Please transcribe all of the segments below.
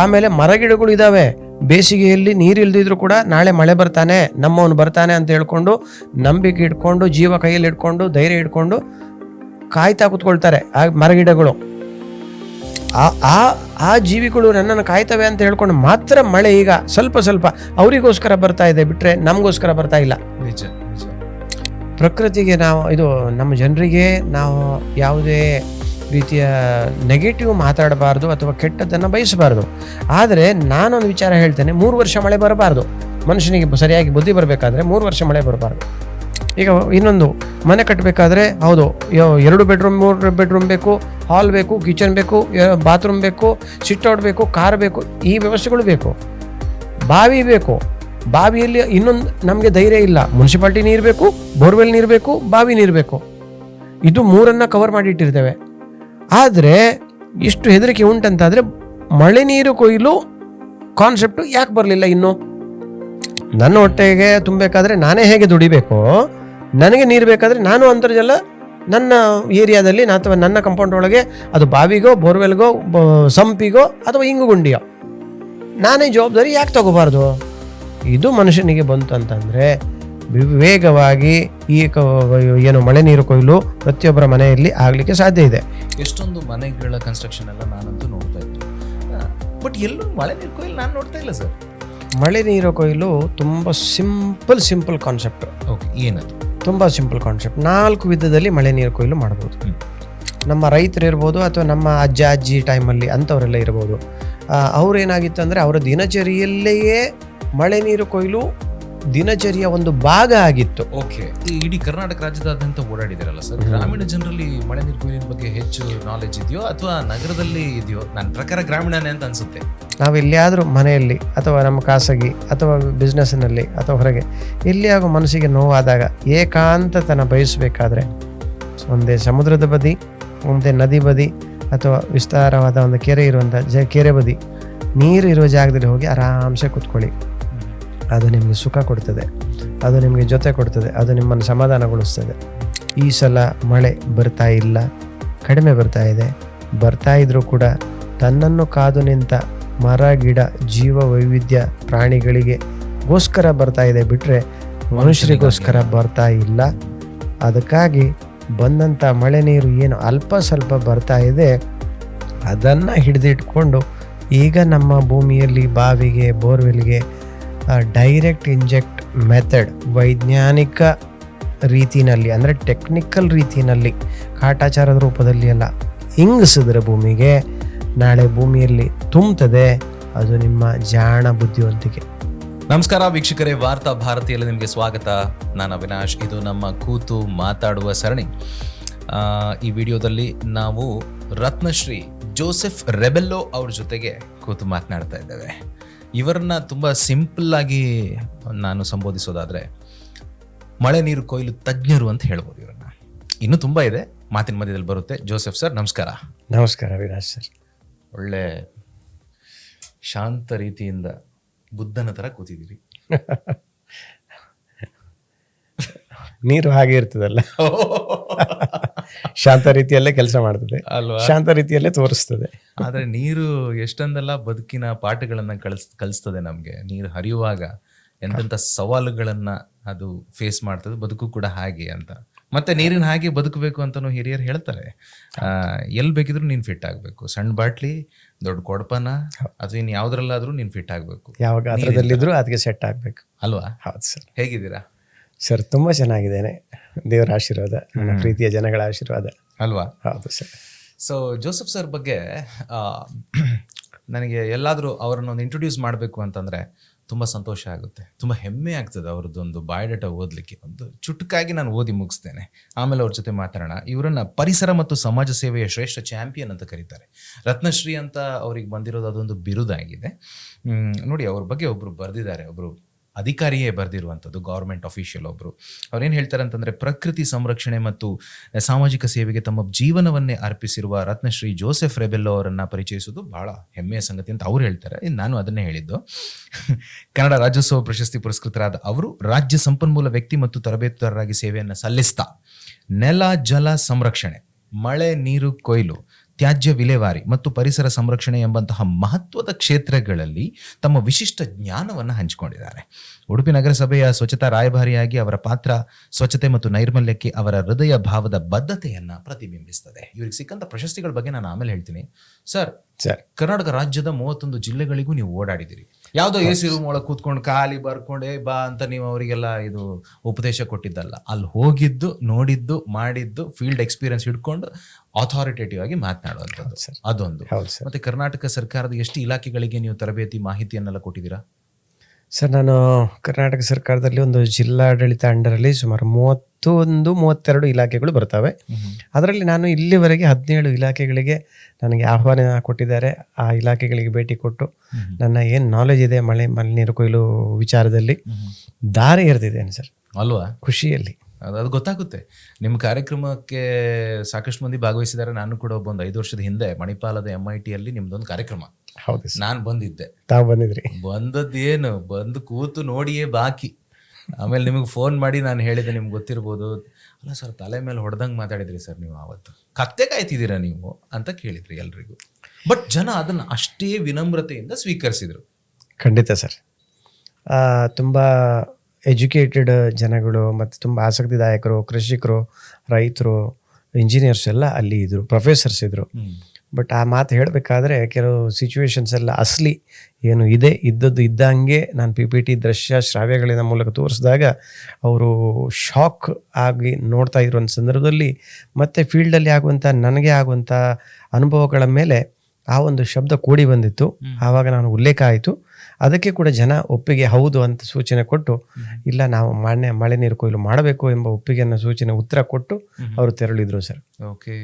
ಆಮೇಲೆ ಮರಗಿಡಗಳು ಇದ್ದಾವೆ, ಬೇಸಿಗೆಯಲ್ಲಿ ನೀರಿಲ್ದಿದ್ರು ಕೂಡ ನಾಳೆ ಮಳೆ ಬರ್ತಾನೆ, ನಮ್ಮವನು ಬರ್ತಾನೆ ಅಂತ ಹೇಳ್ಕೊಂಡು ನಂಬಿಕೆ ಇಟ್ಕೊಂಡು ಜೀವ ಕೈಯಲ್ಲಿ ಇಟ್ಕೊಂಡು ಧೈರ್ಯ ಇಟ್ಕೊಂಡು ಕಾಯ್ತಾ ಕೂತ್ಕೊಳ್ತಾರೆ ಆ ಮರಗಿಡಗಳು. ಆ ಜೀವಿಗಳು ನನ್ನನ್ನು ಕಾಯ್ತವೆ ಅಂತ ಹೇಳ್ಕೊಂಡು ಮಾತ್ರ ಮಳೆ ಈಗ ಸ್ವಲ್ಪ ಸ್ವಲ್ಪ ಅವರಿಗೋಸ್ಕರ ಬರ್ತಾ ಇದೆ, ಬಿಟ್ರೆ ನಮಗೋಸ್ಕರ ಬರ್ತಾ ಇಲ್ಲ. ನಿಜ ನಿಜ. ಪ್ರಕೃತಿಗೆ ನಾವು ಇದು ನಮ್ಮ ಜನರಿಗೆ ನಾವು ಯಾವುದೇ ರೀತಿಯ ನೆಗೆಟಿವ್ ಮಾತಾಡಬಾರ್ದು ಅಥವಾ ಕೆಟ್ಟದ್ದನ್ನು ಬಯಸಬಾರ್ದು. ಆದರೆ ನಾನೊಂದು ವಿಚಾರ ಹೇಳ್ತೇನೆ, 3 ವರ್ಷ ಮಳೆ ಬರಬಾರ್ದು. ಮನುಷ್ಯನಿಗೆ ಸರಿಯಾಗಿ ಬುದ್ಧಿ ಬರಬೇಕಾದ್ರೆ 3 ವರ್ಷ ಮಳೆ ಬರಬಾರ್ದು. ಈಗ ಇನ್ನೊಂದು ಮನೆ ಕಟ್ಟಬೇಕಾದ್ರೆ ಹೌದು 2 ಬೆಡ್ರೂಮ್ 3 ಬೆಡ್ರೂಮ್ ಬೇಕು, ಹಾಲ್ ಬೇಕು, ಕಿಚನ್ ಬೇಕು, ಬಾತ್ರೂಮ್ ಬೇಕು, ಸಿಟ್ಔಟ್ ಬೇಕು, ಕಾರ್ ಬೇಕು, ಈ ವ್ಯವಸ್ಥೆಗಳು ಬೇಕು. ಬಾವಿ ಬೇಕು, ಬಾವಿಯಲ್ಲಿ ಇನ್ನೊಂದು ನಮಗೆ ಧೈರ್ಯ ಇಲ್ಲ, ಮುನ್ಸಿಪಾಲ್ಟಿ ನೀರು ಬೇಕು, ಬೋರ್ವೆಲ್ ನೀರು ಬೇಕು, ಬಾವಿ ನೀರು ಬೇಕು. ಇದು 3 ಕವರ್ ಮಾಡಿ ಇಟ್ಟಿರ್ತೇವೆ. ಆದರೆ ಇಷ್ಟು ಹೆದರಿಕೆ ಉಂಟಂತಾದರೆ ಮಳೆ ನೀರು ಕೊಯ್ಲು ಕಾನ್ಸೆಪ್ಟು ಯಾಕೆ ಬರಲಿಲ್ಲ ಇನ್ನೂ? ನನ್ನ ಹೊಟ್ಟೆಗೆ ತುಂಬಬೇಕಾದ್ರೆ ನಾನೇ ಹೇಗೆ ದುಡಿಬೇಕೋ, ನನಗೆ ನೀರು ಬೇಕಾದರೆ ನಾನು ಅಂತರ್ಜಲ ನನ್ನ ಏರಿಯಾದಲ್ಲಿ ಅಥವಾ ನನ್ನ ಕಾಂಪೌಂಡ್ ಒಳಗೆ ಅದು ಬಾವಿಗೋ ಬೋರ್ವೆಲ್ಗೋ ಸಂಪಿಗೋ ಅಥವಾ ಇಂಗುಗುಂಡಿಯೋ ನಾನೇ ಜವಾಬ್ದಾರಿ ಯಾಕೆ ತಗೋಬಾರ್ದು? ಇದು ಮನುಷ್ಯನಿಗೆ ಬಂತು ಅಂತಂದರೆ ವೇಗವಾಗಿ ಈ ಏನು ಮಳೆ ನೀರು ಕೊಯ್ಲು ಪ್ರತಿಯೊಬ್ಬರ ಮನೆಯಲ್ಲಿ ಆಗಲಿಕ್ಕೆ ಸಾಧ್ಯ ಇದೆ. ಎಷ್ಟೊಂದು ಮನೆಗಳ ಕನ್ಸ್ಟ್ರಕ್ಷನ್ ಎಲ್ಲ ನಾನಂತೂ ನೋಡ್ತಾ ಇದ್ದೀನಿ, ಬಟ್ ಎಲ್ಲೂ ಮಳೆ ನೀರು ಕೊಯ್ಲು ನಾನು ನೋಡ್ತಾ ಇಲ್ಲ ಸರ್. ಮಳೆ ನೀರು ಕೊಯ್ಲು ತುಂಬ ಸಿಂಪಲ್ ಕಾನ್ಸೆಪ್ಟ್. ಓಕೆ, ಏನದು? ತುಂಬ ಸಿಂಪಲ್ ಕಾನ್ಸೆಪ್ಟ್. 4 ವಿಧದಲ್ಲಿ ಮಳೆ ನೀರು ಕೊಯ್ಲು ಮಾಡ್ಬೋದು. ನಮ್ಮ ರೈತರು ಇರ್ಬೋದು ಅಥವಾ ನಮ್ಮ ಅಜ್ಜಿ ಟೈಮಲ್ಲಿ ಅಂಥವರೆಲ್ಲ ಇರ್ಬೋದು. ಅವ್ರೇನಾಗಿತ್ತು ಅಂದರೆ ಅವರ ದಿನಚರಿಯಲ್ಲಿಯೇ ಮಳೆ ನೀರು ಕೊಯ್ಲು ದಿನಚರಿಯ ಒಂದು ಭಾಗ ಆಗಿತ್ತು. ಓಕೆ, ಇಡೀ ಕರ್ನಾಟಕ ರಾಜ್ಯದಾದ್ಯಂತ ಓಡಾಡಿದಿರಲ್ಲ ಸರ್, ಗ್ರಾಮೀಣ ಜನರಲ್ಲಿ ಮಳೆ ನೀರು ಕೊಯ್ಲಿನ ಬಗ್ಗೆ ಹೆಚ್ಚು ನಾಲೆಜ್ ಇದೆಯೋ ಅಥವಾ ನಗರದಲ್ಲಿ ಇದೆಯೋ? ನನ್ನ ಪ್ರಕಾರ ಗ್ರಾಮೀಣನೇ ಅಂತ ಅನ್ಸುತ್ತೆ. ನಾವು ಎಲ್ಲಿಯಾದರೂ ಮನೆಯಲ್ಲಿ ಅಥವಾ ನಮ್ಮ ಖಾಸಗಿ ಅಥವಾ ಬಿಸ್ನೆಸ್ನಲ್ಲಿ ಅಥವಾ ಹೊರಗೆ ಎಲ್ಲಿಯಾಗೂ ಮನಸ್ಸಿಗೆ ನೋವಾದಾಗ ಏಕಾಂತತನ ಬಯಸಬೇಕಾದ್ರೆ ಒಂದೇ ಸಮುದ್ರದ ಬದಿ, ಒಂದೇ ನದಿ ಬದಿ ಅಥವಾ ವಿಸ್ತಾರವಾದ ಒಂದು ಕೆರೆ ಇರುವಂಥ ಕೆರೆ ಬದಿ ನೀರು ಇರುವ ಜಾಗದಲ್ಲಿ ಹೋಗಿ ಆರಾಮ್ಸೆ ಕೂತ್ಕೊಳ್ಳಿ. ಅದು ನಿಮಗೆ ಸುಖ ಕೊಡ್ತದೆ, ಅದು ನಿಮಗೆ ಜೊತೆ ಕೊಡ್ತದೆ, ಅದು ನಿಮ್ಮನ್ನು ಸಮಾಧಾನಗೊಳಿಸ್ತದೆ. ಈ ಸಲ ಮಳೆ ಬರ್ತಾ ಇಲ್ಲ, ಕಡಿಮೆ ಬರ್ತಾ ಇದೆ. ಬರ್ತಾ ಇದ್ರೂ ಕೂಡ ತನ್ನನ್ನು ಕಾದು ನಿಂತ ಮರ ಗಿಡ ಜೀವ ವೈವಿಧ್ಯ ಪ್ರಾಣಿಗಳಿಗೆಗೋಸ್ಕರ ಬರ್ತಾ ಇದೆ, ಬಿಟ್ಟರೆ ಮನುಷ್ಯರಿಗೋಸ್ಕರ ಬರ್ತಾ ಇಲ್ಲ. ಅದಕ್ಕಾಗಿ ಬಂದಂಥ ಮಳೆ ನೀರು ಏನು ಅಲ್ಪ ಸ್ವಲ್ಪ ಬರ್ತಾ ಇದೆ ಅದನ್ನು ಹಿಡಿದಿಟ್ಕೊಂಡು ಈಗ ನಮ್ಮ ಭೂಮಿಯಲ್ಲಿ ಬಾವಿಗೆ ಬೋರ್ವೆಲ್ಗೆ ಡೈರೆಕ್ಟ್ ಇಂಜೆಕ್ಟ್ ಮೆಥಡ್ ವೈಜ್ಞಾನಿಕ ರೀತಿಯಲ್ಲಿ ಅಂದರೆ ಟೆಕ್ನಿಕಲ್ ರೀತಿಯಲ್ಲಿ ಕಾಟಾಚಾರದ ರೂಪದಲ್ಲಿ ಎಲ್ಲ ಇಂಗಿಸಿದ್ರೆ ಭೂಮಿಗೆ ನಾಳೆ ಭೂಮಿಯಲ್ಲಿ ತುಂಬುತ್ತದೆ. ಅದು ನಿಮ್ಮ ಜಾಣ ಬುದ್ಧಿವಂತಿಕೆ. ನಮಸ್ಕಾರ ವೀಕ್ಷಕರೇ, ವಾರ್ತಾ ಭಾರತಿಯಲ್ಲಿ ನಿಮಗೆ ಸ್ವಾಗತ. ನಾನು ಅವಿನಾಶ್. ಇದು ನಮ್ಮ ಕೂತು ಮಾತಾಡುವ ಸರಣಿ. ಈ ವಿಡಿಯೋದಲ್ಲಿ ನಾವು ರತ್ನಶ್ರೀ ಜೋಸೆಫ್ ರೆಬೆಲ್ಲೋ ಅವ್ರ ಜೊತೆಗೆ ಕೂತು ಮಾತನಾಡ್ತಾ ಇದ್ದೇವೆ. ಇವರನ್ನ ತುಂಬ ಸಿಂಪಲ್ ಆಗಿ ನಾನು ಸಂಬೋಧಿಸೋದಾದರೆ ಮಳೆ ನೀರು ಕೊಯ್ಲು ತಜ್ಞರು ಅಂತ ಹೇಳ್ಬೋದು ಇವರನ್ನ. ಇನ್ನೂ ತುಂಬ ಇದೆ, ಮಾತಿನ ಮಧ್ಯದಲ್ಲಿ ಬರುತ್ತೆ. ಜೋಸೆಫ್ ಸರ್ ನಮಸ್ಕಾರ. ನಮಸ್ಕಾರ ಅವಿನಾಶ್ ಸರ್. ಒಳ್ಳೆ ಶಾಂತ ರೀತಿಯಿಂದ ಬುದ್ಧನ ಥರ ಕೂತಿದ್ದೀರಿ. ನೀರು ಹಾಗೆ ಇರ್ತದಲ್ಲ, ಶಾಂತ ರೀತಿಯಲ್ಲೇ ಕೆಲಸ ಮಾಡ್ತದೆ ಅಲ್ವಾ, ಶಾಂತ ರೀತಿಯಲ್ಲೇ ತೋರಿಸ್ತದೆ. ಆದರೆ ನೀರು ಎಷ್ಟೊಂದೆಲ್ಲ ಬದುಕಿನ ಪಾಠಗಳನ್ನು ಕಲಿಸ್ತದೆ ನಮಗೆ. ನೀರು ಹರಿಯುವಾಗ ಎಂತೆಂಥ ಸವಾಲುಗಳನ್ನು ಅದು ಫೇಸ್ ಮಾಡ್ತದೆ, ಬದುಕು ಕೂಡ ಹಾಗೆ ಅಂತ. ಮತ್ತೆ ನೀರಿನ ಹಾಗೆ ಬದುಕಬೇಕು ಅಂತಲೂ ಹಿರಿಯರು ಹೇಳ್ತಾರೆ. ಎಲ್ಲಿ ಬೇಕಿದ್ರು ನೀನು ಫಿಟ್ ಆಗಬೇಕು, ಸಣ್ಣ ಬಾಟ್ಲಿ ದೊಡ್ಡ ಕೊಡಪನ ಅದು ಇನ್ನು ಯಾವುದ್ರಲ್ಲಾದ್ರೂ ನೀನು ಫಿಟ್ ಆಗಬೇಕು, ಯಾವ ಗಾತ್ರದಲ್ಲಿದ್ರೂ ಅದಕ್ಕೆ ಸೆಟ್ ಆಗಬೇಕು ಅಲ್ವಾ? ಹೌದು ಸರ್. ಹೇಗಿದ್ದೀರಾ ಸರ್? ತುಂಬ ಚೆನ್ನಾಗಿದ್ದೇನೆ, ದೇವರ ಆಶೀರ್ವಾದ, ನನ್ನ ಪ್ರೀತಿಯ ಜನಗಳ ಆಶೀರ್ವಾದ ಅಲ್ವಾ? ಹೌದು ಸರ್. ಸೊ ಜೋಸೆಫ್ ಸರ್ ಬಗ್ಗೆ ನನಗೆ ಎಲ್ಲಾದರೂ ಅವರನ್ನೊಂದು ಇಂಟ್ರೊಡ್ಯೂಸ್ ಮಾಡಬೇಕು ಅಂತಂದರೆ ತುಂಬ ಸಂತೋಷ ಆಗುತ್ತೆ, ತುಂಬ ಹೆಮ್ಮೆ ಆಗ್ತದೆ. ಅವ್ರದ್ದೊಂದು ಬಯೋಡಾಟಾ ಓದಲಿಕ್ಕೆ ಒಂದು ಚುಟುಕಾಗಿ ನಾನು ಓದಿ ಮುಗಿಸ್ತೇನೆ, ಆಮೇಲೆ ಅವ್ರ ಜೊತೆ ಮಾತಾಡೋಣ. ಇವರನ್ನು ಪರಿಸರ ಮತ್ತು ಸಮಾಜ ಸೇವೆಯ ಶ್ರೇಷ್ಠ ಚಾಂಪಿಯನ್ ಅಂತ ಕರೀತಾರೆ. ರತ್ನಶ್ರೀ ಅಂತ ಅವ್ರಿಗೆ ಬಂದಿರೋದು ಅದೊಂದು ಬಿರುದಾಗಿದೆ. ನೋಡಿ, ಅವ್ರ ಬಗ್ಗೆ ಒಬ್ಬರು ಬರೆದಿದ್ದಾರೆ, ಒಬ್ಬರು ಅಧಿಕಾರಿಯೇ ಬರೆದಿರುವಂಥದ್ದು, ಗೌರ್ಮೆಂಟ್ ಅಫಿಷಿಯಲ್ ಒಬ್ಬರು. ಅವ್ರೇನು ಹೇಳ್ತಾರೆ ಅಂತಂದರೆ, ಪ್ರಕೃತಿ ಸಂರಕ್ಷಣೆ ಮತ್ತು ಸಾಮಾಜಿಕ ಸೇವೆಗೆ ತಮ್ಮ ಜೀವನವನ್ನೇ ಅರ್ಪಿಸಿರುವ ರತ್ನಶ್ರೀ ಜೋಸೆಫ್ ರೆಬೆಲ್ಲೋ ಅವರನ್ನು ಪರಿಚಯಿಸೋದು ಬಹಳ ಹೆಮ್ಮೆಯ ಸಂಗತಿ ಅಂತ ಅವ್ರು ಹೇಳ್ತಾರೆ. ನಾನು ಅದನ್ನೇ ಹೇಳಿದ್ದು. ಕನ್ನಡ ರಾಜ್ಯೋತ್ಸವ ಪ್ರಶಸ್ತಿ ಪುರಸ್ಕೃತರಾದ ಅವರು ರಾಜ್ಯ ಸಂಪನ್ಮೂಲ ವ್ಯಕ್ತಿ ಮತ್ತು ತರಬೇತುದಾರರಾಗಿ ಸೇವೆಯನ್ನು ಸಲ್ಲಿಸ್ತಾ ನೆಲ ಜಲ ಸಂರಕ್ಷಣೆ, ಮಳೆ ನೀರು ಕೊಯ್ಲು, ತ್ಯಾಜ್ಯ ವಿಲೇವಾರಿ ಮತ್ತು ಪರಿಸರ ಸಂರಕ್ಷಣೆ ಎಂಬಂತಹ ಮಹತ್ವದ ಕ್ಷೇತ್ರಗಳಲ್ಲಿ ತಮ್ಮ ವಿಶಿಷ್ಟ ಜ್ಞಾನವನ್ನು ಹಂಚಿಕೊಂಡಿದ್ದಾರೆ. ಉಡುಪಿ ನಗರಸಭೆಯ ಸ್ವಚ್ಛತಾ ರಾಯಭಾರಿಯಾಗಿ ಅವರ ಪಾತ್ರ ಸ್ವಚ್ಛತೆ ಮತ್ತು ನೈರ್ಮಲ್ಯಕ್ಕೆ ಅವರ ಹೃದಯ ಭಾವದ ಬದ್ಧತೆಯನ್ನ ಪ್ರತಿಬಿಂಬಿಸ್ತದೆ. ಇವ್ರಿಗೆ ಸಿಕ್ಕಂತ ಪ್ರಶಸ್ತಿಗಳ ಬಗ್ಗೆ ನಾನು ಆಮೇಲೆ ಹೇಳ್ತೀನಿ. ಸರ್, ಕರ್ನಾಟಕ ರಾಜ್ಯದ 31 ಜಿಲ್ಲೆಗಳಿಗೂ ನೀವು ಓಡಾಡಿದಿರಿ. ಯಾವುದೋ AC ರೂಮ್ ಒಳಗೆ ಕೂತ್ಕೊಂಡು ಖಾಲಿ ಬರ್ಕೊಂಡೆ ಬಾ ಅಂತ ನೀವು ಅವರಿಗೆಲ್ಲ ಇದು ಉಪದೇಶ ಕೊಟ್ಟಿದ್ದಲ್ಲ. ಅಲ್ಲಿ ಹೋಗಿದ್ದು, ನೋಡಿದ್ದು, ಮಾಡಿದ್ದು, ಫೀಲ್ಡ್ ಎಕ್ಸ್ಪೀರಿಯನ್ಸ್ ಹಿಡ್ಕೊಂಡು ಅಥಾರಿಟೇಟಿವ್ ಆಗಿ ಮಾತನಾಡುವಂಥದ್ದು ಅದೊಂದು. ಮತ್ತೆ ಕರ್ನಾಟಕ ಸರ್ಕಾರದ ಎಷ್ಟು ಇಲಾಖೆಗಳಿಗೆ ನೀವು ತರಬೇತಿ ಮಾಹಿತಿಯನ್ನೆಲ್ಲ ಕೊಟ್ಟಿದ್ದೀರಾ? ಸರ್, ನಾನು ಕರ್ನಾಟಕ ಸರ್ಕಾರದಲ್ಲಿ ಒಂದು ಜಿಲ್ಲಾಡಳಿತ ಅಂಡರಲ್ಲಿ ಸುಮಾರು 32 ಇಲಾಖೆಗಳು ಬರ್ತವೆ. ಅದರಲ್ಲಿ ನಾನು ಇಲ್ಲಿವರೆಗೆ 17 ಇಲಾಖೆಗಳಿಗೆ ನನಗೆ ಆಹ್ವಾನ ಕೊಟ್ಟಿದ್ದಾರೆ. ಆ ಇಲಾಖೆಗಳಿಗೆ ಭೇಟಿ ಕೊಟ್ಟು ನನ್ನ ಏನು ನಾಲೆಜ್ ಇದೆ ಮಳೆ ನೀರು ಕೊಯ್ಲು ವಿಚಾರದಲ್ಲಿ ದಾರಿ ಎರೆದಿದ್ದೇನೆ ಸರ್. ಅಲ್ವಾ? ಖುಷಿಯಲ್ಲಿ ಅದು ಗೊತ್ತಾಗುತ್ತೆ. ನಿಮ್ಮ ಕಾರ್ಯಕ್ರಮಕ್ಕೆ ಸಾಕಷ್ಟು ಮಂದಿ ಭಾಗವಹಿಸಿದ್ದಾರೆ. ನಾನು ಕೂಡ ಒಂದು 5 ವರ್ಷದ ಹಿಂದೆ ಮಣಿಪಾಲದ MITಯಲ್ಲಿ ನಿಮ್ದೊಂದು ಕಾರ್ಯಕ್ರಮ. ಹೌದು, ನಾನು ಬಂದಿದ್ದೆ. ತಾವು ಬಂದಿದ್ರಿ? ಬಂದದ್ದೇನು, ಬಂದು ಕೂತು ನೋಡಿಯೇ ಬಾಕಿ. ಆಮೇಲೆ ನಿಮಗೆ ಫೋನ್ ಮಾಡಿ ನಾನು ಹೇಳಿದೆ, ನಿಮ್ಗೆ ಗೊತ್ತಿರ್ಬೋದು, ಅಲ್ಲ ಸರ್ ತಲೆ ಮೇಲೆ ಹೊಡೆದಂಗೆ ಮಾತಾಡಿದ್ರಿ ಸರ್ ನೀವು, ಆವತ್ತು ಕತ್ತೆ ಕಾಯ್ತಿದ್ದೀರಾ ನೀವು ಅಂತ ಕೇಳಿದ್ರಿ ಎಲ್ರಿಗೂ. ಬಟ್ ಜನ ಅದನ್ನು ಅಷ್ಟೇ ವಿನಮ್ರತೆಯಿಂದ ಸ್ವೀಕರಿಸಿದ್ರು. ಖಂಡಿತ ಸರ್. ತುಂಬ ಎಜುಕೇಟೆಡ್ ಜನಗಳು ಮತ್ತು ತುಂಬ ಆಸಕ್ತಿದಾಯಕರು, ಕೃಷಿಕರು, ರೈತರು, ಇಂಜಿನಿಯರ್ಸ್ ಎಲ್ಲ ಅಲ್ಲಿ ಇದ್ದರು, ಪ್ರೊಫೆಸರ್ಸ್ ಇದ್ದರು. ಬಟ್ ಆ ಮಾತು ಹೇಳಬೇಕಾದ್ರೆ ಕೆಲವು ಸಿಚುವೇಶನ್ಸ್ ಎಲ್ಲ ಅಸಲಿ ಏನು ಇದೆ ಇದ್ದದ್ದು ಇದ್ದಂಗೆ ನಾನು PPT ದೃಶ್ಯ ಶ್ರಾವ್ಯಗಳಿನ ಮೂಲಕ ತೋರಿಸಿದಾಗ ಅವರು ಶಾಕ್ ಆಗಿ ನೋಡ್ತಾ ಇರುವಂಥ ಸಂದರ್ಭದಲ್ಲಿ ಮತ್ತೆ ಫೀಲ್ಡಲ್ಲಿ ಆಗುವಂಥ ನನಗೆ ಆಗುವಂಥ ಅನುಭವಗಳ ಮೇಲೆ ಆ ಒಂದು ಶಬ್ದ ಕೂಡಿ ಬಂದಿತ್ತು. ಆವಾಗ ನಾನು ಉಲ್ಲೇಖ ಆಯಿತು. ಅದಕ್ಕೆ ಕೂಡ ಜನ ಒಪ್ಪಿಗೆ ಹೌದು ಅಂತ ಸೂಚನೆ ಕೊಟ್ಟು, ಇಲ್ಲ ನಾವು ಮಳೆ ನೀರು ಕೊಯ್ಲು ಮಾಡಬೇಕು ಎಂಬ ಒಪ್ಪಿಗೆಯನ್ನು ಸೂಚನೆ ಉತ್ತರ ಕೊಟ್ಟು ಅವರು ತೆರಳಿದ್ರು ಸರ್. ಓಕೆ,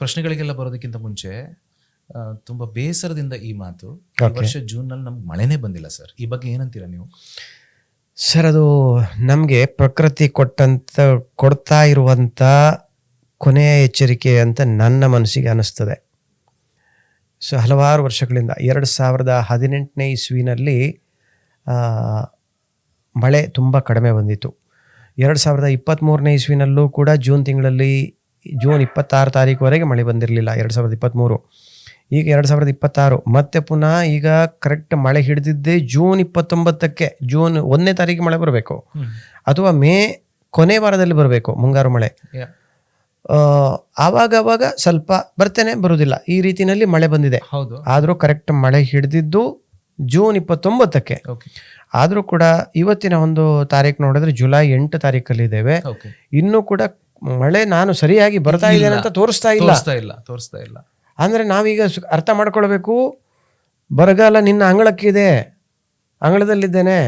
ಪ್ರಶ್ನೆಗಳಿಗೆಲ್ಲ ಬರೋದಕ್ಕಿಂತ ಮುಂಚೆ ತುಂಬ ಬೇಸರದಿಂದ ಈ ಮಾತು, ಈ ವರ್ಷ ಜೂನ್ನಲ್ಲಿ ನಮ್ಗೆ ಮಳೆನೇ ಬಂದಿಲ್ಲ ಸರ್. ಈ ಬಗ್ಗೆ ಏನಂತೀರಾ ನೀವು? ಸರ್, ಅದು ನಮಗೆ ಪ್ರಕೃತಿ ಕೊಡ್ತಾ ಇರುವಂಥ ಕೊನೆಯ ಎಚ್ಚರಿಕೆ ಅಂತ ನನ್ನ ಮನಸ್ಸಿಗೆ ಅನ್ನಿಸ್ತದೆ. ಸೊ ಹಲವಾರು ವರ್ಷಗಳಿಂದ 2018ನೇ ಇಸ್ವಿನಲ್ಲಿ ಮಳೆ ತುಂಬ ಕಡಿಮೆ ಬಂದಿತ್ತು. 2023ನೇ ಇಸ್ವಿನಲ್ಲೂ ಕೂಡ ಜೂನ್ 26 ತಾರೀಕುವರೆಗೆ ಮಳೆ ಬಂದಿರಲಿಲ್ಲ 2023. ಈಗ 2026 ಮತ್ತೆ ಪುನಃ ಈಗ ಕರೆಕ್ಟ್ ಮಳೆ ಹಿಡಿದಿದ್ದೇ ಜೂನ್ 29ಕ್ಕೆ, ಜೂನ್ 1ನೇ ತಾರೀಕು ಮಳೆ ಬರಬೇಕು ಅಥವಾ ಮೇ ಕೊನೆ ವಾರದಲ್ಲಿ ಬರಬೇಕು ಮುಂಗಾರು ಮಳೆ. ಆವಾಗ ಸ್ವಲ್ಪ ಬರ್ತೇನೆ ಬರುವುದಿಲ್ಲ, ಈ ರೀತಿಯಲ್ಲಿ ಮಳೆ ಬಂದಿದೆ. ಆದರೂ ಕರೆಕ್ಟ್ ಮಳೆ ಹಿಡಿದಿದ್ದು ಜೂನ್ 29ಕ್ಕೆ. ಆದರೂ ಕೂಡ ಇವತ್ತಿನ ಒಂದು ತಾರೀಕು ನೋಡಿದ್ರೆ ಜುಲೈ 8 ತಾರೀಕಲ್ಲಿ ಇದ್ದೇವೆ. ಇನ್ನೂ ಕೂಡ ಮಳೆ ನಾನು ಸರಿಯಾಗಿ ಬರ್ತಾ ಇದ್ದೇನೆ ಅಂತ ತೋರಿಸ್ತಾ ಇಲ್ಲ. ಅಂದರೆ ನಾವೀಗ ಅರ್ಥ ಮಾಡ್ಕೊಳ್ಬೇಕು, ಬರಗಾಲ ನಿನ್ನ ಅಂಗಳಕ್ಕಿದೆ, ಅಂಗಳದಲ್ಲಿದ್ದೇನೆ,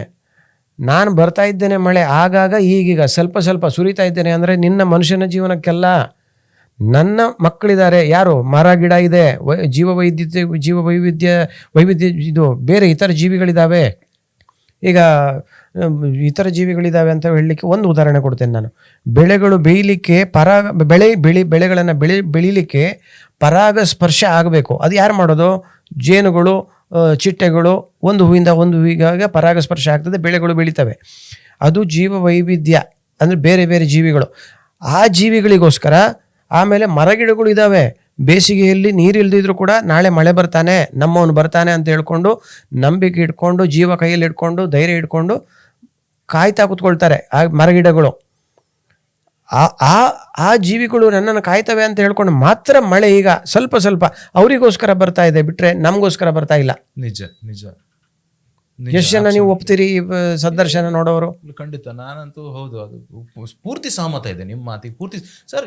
ನಾನು ಬರ್ತಾ ಇದ್ದೇನೆ, ಮಳೆ ಆಗಾಗ ಈಗೀಗ ಸ್ವಲ್ಪ ಸ್ವಲ್ಪ ಸುರಿತಾ ಇದ್ದೇನೆ. ಅಂದರೆ ನಿನ್ನ ಮನುಷ್ಯನ ಜೀವನಕ್ಕೆಲ್ಲ. ನನ್ನ ಮಕ್ಕಳಿದ್ದಾರೆ, ಯಾರು ಮರ ಗಿಡ ಇದೆ, ವೈವಿಧ್ಯ ಇದು ಬೇರೆ ಇತರ ಜೀವಿಗಳಿದ್ದಾವೆ. ಈಗ ಇತರ ಜೀವಿಗಳಿದ್ದಾವೆ ಅಂತ ಹೇಳಲಿಕ್ಕೆ ಒಂದು ಉದಾಹರಣೆ ಕೊಡ್ತೇನೆ ನಾನು. ಬೆಳೆಗಳು ಬೇಯಲಿಕ್ಕೆ ಬೆಳೆಗಳನ್ನು ಬೆಳೀಲಿಕ್ಕೆ ಪರಾಗ ಸ್ಪರ್ಶ ಆಗಬೇಕು. ಅದು ಯಾರು ಮಾಡೋದು? ಜೇನುಗಳು, ಚಿಟ್ಟೆಗಳು ಒಂದು ಹೂವಿಂದ ಒಂದು ಹೂವಿಗೆ ಪರಾಗ ಸ್ಪರ್ಶ ಆಗ್ತದೆ, ಬೆಳೆಗಳು ಬೆಳೀತವೆ. ಅದು ಜೀವ ವೈವಿಧ್ಯ, ಅಂದರೆ ಬೇರೆ ಬೇರೆ ಜೀವಿಗಳು. ಆ ಜೀವಿಗಳಿಗೋಸ್ಕರ ಆಮೇಲೆ ಮರಗಿಡಗಳು ಇದ್ದಾವೆ. ಬೇಸಿಗೆಯಲ್ಲಿ ನೀರಿಲ್ದಿದ್ರು ಕೂಡ ನಾಳೆ ಮಳೆ ಬರ್ತಾನೆ, ನಮ್ಮವನು ಬರ್ತಾನೆ ಅಂತ ಹೇಳ್ಕೊಂಡು ನಂಬಿಕೆ ಇಟ್ಕೊಂಡು, ಜೀವ ಕೈಯಲ್ಲಿ ಇಟ್ಕೊಂಡು, ಧೈರ್ಯ ಇಟ್ಕೊಂಡು ಕಾಯ್ತಾ ಕೂತ್ಕೊಳ್ತಾರೆ ಆ ಮರಗಿಡಗಳು. ಆ ಜೀವಿಗಳು ನನ್ನನ್ನು ಕಾಯ್ತವೆ ಅಂತ ಹೇಳ್ಕೊಂಡು ಮಾತ್ರ ಮಳೆ ಈಗ ಸ್ವಲ್ಪ ಸ್ವಲ್ಪ ಅವರಿಗೋಸ್ಕರ ಬರ್ತಾ ಇದೆ, ಬಿಟ್ರೆ ನಮಗೋಸ್ಕರ ಬರ್ತಾ ಇಲ್ಲ. ನಿಜ ನಿಜ. ಎಷ್ಟು ಜನ ನೀವು ಒಪ್ತೀರಿ ಸಂದರ್ಶನ ನೋಡೋರು? ಖಂಡಿತ, ನಾನಂತೂ ಹೌದು, ಅದು ಪೂರ್ತಿ ಸಹಮತ ಇದೆ ನಿಮ್ಮ ಮಾತಿಗೆ ಪೂರ್ತಿ. ಸರ್,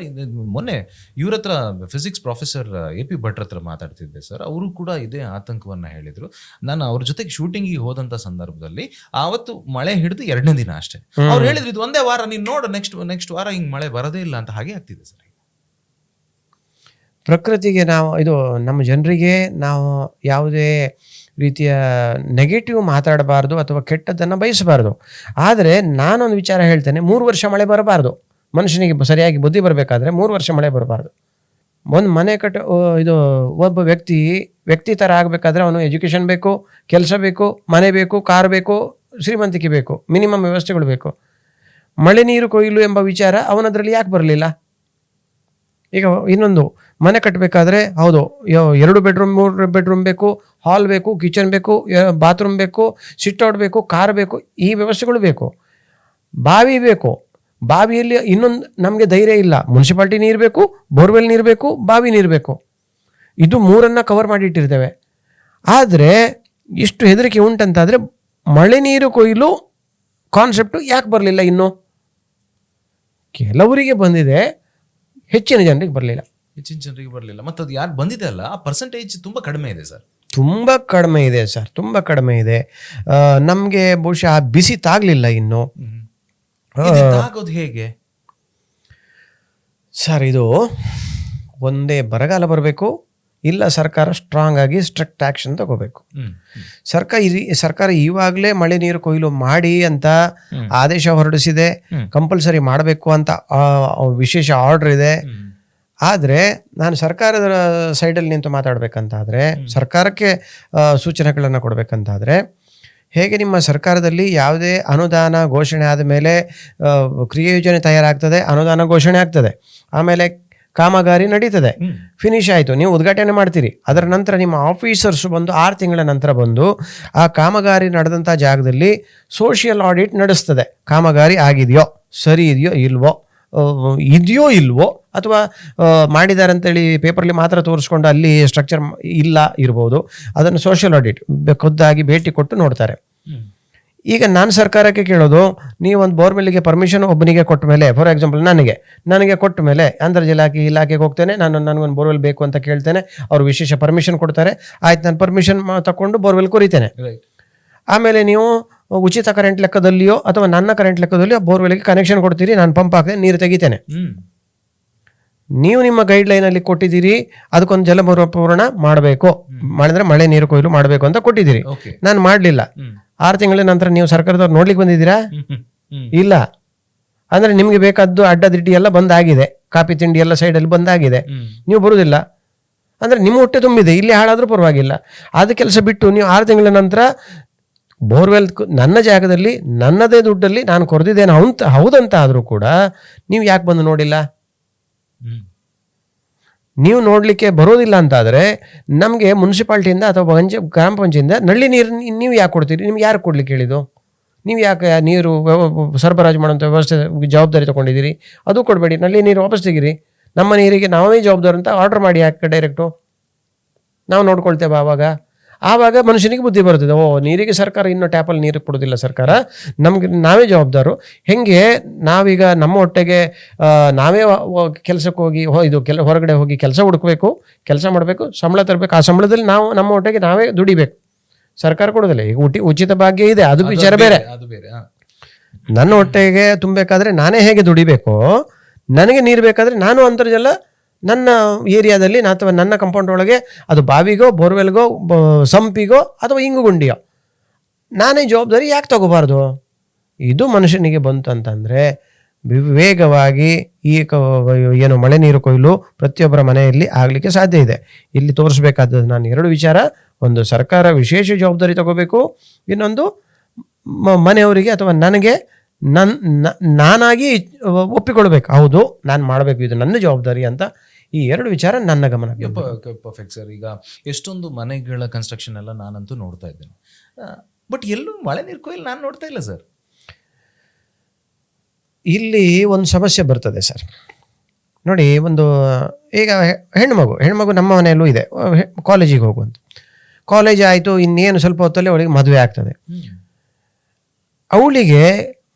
ಮೊನ್ನೆ ಇವ್ರ ಹತ್ರ ಫಿಸಿಕ್ಸ್ ಪ್ರೊಫೆಸರ್ AP ಭಟ್ರ ಹತ್ರ ಮಾತಾಡ್ತಿದ್ದೆ ಸರ್. ಅವರು ಕೂಡ ಇದೇ ಆತಂಕವನ್ನ ಹೇಳಿದ್ರು. ನಾನು ಅವ್ರ ಜೊತೆಗೆ ಶೂಟಿಂಗಿಗೆ ಹೋದಂತ ಸಂದರ್ಭದಲ್ಲಿ ಆವತ್ತು ಮಳೆ ಹಿಡಿದು 2ನೇ ದಿನ ಅಷ್ಟೇ. ಅವ್ರು ಹೇಳಿದ್ರು, ಇದು ಒಂದೇ ವಾರ, ನೀನು ನೋಡು, ನೆಕ್ಸ್ಟ್ ವಾರ ಹಿಂಗ್ ಮಳೆ ಬರೋದೇ ಇಲ್ಲ ಅಂತ. ಹಾಗೆ ಆಗ್ತಿದೆ ಸರ್. ಪ್ರಕೃತಿಗೆ ನಮ್ಮ ಜನರಿಗೆ ನಾವು ಯಾವುದೇ ರೀತಿಯ ನೆಗೆಟಿವ್ ಮಾತಾಡಬಾರ್ದು ಅಥವಾ ಕೆಟ್ಟದ್ದನ್ನು ಬಯಸಬಾರ್ದು. ಆದರೆ ನಾನೊಂದು ವಿಚಾರ ಹೇಳ್ತೇನೆ, 3 ವರ್ಷ ಮಳೆ ಬರಬಾರ್ದು. ಮನುಷ್ಯನಿಗೆ ಸರಿಯಾಗಿ ಬುದ್ಧಿ ಬರಬೇಕಾದ್ರೆ 3 ವರ್ಷ ಮಳೆ ಬರಬಾರ್ದು. ಒಂದು ಮನೆ ಒಬ್ಬ ವ್ಯಕ್ತಿ ಥರ ಆಗಬೇಕಾದ್ರೆ ಅವನು ಎಜುಕೇಷನ್ ಬೇಕು, ಕೆಲಸ ಬೇಕು, ಮನೆ ಬೇಕು, ಕಾರ್ ಬೇಕು, ಶ್ರೀಮಂತಿಕೆ ಬೇಕು, ಮಿನಿಮಮ್ ವ್ಯವಸ್ಥೆಗಳು ಬೇಕು. ಮಳೆ ನೀರು ಕೊಯ್ಲು ಎಂಬ ವಿಚಾರ ಅವನದ್ರಲ್ಲಿ ಯಾಕೆ ಬರಲಿಲ್ಲ? ಈಗ ಇನ್ನೊಂದು, ಮನೆ ಕಟ್ಟಬೇಕಾದ್ರೆ ಹೌದು 2 ಬೆಡ್ರೂಮ್ 3 ಬೆಡ್ರೂಮ್ ಬೇಕು, ಹಾಲ್ ಬೇಕು, ಕಿಚನ್ ಬೇಕು, ಬಾತ್ರೂಮ್ ಬೇಕು, ಸಿಟ್ಔಟ್ ಬೇಕು, ಕಾರ್ ಬೇಕು, ಈ ವ್ಯವಸ್ಥೆಗಳು ಬೇಕು. ಬಾವಿ ಬೇಕು, ಬಾವಿಯಲ್ಲಿ ಇನ್ನೊಂದು ನಮಗೆ ಧೈರ್ಯ ಇಲ್ಲ, ಮುನ್ಸಿಪಾಲ್ಟಿ ನೀರು ಬೇಕು, ಬೋರ್ವೆಲ್ ನೀರು ಬೇಕು, ಬಾವಿ ನೀರು ಬೇಕು, ಇದು 3 ಕವರ್ ಮಾಡಿಟ್ಟಿರ್ತೇವೆ. ಆದರೆ ಇಷ್ಟು ಹೆದರಿಕೆ ಉಂಟಂತಾದರೆ ಮಳೆ ನೀರು ಕೊಯ್ಲು ಕಾನ್ಸೆಪ್ಟು ಯಾಕೆ ಬರಲಿಲ್ಲ? ಇನ್ನು ಕೆಲವರಿಗೆ ಬಂದಿದೆ, ಹೆಚ್ಚಿನ ಜನರಿಗೆ ಬರಲಿಲ್ಲ. ಹೆಚ್ಚಿನ ಜನರಿಗೆ ಬರಲಿಲ್ಲ. ಮತ್ತು ಅದು ಯಾರು ಬಂದಿದೆ ಅಲ್ಲ, ಆ ಪರ್ಸೆಂಟೇಜ್ ತುಂಬ ಕಡಿಮೆ ಇದೆ ಸರ್. ತುಂಬ ಕಡಿಮೆ ಇದೆ ಸರ್, ತುಂಬ ಕಡಿಮೆ ಇದೆ. ನಮಗೆ ಬಹುಶಃ ಆ ಬಿಸಿ ತಾಗಲಿಲ್ಲ ಇನ್ನು. ಆಗೋದು ಹೇಗೆ ಸರ್? ಇದು ಒಂದೇ ಬರಗಾಲ ಬರಬೇಕು, ಇಲ್ಲ ಸರ್ಕಾರ ಸ್ಟ್ರಾಂಗ್ ಆಗಿ ಸ್ಟ್ರಿಕ್ಟ್ ಆ್ಯಕ್ಷನ್ ತಗೋಬೇಕು. ಸರ್ಕಾರ ಇವಾಗಲೇ ಮಳೆ ನೀರು ಕೊಯ್ಲು ಮಾಡಿ ಅಂತ ಆದೇಶ ಹೊರಡಿಸಿದೆ, ಕಂಪಲ್ಸರಿ ಮಾಡಬೇಕು ಅಂತ ವಿಶೇಷ ಆರ್ಡರ್ ಇದೆ. ಆದರೆ ನಾನು ಸರ್ಕಾರದ ಸೈಡಲ್ಲಿ ನಿಂತು ಮಾತಾಡಬೇಕಂತಾದರೆ, ಸರ್ಕಾರಕ್ಕೆ ಸೂಚನೆಗಳನ್ನು ಕೊಡಬೇಕಂತಾದರೆ, ಹೇಗೆ ನಿಮ್ಮ ಸರ್ಕಾರದಲ್ಲಿ ಯಾವುದೇ ಅನುದಾನ ಘೋಷಣೆ ಆದ ಮೇಲೆ ಕ್ರಿಯಾಯೋಜನೆ ತಯಾರಾಗ್ತದೆ, ಅನುದಾನ ಘೋಷಣೆ ಆಗ್ತದೆ, ಆಮೇಲೆ ಕಾಮಗಾರಿ ನಡೀತದೆ, ಫಿನಿಶ್ ಆಯಿತು, ನೀವು ಉದ್ಘಾಟನೆ ಮಾಡ್ತೀರಿ. ಅದರ ನಂತರ ನಿಮ್ಮ ಆಫೀಸರ್ಸ್ ಬಂದು 6 ತಿಂಗಳ ನಂತರ ಬಂದು ಆ ಕಾಮಗಾರಿ ನಡೆದಂಥ ಜಾಗದಲ್ಲಿ ಸೋಷಿಯಲ್ ಆಡಿಟ್ ನಡೆಸ್ತದೆ. ಕಾಮಗಾರಿ ಆಗಿದೆಯೋ, ಸರಿ ಇದೆಯೋ ಇಲ್ವೋ, ಅಥವಾ ಮಾಡಿದ್ದಾರೆ ಅಂತೇಳಿ ಪೇಪರ್ಲಿ ಮಾತ್ರ ತೋರಿಸ್ಕೊಂಡು ಅಲ್ಲಿ ಸ್ಟ್ರಕ್ಚರ್ ಇಲ್ಲ ಇರ್ಬೋದು. ಅದನ್ನು ಸೋಷಿಯಲ್ ಆಡಿಟ್ ಖುದ್ದಾಗಿ ಭೇಟಿ ಕೊಟ್ಟು ನೋಡ್ತಾರೆ. ಈಗ ನಾನು ಸರ್ಕಾರಕ್ಕೆ ಕೇಳೋದು, ನೀವು ಒಂದು ಬೋರ್ವೆಲ್ಗೆ ಪರ್ಮಿಷನ್ ಒಬ್ಬನಿಗೆ ಕೊಟ್ಟ ಮೇಲೆ, ಫಾರ್ ಎಕ್ಸಾಂಪಲ್ ನನಗೆ ಕೊಟ್ಟ ಮೇಲೆ ಅಂತರ್ಜಲ ಇಲಾಖೆಗೆ ಹೋಗ್ತೇನೆ, ನನಗೊಂದು ಬೋರ್ವೆಲ್ ಬೇಕು ಅಂತ ಕೇಳ್ತೇನೆ, ಅವರು ವಿಶೇಷ ಪರ್ಮಿಷನ್ ಕೊಡ್ತಾರೆ. ಆಯ್ತು, ನಾನು ಪರ್ಮಿಷನ್ ತಗೊಂಡು ಬೋರ್ವೆಲ್ ಕೊರಿತೇನೆ. ಆಮೇಲೆ ನೀವು ಉಚಿತ ಕರೆಂಟ್ ಲೆಕ್ಕದಲ್ಲಿಯೋ ಅಥವಾ ನನ್ನ ಕರೆಂಟ್ ಲೆಕ್ಕದಲ್ಲಿಯೋ ಬೋರ್ವೆಲ್ಗೆ ಕನೆಕ್ಷನ್ ಕೊಡ್ತೀರಿ, ನಾನು ಪಂಪ್ ಹಾಕ್ತೇನೆ, ನೀರು ತೆಗಿತೇನೆ. ನೀವು ನಿಮ್ಮ ಗೈಡ್ಲೈನಲ್ಲಿ ಕೊಟ್ಟಿದ್ದೀರಿ, ಅದಕ್ಕೊಂದು ಜಲ ಮರುಪೂರಣ ಮಾಡಬೇಕು, ಮಾಡಿದ್ರೆ ಮಳೆ ನೀರು ಕೊಯ್ಲು ಮಾಡಬೇಕು ಅಂತ ಕೊಟ್ಟಿದ್ದೀರಿ. ನಾನು ಮಾಡಲಿಲ್ಲ. 6 ತಿಂಗಳ ನಂತರ ನೀವು ಸರ್ಕಾರದವ್ರು ನೋಡ್ಲಿಕ್ಕೆ ಬಂದಿದ್ದೀರಾ? ಇಲ್ಲ. ಅಂದರೆ ನಿಮಗೆ ಬೇಕಾದ್ದು ಅಡ್ಡದಿಡ್ಡಿ ಎಲ್ಲ ಬಂದಾಗಿದೆ, ಕಾಫಿ ತಿಂಡಿ ಎಲ್ಲ ಸೈಡಲ್ಲಿ ಬಂದಾಗಿದೆ, ನೀವು ಬರುವುದಿಲ್ಲ. ಅಂದರೆ ನಿಮ್ಮ ಹೊಟ್ಟೆ ತುಂಬಿದೆ, ಇಲ್ಲಿ ಹಾಳಾದರೂ ಪರವಾಗಿಲ್ಲ. ಅದು ಕೆಲಸ ಬಿಟ್ಟು ನೀವು 6 ತಿಂಗಳ ನಂತರ ಬೋರ್ವೆಲ್ ನನ್ನ ಜಾಗದಲ್ಲಿ ನನ್ನದೇ ದುಡ್ಡಲ್ಲಿ ನಾನು ಕೊರೆದಿದ್ದೇನೆ ಹೌದಂತ ಆದರೂ ಕೂಡ ನೀವು ಯಾಕೆ ಬಂದು ನೋಡಿಲ್ಲ? ನೀವು ನೋಡಲಿಕ್ಕೆ ಬರೋದಿಲ್ಲ ಅಂತಾದರೆ ನಮಗೆ ಮುನ್ಸಿಪಾಲ್ಟಿಯಿಂದ ಅಥವಾ ಗ್ರಾಮ ಪಂಚಾಯತಿಯಿಂದ ನಲ್ಲಿ ನೀರು ನೀವು ಯಾಕೆ ಕೊಡ್ತೀರಿ? ನಿಮ್ಗೆ ಯಾರು ಕೊಡ್ಲಿಕ್ಕೆ ಹೇಳಿದ್ದು? ನೀವು ಯಾಕೆ ನೀರು ಸರಬರಾಜು ಮಾಡುವಂಥ ವ್ಯವಸ್ಥೆ ಜವಾಬ್ದಾರಿ ತೊಗೊಂಡಿದ್ದೀರಿ? ಅದು ಕೊಡಬೇಡಿ, ನಲ್ಲಿ ನೀರು ವಾಪಸ್ ತೆಗೀರಿ. ನಮ್ಮ ನೀರಿಗೆ ನಾವೇ ಜವಾಬ್ದಾರಿ ಅಂತ ಆರ್ಡರ್ ಮಾಡಿ ಯಾಕೆ ಡೈರೆಕ್ಟು ನಾವು ನೋಡ್ಕೊಳ್ತೇವೆ. ಆವಾಗ ಮನುಷ್ಯನಿಗೆ ಬುದ್ಧಿ ಬರ್ತದೆ, ನೀರಿಗೆ ಸರ್ಕಾರ ಇನ್ನೂ ಟ್ಯಾಪಲ್ಲಿ ನೀರು ಕೊಡೋದಿಲ್ಲ, ಸರ್ಕಾರ ನಮಗೆ ನಾವೇ ಜವಾಬ್ದಾರು. ಹೆಂಗೆ ನಾವೀಗ ನಮ್ಮ ಹೊಟ್ಟೆಗೆ ನಾವೇ ಕೆಲಸಕ್ಕೆ ಹೋಗಿ ಹೊರಗಡೆ ಹೋಗಿ ಕೆಲಸ ಹುಡುಕಬೇಕು, ಕೆಲಸ ಮಾಡಬೇಕು, ಸಂಬಳ ತರಬೇಕು, ಆ ಸಂಬಳದಲ್ಲಿ ನಾವು ನಮ್ಮ ಹೊಟ್ಟೆಗೆ ನಾವೇ ದುಡಿಬೇಕು, ಸರ್ಕಾರ ಕೊಡೋದಿಲ್ಲ. ಈಗ ಉಚಿತ ಭಾಗ್ಯ ಇದೆ, ಅದು ವಿಚಾರ ಬೇರೆ. ನನ್ನ ಹೊಟ್ಟೆಗೆ ತುಂಬಬೇಕಾದ್ರೆ ನಾನೇ ಹೇಗೆ ದುಡಿಬೇಕೋ, ನನಗೆ ನೀರು ಬೇಕಾದರೆ ನಾನು ಅಂತರ್ಜಲ ನನ್ನ ಏರಿಯಾದಲ್ಲಿ ಅಥವಾ ನನ್ನ ಕಾಂಪೌಂಡ್ ಒಳಗೆ, ಅದು ಬಾವಿಗೋ ಬೋರ್ವೆಲ್ಗೋ ಸಂಪಿಗೋ ಅಥವಾ ಇಂಗುಗುಂಡಿಯೋ, ನಾನೇ ಜವಾಬ್ದಾರಿ ಯಾಕೆ ತಗೋಬಾರ್ದು? ಇದು ಮನುಷ್ಯನಿಗೆ ಬಂತು ಅಂತಂದರೆ ವೇಗವಾಗಿ ಈ ಏನು ಮಳೆ ನೀರು ಕೊಯ್ಲು ಪ್ರತಿಯೊಬ್ಬರ ಮನೆಯಲ್ಲಿ ಆಗಲಿಕ್ಕೆ ಸಾಧ್ಯ ಇದೆ. ಇಲ್ಲಿ ತೋರಿಸ್ಬೇಕಾದದ್ದು ನಾನು 2 ವಿಚಾರ. ಒಂದು, ಸರ್ಕಾರ ವಿಶೇಷ ಜವಾಬ್ದಾರಿ ತಗೋಬೇಕು. ಇನ್ನೊಂದು, ಮನೆಯವರಿಗೆ ಅಥವಾ ನನಗೆ ನಾನಾಗಿ ಒಪ್ಪಿಕೊಳ್ಬೇಕು, ಹೌದು ನಾನು ಮಾಡಬೇಕು, ಇದು ನನ್ನ ಜವಾಬ್ದಾರಿ ಅಂತ. ಈ 2 ವಿಚಾರ ನನ್ನ ಗಮನ. Perfect sir. ಈಗ ಎಷ್ಟೊಂದು ಮನೆಗಳ ಕನ್ಸ್ಟ್ರಕ್ಷನ್ ಎಲ್ಲ ನಾನಂತೂ ನೋಡ್ತಾ ಇದ್ದೇನೆ, ಬಟ್ ಎಲ್ಲೂ ಮಳೆ ನೀರು ಕೊಯ್ಲು ನಾನು ನೋಡ್ತಾ ಇಲ್ಲ ಸರ್. ಇಲ್ಲಿ ಒಂದು ಸಮಸ್ಯೆ ಬರ್ತದೆ ಸರ್. ನೋಡಿ, ಒಂದು ಈಗ ಹೆಣ್ಮಗು ನಮ್ಮ ಮನೆಯಲ್ಲೂ ಇದೆ, ಕಾಲೇಜಿಗೆ ಹೋಗುವಂಥ. ಕಾಲೇಜ್ ಆಯಿತು, ಇನ್ನೇನು ಸ್ವಲ್ಪ ಹೊತ್ತಲ್ಲಿ ಅವಳಿಗೆ ಮದುವೆ ಆಗ್ತದೆ. ಅವಳಿಗೆ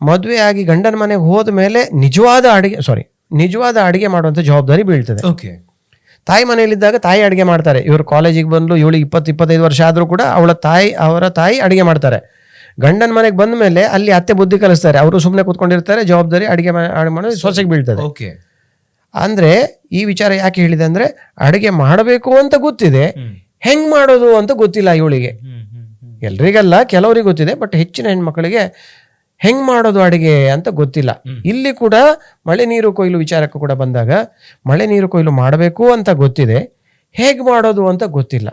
ಮದುವೆ ಆಗಿ ಗಂಡನ ಮನೆಗೆ ಹೋದ ಮೇಲೆ ನಿಜವಾದ ಅಡುಗೆ ಮಾಡುವಂಥ ಜವಾಬ್ದಾರಿ ಬೀಳ್ತದೆ. ತಾಯಿ ಮನೆಯಲ್ಲಿದ್ದಾಗ ತಾಯಿ ಅಡುಗೆ ಮಾಡ್ತಾರೆ. ಇವರು ಕಾಲೇಜಿಗೆ ಬಂದು ಇವಳಿಗೆ 20-25 ವರ್ಷ ಆದರೂ ಕೂಡ ಅವರ ತಾಯಿ ಅಡುಗೆ ಮಾಡ್ತಾರೆ. ಗಂಡನ ಮನೆಗೆ ಬಂದ ಮೇಲೆ ಅಲ್ಲಿ ಅತ್ತೆ ಬುದ್ಧಿ ಕಲಿಸ್ತಾರೆ, ಅವರು ಸುಮ್ಮನೆ ಕೂತ್ಕೊಂಡಿರ್ತಾರೆ, ಜವಾಬ್ದಾರಿ ಅಡುಗೆ ಮಾಡೋದು ಸೊಸೆಗೆ ಬೀಳ್ತದೆ. ಅಂದರೆ ಈ ವಿಚಾರ ಯಾಕೆ ಹೇಳಿದೆ ಅಂದರೆ, ಅಡುಗೆ ಮಾಡಬೇಕು ಅಂತ ಗೊತ್ತಿದೆ, ಹೆಂಗೆ ಮಾಡೋದು ಅಂತ ಗೊತ್ತಿಲ್ಲ ಇವಳಿಗೆ. ಎಲ್ರಿಗಲ್ಲ, ಕೆಲವರಿಗೆ ಗೊತ್ತಿದೆ, ಬಟ್ ಹೆಚ್ಚಿನ ಹೆಣ್ಮಕ್ಳಿಗೆ ಹೆಂಗೆ ಮಾಡೋದು ಅಡುಗೆ ಅಂತ ಗೊತ್ತಿಲ್ಲ. ಇಲ್ಲಿ ಕೂಡ ಮಳೆ ನೀರು ಕೊಯ್ಲು ವಿಚಾರಕ್ಕೂ ಕೂಡ ಬಂದಾಗ, ಮಳೆ ನೀರು ಕೊಯ್ಲು ಮಾಡಬೇಕು ಅಂತ ಗೊತ್ತಿದೆ, ಹೇಗೆ ಮಾಡೋದು ಅಂತ ಗೊತ್ತಿಲ್ಲ.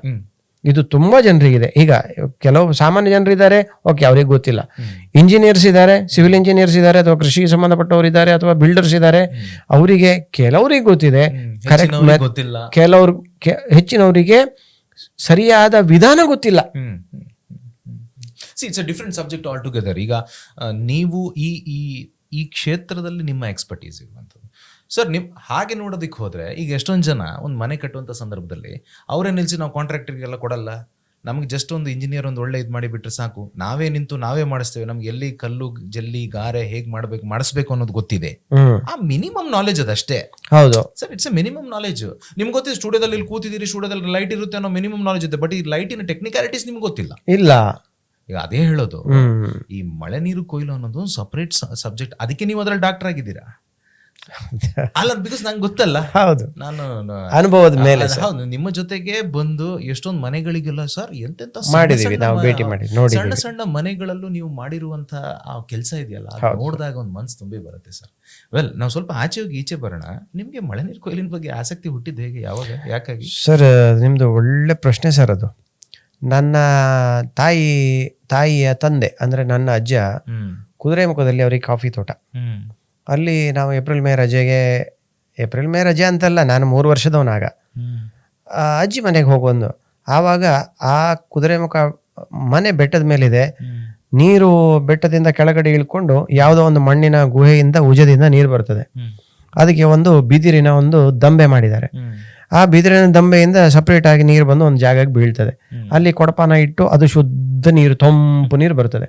ಇದು ತುಂಬ ಜನರಿಗಿದೆ. ಈಗ ಕೆಲವು ಸಾಮಾನ್ಯ ಜನರಿದ್ದಾರೆ, ಓಕೆ, ಅವ್ರಿಗೆ ಗೊತ್ತಿಲ್ಲ. ಇಂಜಿನಿಯರ್ಸ್ ಇದ್ದಾರೆ, ಸಿವಿಲ್ ಇಂಜಿನಿಯರ್ಸ್ ಇದ್ದಾರೆ, ಅಥವಾ ಕೃಷಿಗೆ ಸಂಬಂಧಪಟ್ಟವ್ರು ಇದ್ದಾರೆ, ಅಥವಾ ಬಿಲ್ಡರ್ಸ್ ಇದ್ದಾರೆ. ಅವರಿಗೆ ಕೆಲವರಿಗೆ ಗೊತ್ತಿದೆ ಕರೆಕ್ಟ್, ಗೊತ್ತಿಲ್ಲ, ಹೆಚ್ಚಿನವರಿಗೆ ಸರಿಯಾದ ವಿಧಾನ ಗೊತ್ತಿಲ್ಲ. It's a different subject all together. ಈಗ ನೀವು ಈ ಈ ಈ ಕ್ಷೇತ್ರದಲ್ಲಿ ನಿಮ್ಮ ಎಕ್ಸ್ಪರ್ಟೀಸ್ ಇರುವಂಥದ್ದು ಸರ್. ಹಾಗೆ ನೋಡೋದಕ್ಕೆ ಹೋದ್ರೆ ಈಗ ಎಷ್ಟೊಂದು ಜನ ಒಂದು ಮನೆ ಕಟ್ಟುವಂಥ ಸಂದರ್ಭದಲ್ಲಿ ಅವರೇ ನಿಲ್ಸಿ ನಾವು ಕಾಂಟ್ರಾಕ್ಟರ್ಗೆಲ್ಲ ಕೊಡಲ್ಲ, ನಮ್ಗೆ ಜಸ್ಟ್ ಒಂದು ಇಂಜಿನಿಯರ್ ಒಂದು ಒಳ್ಳೆ ಇದು ಮಾಡಿಬಿಟ್ರೆ ಸಾಕು, ನಾವೇ ನಿಂತು ನಾವೇ ಮಾಡಿಸ್ತೇವೆ, ನಮ್ಗೆ ಎಲ್ಲಿ ಕಲ್ಲು ಜಲ್ಲಿ ಗಾರೆ ಹೇಗೆ ಮಾಡಿಸ್ಬೇಕು ಅನ್ನೋದು ಗೊತ್ತಿದೆ. ಆ ಮಿನಿಮಮ್ ನಾಲೆಜ್ ಅದಷ್ಟೇ. ಹೌದು sir, it's A minimum knowledge. ನಿಮ್ಗೆ ಗೊತ್ತಿದೆ ಸ್ಟುಡಿಯೋದಲ್ಲಿ ಇಲ್ಲಿ ಕೂತಿದ್ದೀರಿ, ಸ್ಟುಡಿಯೋದಲ್ಲಿ ಲೈಟ್ ಇರುತ್ತೆ ಅನ್ನೋ ಮಿನಿಮಮ್ ನಾಲೆಜ್ ಇದೆ. ಬಟ್ ಈ ಲೈಟಿನ ಟೆಕ್ನಿಕಾಲಿಟೀಸ್ ನಿಮ್ಗೆ ಗೊತ್ತಿಲ್ಲ. ಇಲ್ಲ, ಈಗ ಅದೇ ಹೇಳೋದು, ಈ ಮಳೆ ನೀರು ಕೊಯ್ಲು ಅನ್ನೋದು ಒಂದು ಸಪರೇಟ್ ಸಬ್ಜೆಕ್ಟ್. ಅದಕ್ಕೆ ನೀವು ಅದ್ರಲ್ಲಿ ಡಾಕ್ಟರ್ ಆಗಿದ್ದೀರಾ ಅಲ್ಲ, ಬಿಕಾಸ್ ನಂಗೆ ಗೊತ್ತಲ್ಲ. ಹೌದು, ನಾನು ಅನುಭವದ ಮೇಲೆ. ಹೌದು, ನಿಮ್ಮ ಜೊತೆಗೆ ಬಂದು ಎಷ್ಟೊಂದು ಮನೆಗಳಿಗೆಲ್ಲ ಸರ್ ಎಂತೆಂತ ಮಾಡಿದೀವಿ, ನಾವು ಭೇಟಿ ಮಾಡಿ ನೋಡಿ. ಸಣ್ಣ ಸಣ್ಣ ಮನೆಗಳಲ್ಲೂ ನೀವು ಮಾಡಿರುವಂತ ಆ ಕೆಲಸ ಇದೆಯಲ್ಲ, ನೋಡಿದಾಗ ಒಂದು ಮನ್ಸು ತುಂಬಿ ಬರುತ್ತೆ ಸರ್. ವೆಲ್, ನಾವು ಸ್ವಲ್ಪ ಆಚೆ ಹೋಗಿ ಈಚೆ ಬರೋಣ. ನಿಮ್ಗೆ ಮಳೆ ನೀರು ಕೊಯ್ಲಿನ ಬಗ್ಗೆ ಆಸಕ್ತಿ ಹುಟ್ಟಿದ್ದು ಹೇಗೆ, ಯಾವಾಗ, ಯಾಕಾಗಿ? ಸರ್, ನಿಮ್ದು ಒಳ್ಳೆ ಪ್ರಶ್ನೆ ಸರ್. ಅದು ನನ್ನ ತಾಯಿಯ ತಂದೆ ಅಂದ್ರೆ ನನ್ನ ಅಜ್ಜ ಕುದುರೆಮುಖದಲ್ಲಿ ಅವ್ರಿಗೆ ಕಾಫಿ ತೋಟ. ಅಲ್ಲಿ ನಾವು ಏಪ್ರಿಲ್ ಮೇ ರಜೆ ಅಂತಲ್ಲ, ನಾನು 3 ವರ್ಷದವನಾಗ ಅಜ್ಜಿ ಮನೆಗೆ ಹೋಗೋದು. ಆವಾಗ ಆ ಕುದುರೆಮುಖ ಮನೆ ಬೆಟ್ಟದ ಮೇಲಿದೆ. ನೀರು ಬೆಟ್ಟದಿಂದ ಕೆಳಗಡೆ ಇಳ್ಕೊಂಡು ಯಾವುದೋ ಒಂದು ಮಣ್ಣಿನ ಗುಹೆಯಿಂದ ಉಜದಿಂದ ನೀರು ಬರ್ತದೆ. ಅದಕ್ಕೆ ಒಂದು ಬಿದಿರಿನ ಒಂದು ದಂಬೆ ಮಾಡಿದ್ದಾರೆ. ಆ ಬಿದಿರಿನ ದಂಬೆಯಿಂದ ಸಪ್ರೇಟ್ ಆಗಿ ನೀರು ಬಂದು ಒಂದು ಜಾಗಕ್ಕೆ ಬೀಳ್ತದೆ. ಅಲ್ಲಿ ಕೊಡಪಾನ ಇಟ್ಟು ಅದು ಶುದ್ಧ ನೀರು, ತಂಪು ನೀರು ಬರ್ತದೆ.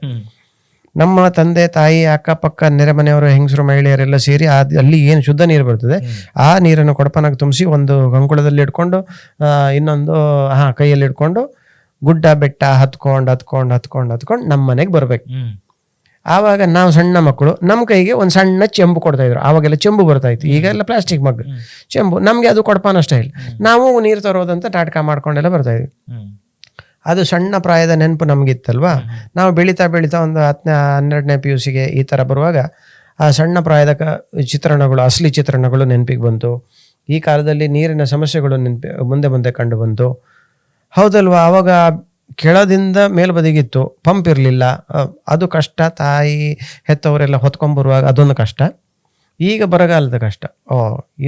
ನಮ್ಮ ತಂದೆ ತಾಯಿ ಅಕ್ಕಪಕ್ಕ ನೆರೆಮನೆಯವರು, ಹೆಂಗಸರು, ಮಹಿಳೆಯರೆಲ್ಲ ಸೇರಿ ಅಲ್ಲಿ ಏನು ಶುದ್ಧ ನೀರು ಬರ್ತದೆ ಆ ನೀರನ್ನು ಕೊಡಪಾನಾಗ ತುಂಬಿಸಿ ಒಂದು ಗಂಕುಳದಲ್ಲಿ ಇಟ್ಕೊಂಡು ಇನ್ನೊಂದು ಕೈಯಲ್ಲಿ ಇಟ್ಕೊಂಡು ಗುಡ್ಡ ಬೆಟ್ಟ ಹತ್ಕೊಂಡು ನಮ್ಮ ಮನೆಗೆ ಬರ್ಬೇಕು. ಆವಾಗ ನಾವು ಸಣ್ಣ ಮಕ್ಕಳು, ನಮ್ಮ ಕೈಗೆ ಒಂದು ಸಣ್ಣ ಚೆಂಬು ಕೊಡ್ತಾ ಇದ್ರು. ಆವಾಗೆಲ್ಲ ಚೆಂಬು ಬರ್ತಾ ಇತ್ತು, ಈಗ ಎಲ್ಲ ಪ್ಲಾಸ್ಟಿಕ್ ಮಗ್ ಚೆಂಬು. ನಮ್ಗೆ ಅದು ಕೊಡಪಾನ ಸ್ಟೈಲ್. ನಾವು ನೀರು ತರೋದಂತ ನಾಟಕ ಮಾಡ್ಕೊಂಡೆಲ್ಲ ಬರ್ತಾ ಇದ್ವಿ. ಅದು ಸಣ್ಣ ಪ್ರಾಯದ ನೆನಪು ನಮಗಿತ್ತಲ್ವಾ. ನಾವು ಬೆಳೀತಾ ಒಂದು 10ನೇ PUC ಈ ಥರ ಬರುವಾಗ ಆ ಸಣ್ಣ ಪ್ರಾಯದ ಚಿತ್ರಣಗಳು, ಅಸಲಿ ಚಿತ್ರಣಗಳು ನೆನಪಿಗೆ ಬಂತು. ಈ ಕಾಲದಲ್ಲಿ ನೀರಿನ ಸಮಸ್ಯೆಗಳು ಮುಂದೆ ಕಂಡು ಬಂತು. ಹೌದಲ್ವಾ. ಆವಾಗ ಕೆಳದಿಂದ ಮೇಲ್ಬದಿಗಿತ್ತು, ಪಂಪ್ ಇರಲಿಲ್ಲ, ಅದು ಕಷ್ಟ. ತಾಯಿ ಹೆತ್ತವರೆಲ್ಲ ಹೊತ್ಕೊಂಡ್ಬರುವಾಗ ಅದೊಂದು ಕಷ್ಟ. ಈಗ ಬರಗಾಲದ ಕಷ್ಟ.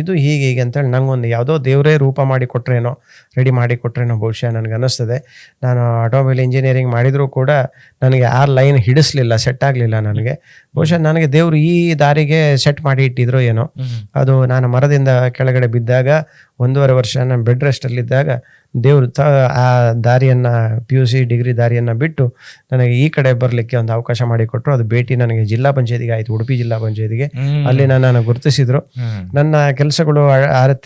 ಇದು ಹೀಗೆ ಅಂತೇಳಿ ನಂಗೊಂದು ಯಾವುದೋ ದೇವರೇ ರೂಪ ಮಾಡಿಕೊಟ್ರೇನೋ, ರೆಡಿ ಮಾಡಿಕೊಟ್ರೇನೋ ಬಹುಶಃ ನನಗೆ ಅನ್ನಿಸ್ತದೆ. ನಾನು ಆಟೋಮೊಬೈಲ್ ಇಂಜಿನಿಯರಿಂಗ್ ಮಾಡಿದರೂ ಕೂಡ ನನಗೆ ಆ ಲೈನ್ ಹಿಡಿಸ್ಲಿಲ್ಲ, ಸೆಟ್ ಆಗಲಿಲ್ಲ ನನಗೆ. ಬಹುಶಃ ನನಗೆ ದೇವರು ಈ ದಾರಿಗೆ ಸೆಟ್ ಮಾಡಿ ಇಟ್ಟಿದ್ರು ಏನೋ. ಅದು ನಾನು ಮರದಿಂದ ಕೆಳಗಡೆ ಬಿದ್ದಾಗ 1.5 ವರ್ಷ ನಾನು ಬೆಡ್ ರೆಸ್ಟಲ್ಲಿದ್ದಾಗ ದೇವರು ಆ ದಾರಿಯನ್ನು, PUC ಡಿಗ್ರಿ ದಾರಿಯನ್ನು ಬಿಟ್ಟು ನನಗೆ ಈ ಕಡೆ ಬರಲಿಕ್ಕೆ ಒಂದು ಅವಕಾಶ ಮಾಡಿಕೊಟ್ರು. ಅದು ಭೇಟಿ ನನಗೆ ಜಿಲ್ಲಾ ಪಂಚಾಯತಿಗೆ ಆಯಿತು, ಉಡುಪಿ ಜಿಲ್ಲಾ ಪಂಚಾಯತಿಗೆ. ಅಲ್ಲಿ ನನ್ನನ್ನು ಗುರುತಿಸಿದ್ರು. ನನ್ನ ಕೆಲಸಗಳು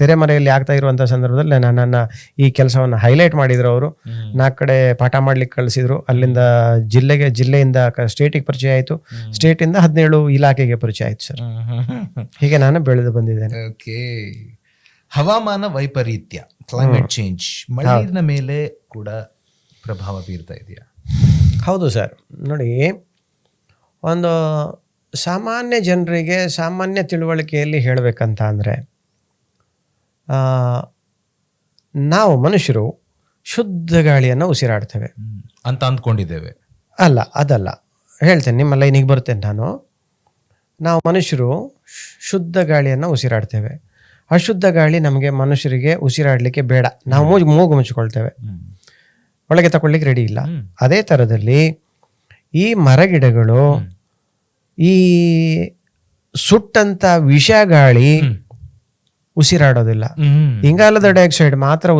ತೆರೆಮರೆಯಲ್ಲಿ ಆಗ್ತಾ ಇರುವಂಥ ಸಂದರ್ಭದಲ್ಲಿ ನನ್ನನ್ನು ಈ ಕೆಲಸವನ್ನು ಹೈಲೈಟ್ ಮಾಡಿದ್ರು. ಅವರು 4 ಕಡೆ ಪಾಠ ಮಾಡ್ಲಿಕ್ಕೆ ಕಳಿಸಿದ್ರು. ಅಲ್ಲಿಂದ ಜಿಲ್ಲೆಯಿಂದ ಸ್ಟೇಟಿಗೆ ಪರಿಚಯ ಆಯಿತು, ಸ್ಟೇಟಿಂದ 17 ಇಲಾಖೆಗೆ ಪರಿಚಯ ಆಯಿತು ಸರ್. ಹೀಗೆ ನಾನು ಬೆಳೆದು ಬಂದಿದ್ದೇನೆ. ಹವಾಮಾನ ವೈಪರೀತ್ಯ, ಕ್ಲೈಮೇಟ್ ಚೇಂಜ್, ಮಳೆಯ ಮೇಲೆ ಕೂಡ ಪ್ರಭಾವ ಬೀರ್ತಾ ಇದೆಯಾ? ಹೌದು ಸರ್. ನೋಡಿ, ಒಂದು ಸಾಮಾನ್ಯ ಜನರಿಗೆ ಸಾಮಾನ್ಯ ತಿಳುವಳಿಕೆಯಲ್ಲಿ ಹೇಳಬೇಕಂತ ಅಂದರೆ, ನಾವು ಮನುಷ್ಯರು ಶುದ್ಧ ಗಾಳಿಯನ್ನು ಉಸಿರಾಡ್ತೇವೆ ಅಂತ ಅಂದ್ಕೊಂಡಿದ್ದೇವೆ. ಅದಲ್ಲ ಹೇಳ್ತೇನೆ, ನಿಮ್ಮ ಲೈನಿಗೆ ಬರ್ತೇನೆ ನಾನು. ನಾವು ಮನುಷ್ಯರು ಶುದ್ಧ ಗಾಳಿಯನ್ನು ಉಸಿರಾಡ್ತೇವೆ. ಅಶುದ್ಧ ಗಾಳಿ ನಮಗೆ ಮನುಷ್ಯರಿಗೆ ಉಸಿರಾಡಲಿಕ್ಕೆ ಬೇಡ. ನಾವು ಮೂಗು ಮುಚ್ಚಿಕೊಳ್ತೇವೆ, ಒಳಗೆ ತಗೊಳ್ಳಿಕ್ಕೆ ರೆಡಿ ಇಲ್ಲ. ಅದೇ ಥರದಲ್ಲಿ ಈ ಮರಗಿಡಗಳು ಈ ಸುಟ್ಟಂತ ವಿಷ ಗಾಳಿ ಉಸಿರಾಡೋದಿಲ್ಲ. ಇಂಗಾಲದ ಡೈಆಕ್ಸೈಡ್ ಮಾತ್ರ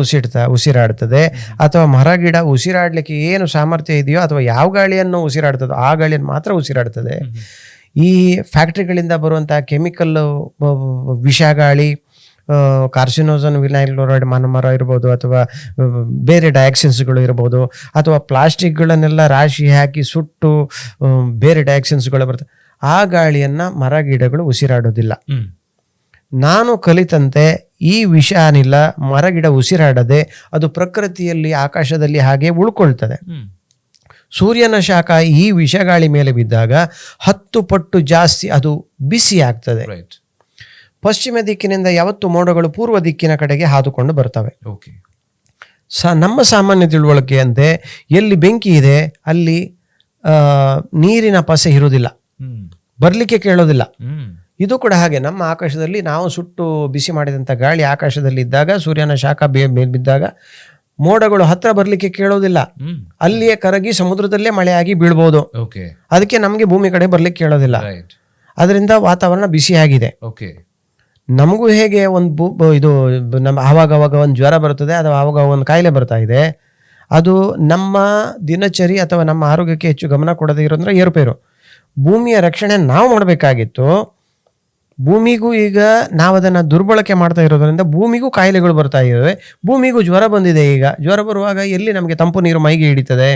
ಉಸಿರಾಡ್ತದೆ. ಅಥವಾ ಮರಗಿಡ ಉಸಿರಾಡ್ಲಿಕ್ಕೆ ಏನು ಸಾಮರ್ಥ್ಯ ಇದೆಯೋ ಅಥವಾ ಯಾವ ಗಾಳಿಯನ್ನು ಉಸಿರಾಡ್ತದೋ ಆ ಗಾಳಿಯನ್ನು ಮಾತ್ರ ಉಸಿರಾಡ್ತದೆ. ಈ ಫ್ಯಾಕ್ಟ್ರಿಗಳಿಂದ ಬರುವಂತಹ ಕೆಮಿಕಲ್ ವಿಷ ಗಾಳಿ, ಕಾರ್ಸಿನೋಜನ್, ವಿನೈಲ್ ಕ್ಲೋರೈಡ್, ಮರ ಇರ್ಬೋದು, ಅಥವಾ ಬೇರೆ ಡಯಾಕ್ಸಿನ್ಸ್ಗಳು ಇರ್ಬೋದು, ಅಥವಾ ಪ್ಲಾಸ್ಟಿಕ್ಗಳನ್ನೆಲ್ಲ ರಾಶಿ ಹಾಕಿ ಸುಟ್ಟು ಬೇರೆ ಡಯಾಕ್ಸಿನ್ಸ್ಗಳು ಬರ್ತವೆ. ಆ ಗಾಳಿಯನ್ನು ಮರಗಿಡಗಳು ಉಸಿರಾಡೋದಿಲ್ಲ. ನಾನು ಕಲಿತಂತೆ ಈ ವಿಷ ಅನಿಲ ಮರಗಿಡ ಉಸಿರಾಡದೆ ಅದು ಪ್ರಕೃತಿಯಲ್ಲಿ ಆಕಾಶದಲ್ಲಿ ಹಾಗೆ ಉಳ್ಕೊಳ್ತದೆ. ಸೂರ್ಯನ ಶಾಖ ಈ ವಿಷಗಾಳಿ ಮೇಲೆ ಬಿದ್ದಾಗ 10 ಪಟ್ಟು ಜಾಸ್ತಿ ಅದು ಬಿಸಿ ಆಗ್ತದೆ. ಪಶ್ಚಿಮ ದಿಕ್ಕಿನಿಂದ ಯಾವತ್ತು ಮೋಡಗಳು ಪೂರ್ವ ದಿಕ್ಕಿನ ಕಡೆಗೆ ಹಾದುಕೊಂಡು ಬರ್ತವೆ. ನಮ್ಮ ಸಾಮಾನ್ಯ ತಿಳುವಳಿಕೆಯಂತೆ ಎಲ್ಲಿ ಬೆಂಕಿ ಇದೆ ಅಲ್ಲಿ ನೀರಿನ ಪಸೆ ಇರುವುದಿಲ್ಲ, ಹ್ಮ್ ಬರಲಿಕ್ಕೆ ಕೇಳೋದಿಲ್ಲ. ಹ್ಮ್ ಇದು ಕೂಡ ಹಾಗೆ, ನಮ್ಮ ಆಕಾಶದಲ್ಲಿ ನಾವು ಸುಟ್ಟು ಬಿಸಿ ಮಾಡಿದಂಥ ಗಾಳಿ ಆಕಾಶದಲ್ಲಿ ಇದ್ದಾಗ, ಸೂರ್ಯನ ಶಾಖ ಬಿದ್ದಾಗ ಮೋಡಗಳು ಹತ್ರ ಬರಲಿಕ್ಕೆ ಕೇಳೋದಿಲ್ಲ, ಹ್ಮ್ ಅಲ್ಲಿಯೇ ಕರಗಿ ಸಮುದ್ರದಲ್ಲೇ ಮಳೆಯಾಗಿ ಬೀಳ್ಬೋದು. ಓಕೆ ಅದಕ್ಕೆ ನಮಗೆ ಭೂಮಿ ಕಡೆ ಬರ್ಲಿಕ್ಕೆ ಕೇಳೋದಿಲ್ಲ. ರೈಟ್ ಅದರಿಂದ ವಾತಾವರಣ ಬಿಸಿಯಾಗಿದೆ. ಓಕೆ ನಮಗೂ ಹೇಗೆ ಒಂದು ಇದು ನಮ್ಮ ಆವಾಗವಾಗ ಒಂದು ಜ್ವರ ಬರುತ್ತದೆ, ಅಥವಾ ಆವಾಗ ಒಂದು ಕಾಯಿಲೆ ಬರ್ತಾ ಇದೆ, ಅದು ನಮ್ಮ ದಿನಚರಿ ಅಥವಾ ನಮ್ಮ ಆರೋಗ್ಯಕ್ಕೆ ಹೆಚ್ಚು ಗಮನ ಕೊಡದೇ ಇರೋದ್ರೆ ಏರುಪೇರು. ಭೂಮಿಯ ರಕ್ಷಣೆ ನಾವು ಮಾಡಬೇಕಾಗಿತ್ತು. ಭೂಮಿಗೂ ಈಗ ನಾವು ಅದನ್ನು ದುರ್ಬಳಕೆ ಮಾಡ್ತಾ ಇರೋದ್ರಿಂದ ಭೂಮಿಗೂ ಕಾಯಿಲೆಗಳು ಬರ್ತಾ ಇದ್ದಾವೆ, ಭೂಮಿಗೂ ಜ್ವರ ಬಂದಿದೆ. ಈಗ ಜ್ವರ ಬರುವಾಗ ಎಲ್ಲಿ ನಮಗೆ ತಂಪು ನೀರು ಮೈಗೆ ಹಿಡಿತದೆ?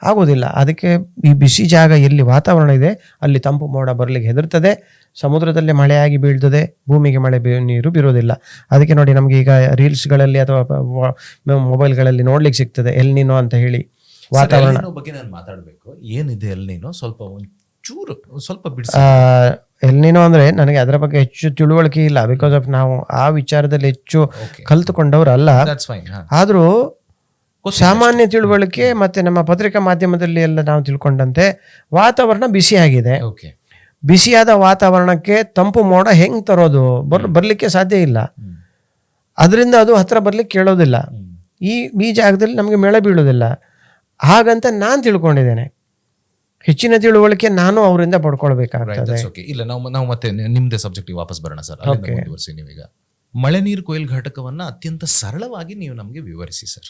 ಆಗೋದಿಲ್ಲ. ಅದಕ್ಕೆ ಈ ಬಿಸಿ ಜಾಗ ಎಲ್ಲಿ ವಾತಾವರಣ ಇದೆ ಅಲ್ಲಿ ತಂಪು ಮೋಡ ಬರಲಿಕ್ಕೆ ಹೆದರ್ತದೆ, ಸಮುದ್ರದಲ್ಲೇ ಮಳೆಯಾಗಿ ಬೀಳ್ತದೆ, ಭೂಮಿಗೆ ನೀರು ಬೀರೋದಿಲ್ಲ. ಅದಕ್ಕೆ ನೋಡಿ, ನಮಗೆ ಈಗ ರೀಲ್ಸ್ಗಳಲ್ಲಿ ಅಥವಾ ಮೊಬೈಲ್ಗಳಲ್ಲಿ ನೋಡ್ಲಿಕ್ಕೆ ಸಿಗ್ತದೆ ಎಲ್ ನೀನೋ ಅಂತ ಹೇಳಿ ವಾತಾವರಣ ಬಗ್ಗೆ ನಾನು ಮಾತಾಡಬೇಕು. ಏನಿದೆ ಎಲ್ ನೀನು ಒಂಚೂರು ಸ್ವಲ್ಪ ಬಿಡಿಸಿ. ಎಲ್ ನೀನೋ ಅಂದರೆ ನನಗೆ ಅದರ ಬಗ್ಗೆ ಹೆಚ್ಚು ತಿಳುವಳಿಕೆ ಇಲ್ಲ, ಬಿಕಾಸ್ ಆಫ್ ನಾವು ಆ ವಿಚಾರದಲ್ಲಿ ಹೆಚ್ಚು ಕಲ್ತುಕೊಂಡವ್ರಲ್ಲ. ಆದರೂ ಸಾಮಾನ್ಯ ತಿಳುವಳಿಕೆ ಮತ್ತೆ ನಮ್ಮ ಪತ್ರಿಕಾ ಮಾಧ್ಯಮದಲ್ಲಿ ಎಲ್ಲ ನಾವು ತಿಳ್ಕೊಂಡಂತೆ ವಾತಾವರಣ ಬಿಸಿಯಾಗಿದೆ. ಬಿಸಿಯಾದ ವಾತಾವರಣಕ್ಕೆ ತಂಪು ಮೋಡ ಹೆಂಗ್ ತರೋದು? ಬರ್ಲಿಕ್ಕೆ ಸಾಧ್ಯ ಇಲ್ಲ. ಅದರಿಂದ ಅದು ಹತ್ರ ಬರ್ಲಿಕ್ಕೆ ಕೇಳೋದಿಲ್ಲ. ಈ ಜಾಗದಲ್ಲಿ ನಮಗೆ ಮಳೆ ಬೀಳೋದಿಲ್ಲ. ಹಾಗಂತ ನಾನು ತಿಳ್ಕೊಂಡಿದ್ದೇನೆ. ಹೆಚ್ಚಿನ ತಿಳುವಳಿಕೆ ನಾನು ಅವರಿಂದ ಪಡ್ಕೊಳ್ಬೇಕಾಗ್ತದೆ. ಇಲ್ಲ, ನಾವು ಮತ್ತೆ ನಿಮ್ದೇ ಸಬ್ಜೆಕ್ಟಿಗೆ ವಾಪಸ್ ಬರೋಣ ಸರ್. ಮುಂದುವರಿಸಿ. ನೀವೀಗ ಮಳೆ ನೀರು ಕೊಯ್ಲು ಘಟಕವನ್ನ ಅತ್ಯಂತ ಸರಳವಾಗಿ ನೀವು ನಮಗೆ ವಿವರಿಸಿ ಸರ್.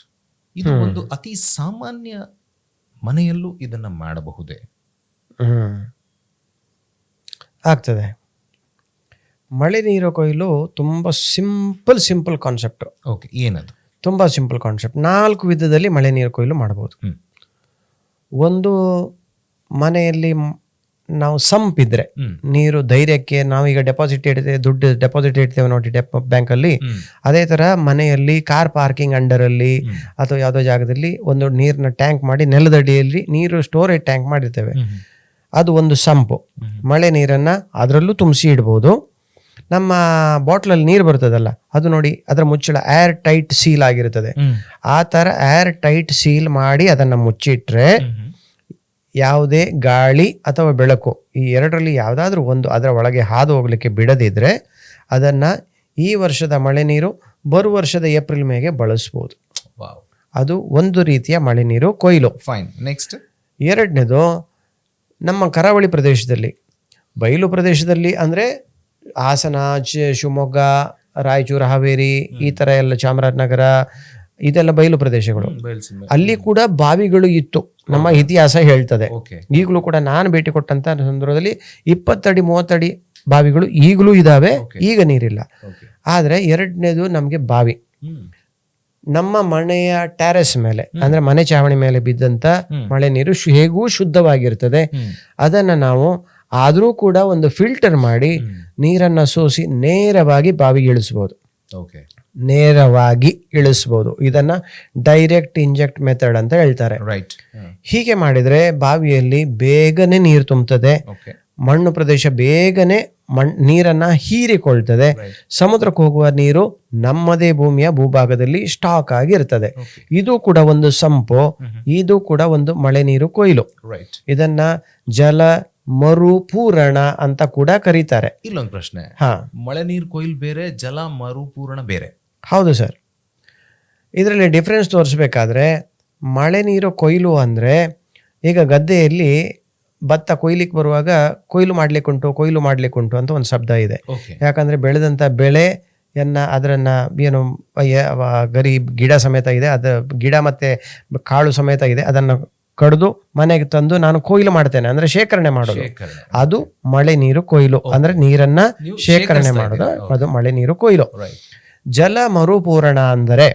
ಇದು ಒಂದು ಅತಿ ಸಾಮಾನ್ಯ ಮನೆಯಲ್ಲೂ ಇದನ್ನ ಮಾಡಬಹುದೇ? ಆಗ್ತದೆ. ಮಳೆ ನೀರು ಕೊಯ್ಲು ತುಂಬ ಸಿಂಪಲ್ ಕಾನ್ಸೆಪ್ಟ್. ಓಕೆ, ಏನದು? ತುಂಬ ಸಿಂಪಲ್ ಕಾನ್ಸೆಪ್ಟ್. 4 ವಿಧದಲ್ಲಿ ಮಳೆ ನೀರು ಕೊಯ್ಲು ಮಾಡ್ಬೋದು. ಒಂದು, ಮನೆಯಲ್ಲಿ ನಾವು ಸಂಪಿದ್ರೆ ನೀರು ಧೈರ್ಯಕ್ಕೆ ನಾವೀಗ ಡೆಪಾಸಿಟ್ ಇಡ್ತೇವೆ, ದುಡ್ಡು ಡೆಪಾಸಿಟ್ ಇಡ್ತೇವೆ ನೋಡಿ ಬ್ಯಾಂಕಲ್ಲಿ, ಅದೇ ಥರ ಮನೆಯಲ್ಲಿ ಕಾರ್ ಪಾರ್ಕಿಂಗ್ ಅಂಡರಲ್ಲಿ ಅಥವಾ ಯಾವುದೋ ಜಾಗದಲ್ಲಿ ಒಂದು ನೀರಿನ ಟ್ಯಾಂಕ್ ಮಾಡಿ ನೆಲದಡಿಯಲ್ಲಿ ನೀರು ಸ್ಟೋರೇಜ್ ಟ್ಯಾಂಕ್ ಮಾಡಿರ್ತೇವೆ. ಅದು ಒಂದು ಸಂಪು. ಮಳೆ ನೀರನ್ನು ಅದರಲ್ಲೂ ತುಂಬಿಸಿ ಇಡ್ಬೋದು. ನಮ್ಮ ಬಾಟ್ಲಲ್ಲಿ ನೀರು ಬರ್ತದಲ್ಲ, ಅದು ನೋಡಿ ಅದರ ಮುಚ್ಚಳ ಏರ್ ಟೈಟ್ ಸೀಲ್ ಆಗಿರ್ತದೆ. ಆ ಥರ ಏರ್ ಟೈಟ್ ಸೀಲ್ ಮಾಡಿ ಅದನ್ನು ಮುಚ್ಚಿಟ್ರೆ ಯಾವುದೇ ಗಾಳಿ ಅಥವಾ ಬೆಳಕು ಈ ಎರಡರಲ್ಲಿ ಯಾವುದಾದ್ರೂ ಒಂದು ಅದರ ಒಳಗೆ ಹಾದು ಹೋಗ್ಲಿಕ್ಕೆ ಬಿಡದಿದ್ರೆ ಅದನ್ನು ಈ ವರ್ಷದ ಮಳೆ ನೀರು ಬರುವ ವರ್ಷದ ಏಪ್ರಿಲ್ ಮೇಗೆ ಬಳಸ್ಬೋದು. ಅದು ಒಂದು ರೀತಿಯ ಮಳೆ ನೀರು ಕೊಯ್ಲು. ಫೈನ್. ನೆಕ್ಸ್ಟ್, ಎರಡನೇದು, ನಮ್ಮ ಕರಾವಳಿ ಪ್ರದೇಶದಲ್ಲಿ, ಬಯಲು ಪ್ರದೇಶದಲ್ಲಿ ಅಂದರೆ ಹಾಸನ, ಶಿವಮೊಗ್ಗ, ರಾಯಚೂರು, ಹಾವೇರಿ, ಈ ಥರ ಎಲ್ಲ, ಚಾಮರಾಜನಗರ, ಇದೆಲ್ಲ ಬಯಲು ಪ್ರದೇಶಗಳು. ಅಲ್ಲಿ ಕೂಡ ಬಾವಿಗಳು ಇತ್ತು, ನಮ್ಮ ಇತಿಹಾಸ ಹೇಳ್ತದೆ. ಈಗಲೂ ಕೂಡ ನಾನು ಭೇಟಿ ಕೊಟ್ಟಂತ ಸಂದರ್ಭದಲ್ಲಿ 20 ಅಡಿ 30 ಅಡಿ ಬಾವಿಗಳು ಈಗಲೂ ಇದಾವೆ. ಈಗ ನೀರಿಲ್ಲ. ಆದ್ರೆ ಎರಡನೇದು ನಮ್ಗೆ ಬಾವಿ. ನಮ್ಮ ಮನೆಯ ಟ್ಯಾರೆಸ್ ಮೇಲೆ ಅಂದ್ರೆ ಮನೆ ಚಾವಣಿ ಮೇಲೆ ಬಿದ್ದಂತ ಮಳೆ ನೀರು ಹೇಗೂ ಶುದ್ಧವಾಗಿರ್ತದೆ. ಅದನ್ನ ನಾವು ಆದ್ರೂ ಕೂಡ ಒಂದು ಫಿಲ್ಟರ್ ಮಾಡಿ ನೀರನ್ನ ಸೋಸಿ ನೇರವಾಗಿ ಬಾವಿಗೆ ಇಳಿಸಬಹುದು. ನೇರವಾಗಿ ಇಳಿಸ್ಬೋದು. ಇದನ್ನ ಡೈರೆಕ್ಟ್ ಇಂಜೆಕ್ಟ್ ಮೆಥಡ್ ಅಂತ ಹೇಳ್ತಾರೆ. ಹೀಗೆ ಮಾಡಿದ್ರೆ ಬಾವಿಯಲ್ಲಿ ಬೇಗನೆ ನೀರು ತುಂಬುತ್ತದೆ, ಮಣ್ಣು ಪ್ರದೇಶ ಬೇಗನೆ ನೀರನ್ನ ಹೀರಿಕೊಳ್ತದೆ. ಸಮುದ್ರಕ್ಕೆ ಹೋಗುವ ನೀರು ನಮ್ಮದೇ ಭೂಮಿಯ ಭೂಭಾಗದಲ್ಲಿ ಸ್ಟಾಕ್ ಆಗಿರ್ತದೆ. ಇದು ಕೂಡ ಒಂದು ಸಂಪು, ಇದು ಕೂಡ ಒಂದು ಮಳೆ ನೀರು ಕೊಯ್ಲು. ಇದನ್ನ ಜಲ ಮರುಪೂರಣ ಅಂತ ಕೂಡ ಕರೀತಾರೆ. ಇಲ್ಲೊಂದು ಪ್ರಶ್ನೆ, ಮಳೆ ನೀರು ಕೊಯ್ಲು ಬೇರೆ, ಜಲ ಮರುಪೂರಣ ಬೇರೆ? ಹೌದು ಸರ್. ಇದರಲ್ಲಿ ಡಿಫ್ರೆನ್ಸ್ ತೋರಿಸ್ಬೇಕಾದ್ರೆ, ಮಳೆ ನೀರು ಕೊಯ್ಲು ಅಂದರೆ ಈಗ ಗದ್ದೆಯಲ್ಲಿ ಭತ್ತ ಕೊಯ್ಲಿಕ್ಕೆ ಬರುವಾಗ ಕೊಯ್ಲು ಮಾಡ್ಲಿಕ್ಕುಂಟು ಅಂತ ಒಂದು ಶಬ್ದ ಇದೆ. ಯಾಕಂದರೆ ಬೆಳೆದಂಥ ಬೆಳೆಯನ್ನು ಅದರನ್ನು ಏನು ಗರಿ ಗಿಡ ಸಮೇತ ಇದೆ, ಅದು ಗಿಡ ಮತ್ತು ಕಾಳು ಸಮೇತ ಇದೆ, ಅದನ್ನು ಕಡಿದು ಮನೆಗೆ ತಂದು ನಾನು ಕೊಯ್ಲು ಮಾಡ್ತೇನೆ ಅಂದ್ರೆ ಶೇಖರಣೆ ಮಾಡೋದು. ಅದು ಮಳೆ ನೀರು ಕೊಯ್ಲು. ಅಂದ್ರೆ ನೀರನ್ನ ಶೇಖರಣೆ ಮಾಡೋದು, ಅದು ಮಳೆ ನೀರು ಕೊಯ್ಲು. ಜಲ ಮರುಪೂರಣ ಅಂದರೆ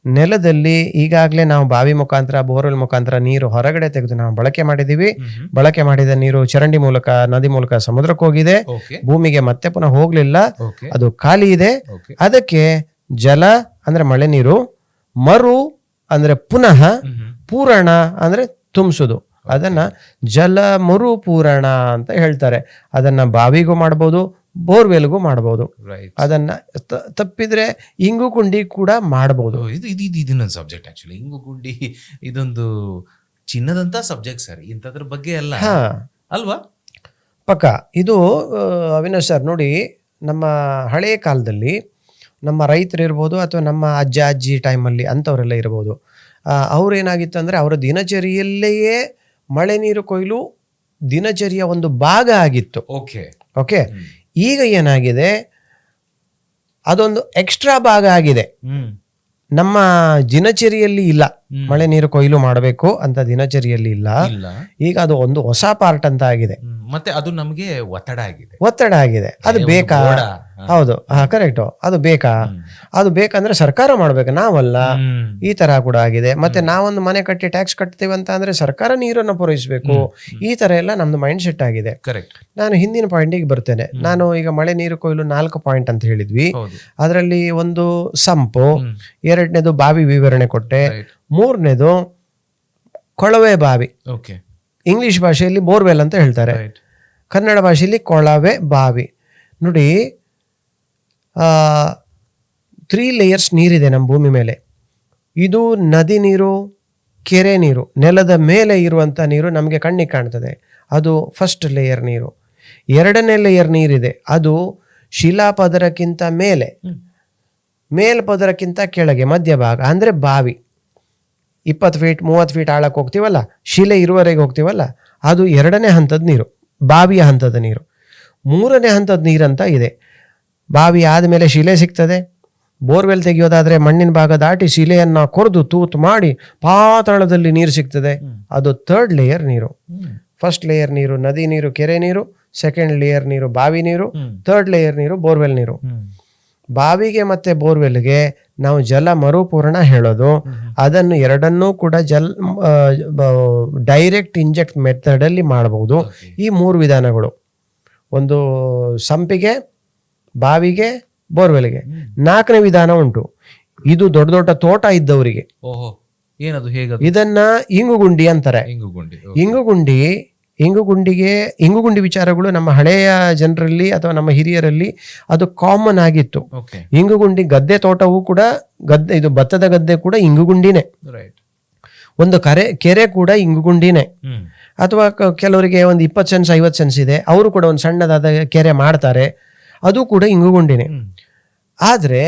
ನೆಲದಲ್ಲಿ ಈಗಾಗಲೇ ನಾವು ಬಾವಿ ಮುಖಾಂತರ, ಬೋರ್ವೆಲ್ ಮುಖಾಂತರ ನೀರು ಹೊರಗಡೆ ತೆಗೆದು ನಾವು ಬಳಕೆ ಮಾಡಿದೀವಿ. ಬಳಕೆ ಮಾಡಿದ ನೀರು ಚರಂಡಿ ಮೂಲಕ, ನದಿ ಮೂಲಕ ಸಮುದ್ರಕ್ಕೆ ಹೋಗಿದೆ, ಭೂಮಿಗೆ ಮತ್ತೆ ಪುನಃ ಹೋಗ್ಲಿಲ್ಲ, ಅದು ಖಾಲಿ ಇದೆ. ಅದಕ್ಕೆ ಜಲ ಅಂದ್ರೆ ಮಳೆ ನೀರು, ಮರು ಅಂದ್ರೆ ಪುನಃ, ಪೂರಣ ಅಂದ್ರೆ ತುಂಬಿಸೋದು. ಅದನ್ನ ಜಲ ಮರುಪೂರಣ ಅಂತ ಹೇಳ್ತಾರೆ. ಅದನ್ನ ಬಾವಿಗೂ ಮಾಡ್ಬೋದು, ಬೋರ್ವೆಲ್ಗೂ ಮಾಡಬಹುದು. ಅದನ್ನ ತಪ್ಪಿದ್ರೆ ಇಂಗು ಗುಂಡಿ ಕೂಡ ಮಾಡಬಹುದು. ಇದೊಂದು ಸಬ್ಜೆಕ್ಟ್ ಆಕ್ಚುಲಿ. ಇಂಗು ಗುಂಡಿ ಇದೊಂದು ಚಿನ್ನದಂತ ಸಬ್ಜೆಕ್ಟ್ ಸರ್, ಇಂಥದ್ರ ಬಗ್ಗೆ ಎಲ್ಲ ಹಾ ಅಲ್ವಾ? ಪಕ್ಕ ಇದು ಅವಿನಾಶ್ ಸರ್ ನೋಡಿ, ನಮ್ಮ ಹಳೆಯ ಕಾಲದಲ್ಲಿ ನಮ್ಮ ರೈತರು ಇರ್ಬೋದು ಅಥವಾ ನಮ್ಮ ಅಜ್ಜ ಅಜ್ಜಿ ಟೈಮಲ್ಲಿ ಅಂಥವರೆಲ್ಲ ಇರ್ಬೋದು, ಅವ್ರೇನಾಗಿತ್ತು ಅಂದರೆ ಅವರ ದಿನಚರಿಯಲ್ಲಿಯೇ ಮಳೆ ನೀರು ಕೊಯ್ಲು ದಿನಚರಿಯ ಒಂದು ಭಾಗ ಆಗಿತ್ತು. ಓಕೆ. ಓಕೆ, ಈಗ ಏನಾಗಿದೆ, ಅದೊಂದು ಎಕ್ಸ್ಟ್ರಾ ಭಾಗ ಆಗಿದೆ. ನಮ್ಮ ದಿನಚರಿಯಲ್ಲಿ ಇಲ್ಲ, ಮಳೆ ನೀರು ಕೊಯ್ಲು ಮಾಡಬೇಕು ಅಂತ ದಿನಚರಿಯಲ್ಲಿ ಇಲ್ಲ. ಈಗ ಅದು ಒಂದು ಹೊಸ ಪಾರ್ಟ್ ಅಂತ ಆಗಿದೆ. ಮತ್ತೆ ಅದು ನಮಗೆ ಒತ್ತಡ ಆಗಿದೆ. ಅದು ಬೇಕಾ? ಹೌದು, ಕರೆಕ್ಟು. ಅದು ಬೇಕಾ? ಅದು ಬೇಕಂದ್ರೆ ಸರ್ಕಾರ ಮಾಡ್ಬೇಕು, ನಾವಲ್ಲ. ಈ ತರ ಕೂಡ ಆಗಿದೆ. ಮತ್ತೆ ನಾವೊಂದು ಮನೆ ಕಟ್ಟಿ ಟ್ಯಾಕ್ಸ್ ಕಟ್ತೀವಿ ಅಂತ ಅಂದ್ರೆ ಸರ್ಕಾರ ನೀರನ್ನು ಪೂರೈಸಬೇಕು. ಈ ತರ ಎಲ್ಲ ನಮ್ದು ಮೈಂಡ್ ಸೆಟ್ ಆಗಿದೆ. ನಾನು ಹಿಂದಿನ ಪಾಯಿಂಟಿಗೆ ಬರ್ತೇನೆ. ನಾನು ಈಗ ಮಳೆ ನೀರು ಕೊಯ್ಲು 4 ಪಾಯಿಂಟ್ ಅಂತ ಹೇಳಿದ್ವಿ. ಅದರಲ್ಲಿ ಒಂದು ಸಂಪು, 2ನೇದು ಬಾವಿ ವಿವರಣೆ ಕೊಟ್ಟೆ, 3ನೇದು ಕೊಳವೆ ಬಾವಿ. ಇಂಗ್ಲಿಷ್ ಭಾಷೆಯಲ್ಲಿ ಬೋರ್ವೆಲ್ ಅಂತ ಹೇಳ್ತಾರೆ, ಕನ್ನಡ ಭಾಷೆಯಲ್ಲಿ ಕೊಳವೆ ಬಾವಿ. ನೋಡಿ, 3 ಲೇಯರ್ಸ್ ನೀರಿದೆ ನಮ್ಮ ಭೂಮಿ ಮೇಲೆ. ಇದು ನದಿ ನೀರು, ಕೆರೆ ನೀರು, ನೆಲದ ಮೇಲೆ ಇರುವಂಥ ನೀರು ನಮಗೆ ಕಣ್ಣಿಗೆ ಕಾಣ್ತದೆ, ಅದು ಫಸ್ಟ್ ಲೇಯರ್ ನೀರು. 2ನೇ ಲೇಯರ್ ನೀರಿದೆ, ಅದು ಶಿಲಾಪದರಕ್ಕಿಂತ ಮೇಲೆ, ಮೇಲ್ಪದರಕ್ಕಿಂತ ಕೆಳಗೆ ಮಧ್ಯಭಾಗ, ಅಂದರೆ ಬಾವಿ. 20 ಫೀಟ್ 30 ಫೀಟ್ ಆಳಕ್ಕೆ ಹೋಗ್ತೀವಲ್ಲ, ಶಿಲೆ ಇರುವವರೆಗೆ ಹೋಗ್ತೀವಲ್ಲ, ಅದು 2ನೇ ಹಂತದ ನೀರು, ಬಾವಿಯ ಹಂತದ ನೀರು. 3ನೇ ಹಂತದ ನೀರಂತ ಇದೆ. ಬಾವಿ ಆದಮೇಲೆ ಶಿಲೆ ಸಿಗ್ತದೆ. ಬೋರ್ವೆಲ್ ತೆಗೆಯೋದಾದರೆ ಮಣ್ಣಿನ ಭಾಗ ದಾಟಿ ಶಿಲೆಯನ್ನು ಕೊರೆದು ತೂತು ಮಾಡಿ ಪಾತಾಳದಲ್ಲಿ ನೀರು ಸಿಗ್ತದೆ, ಅದು 3rd ಲೇಯರ್ ನೀರು. ಫಸ್ಟ್ ಲೇಯರ್ ನೀರು ನದಿ ನೀರು, ಕೆರೆ ನೀರು. 2nd ಲೇಯರ್ ನೀರು ಬಾವಿ ನೀರು. 3rd ಲೇಯರ್ ನೀರು ಬೋರ್ವೆಲ್ ನೀರು. ಬಾವಿಗೆ ಮತ್ತೆ ಬೋರ್ವೆಲ್ಗೆ ನಾವು ಜಲ ಮರುಪೂರ್ಣ ಹೇಳೋದು. ಅದನ್ನು ಎರಡನ್ನೂ ಕೂಡ ಡೈರೆಕ್ಟ್ ಇಂಜೆಕ್ಟ್ ಮೆಥಡಲ್ಲಿ ಮಾಡಬಹುದು. ಈ 3 ವಿಧಾನಗಳು, ಒಂದು ಸಂಪಿಗೆ, ಬಾವಿಗೆ, ಬೋರ್ವೆಲ್ಗೆ. 4ನೇ ವಿಧಾನ ಉಂಟು, ಇದು ದೊಡ್ಡ ದೊಡ್ಡ ತೋಟ ಇದ್ದವರಿಗೆ. ಇದನ್ನ ಇಂಗುಗುಂಡಿ ಅಂತಾರೆ. ಇಂಗುಗುಂಡಿ ವಿಚಾರಗಳು ನಮ್ಮ ಹಳೆಯ ಜನರಲ್ಲಿ ಅಥವಾ ನಮ್ಮ ಹಿರಿಯರಲ್ಲಿ ಅದು ಕಾಮನ್ ಆಗಿತ್ತು. ಇಂಗುಗುಂಡಿ ಗದ್ದೆ ತೋಟವೂ ಕೂಡ ಇದು ಭತ್ತದ ಗದ್ದೆ ಕೂಡ ಇಂಗುಗುಂಡಿನೇ. ಒಂದು ಕೆರೆ ಕೂಡ ಇಂಗುಗುಂಡಿನೇ. ಅಥವಾ ಕೆಲವರಿಗೆ ಒಂದು 20 ಸೆನ್ಸ್ 50 ಸೆನ್ಸ್ ಇದೆ, ಅವರು ಕೂಡ ಒಂದು ಸಣ್ಣದಾದ ಕೆರೆ ಮಾಡ್ತಾರೆ, ಅದು ಕೂಡ ಇಂಗುಗುಂಡಿನೇ. ಆದರೆ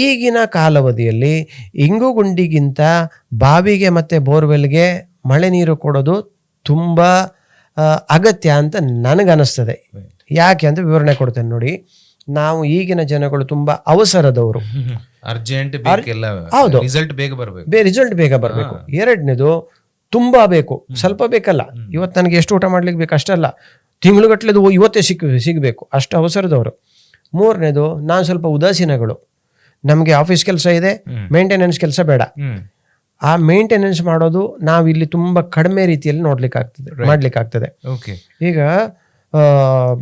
ಈಗಿನ ಕಾಲಾವಧಿಯಲ್ಲಿ ಇಂಗುಗುಂಡಿಗಿಂತ ಬಾವಿಗೆ ಮತ್ತು ಬೋರ್ವೆಲ್ಗೆ ಮಳೆ ನೀರು ಕೊಡೋದು ತುಂಬ ಅಗತ್ಯ ಅಂತ ನನಗನ್ನಿಸ್ತದೆ. ಯಾಕೆ ಅಂತ ವಿವರಣೆ ಕೊಡ್ತೇನೆ ನೋಡಿ. ನಾವು ಈಗಿನ ಜನಗಳು ತುಂಬಾ ಅವಸರದವರು, ಹೌದು, ರಿಸಲ್ಟ್ ಬೇಗ ಬರಬೇಕು. 2ನೇದು ತುಂಬಾ ಬೇಕು, ಸ್ವಲ್ಪ ಬೇಕಲ್ಲ. ಇವತ್ತು ನನಗೆ ಎಷ್ಟು ಊಟ ಮಾಡ್ಲಿಕ್ಕೆ ಬೇಕು ಅಷ್ಟಲ್ಲ, ತಿಂಗಳುಗಟ್ಟಲೆದು ಇವತ್ತೇ ಸಿಗಬೇಕು, ಅಷ್ಟು ಅವಸರದವರು. 3ನೇದು ನಾನು ಸ್ವಲ್ಪ ಉದಾಸೀನಗಳು. ನಮಗೆ ಆಫೀಸ್ ಕೆಲಸ ಇದೆ, ಮೇಂಟೆನೆನ್ಸ್ ಕೆಲಸ ಬೇಡ. ಆ ಮೇಂಟೆನೆನ್ಸ್ ಮಾಡೋದು ನಾವಿಲ್ಲಿ ತುಂಬಾ ಕಡಿಮೆ ರೀತಿಯಲ್ಲಿ ಮಾಡ್ಲಿಕ್ಕಾಗ್ತದೆ. ಈಗ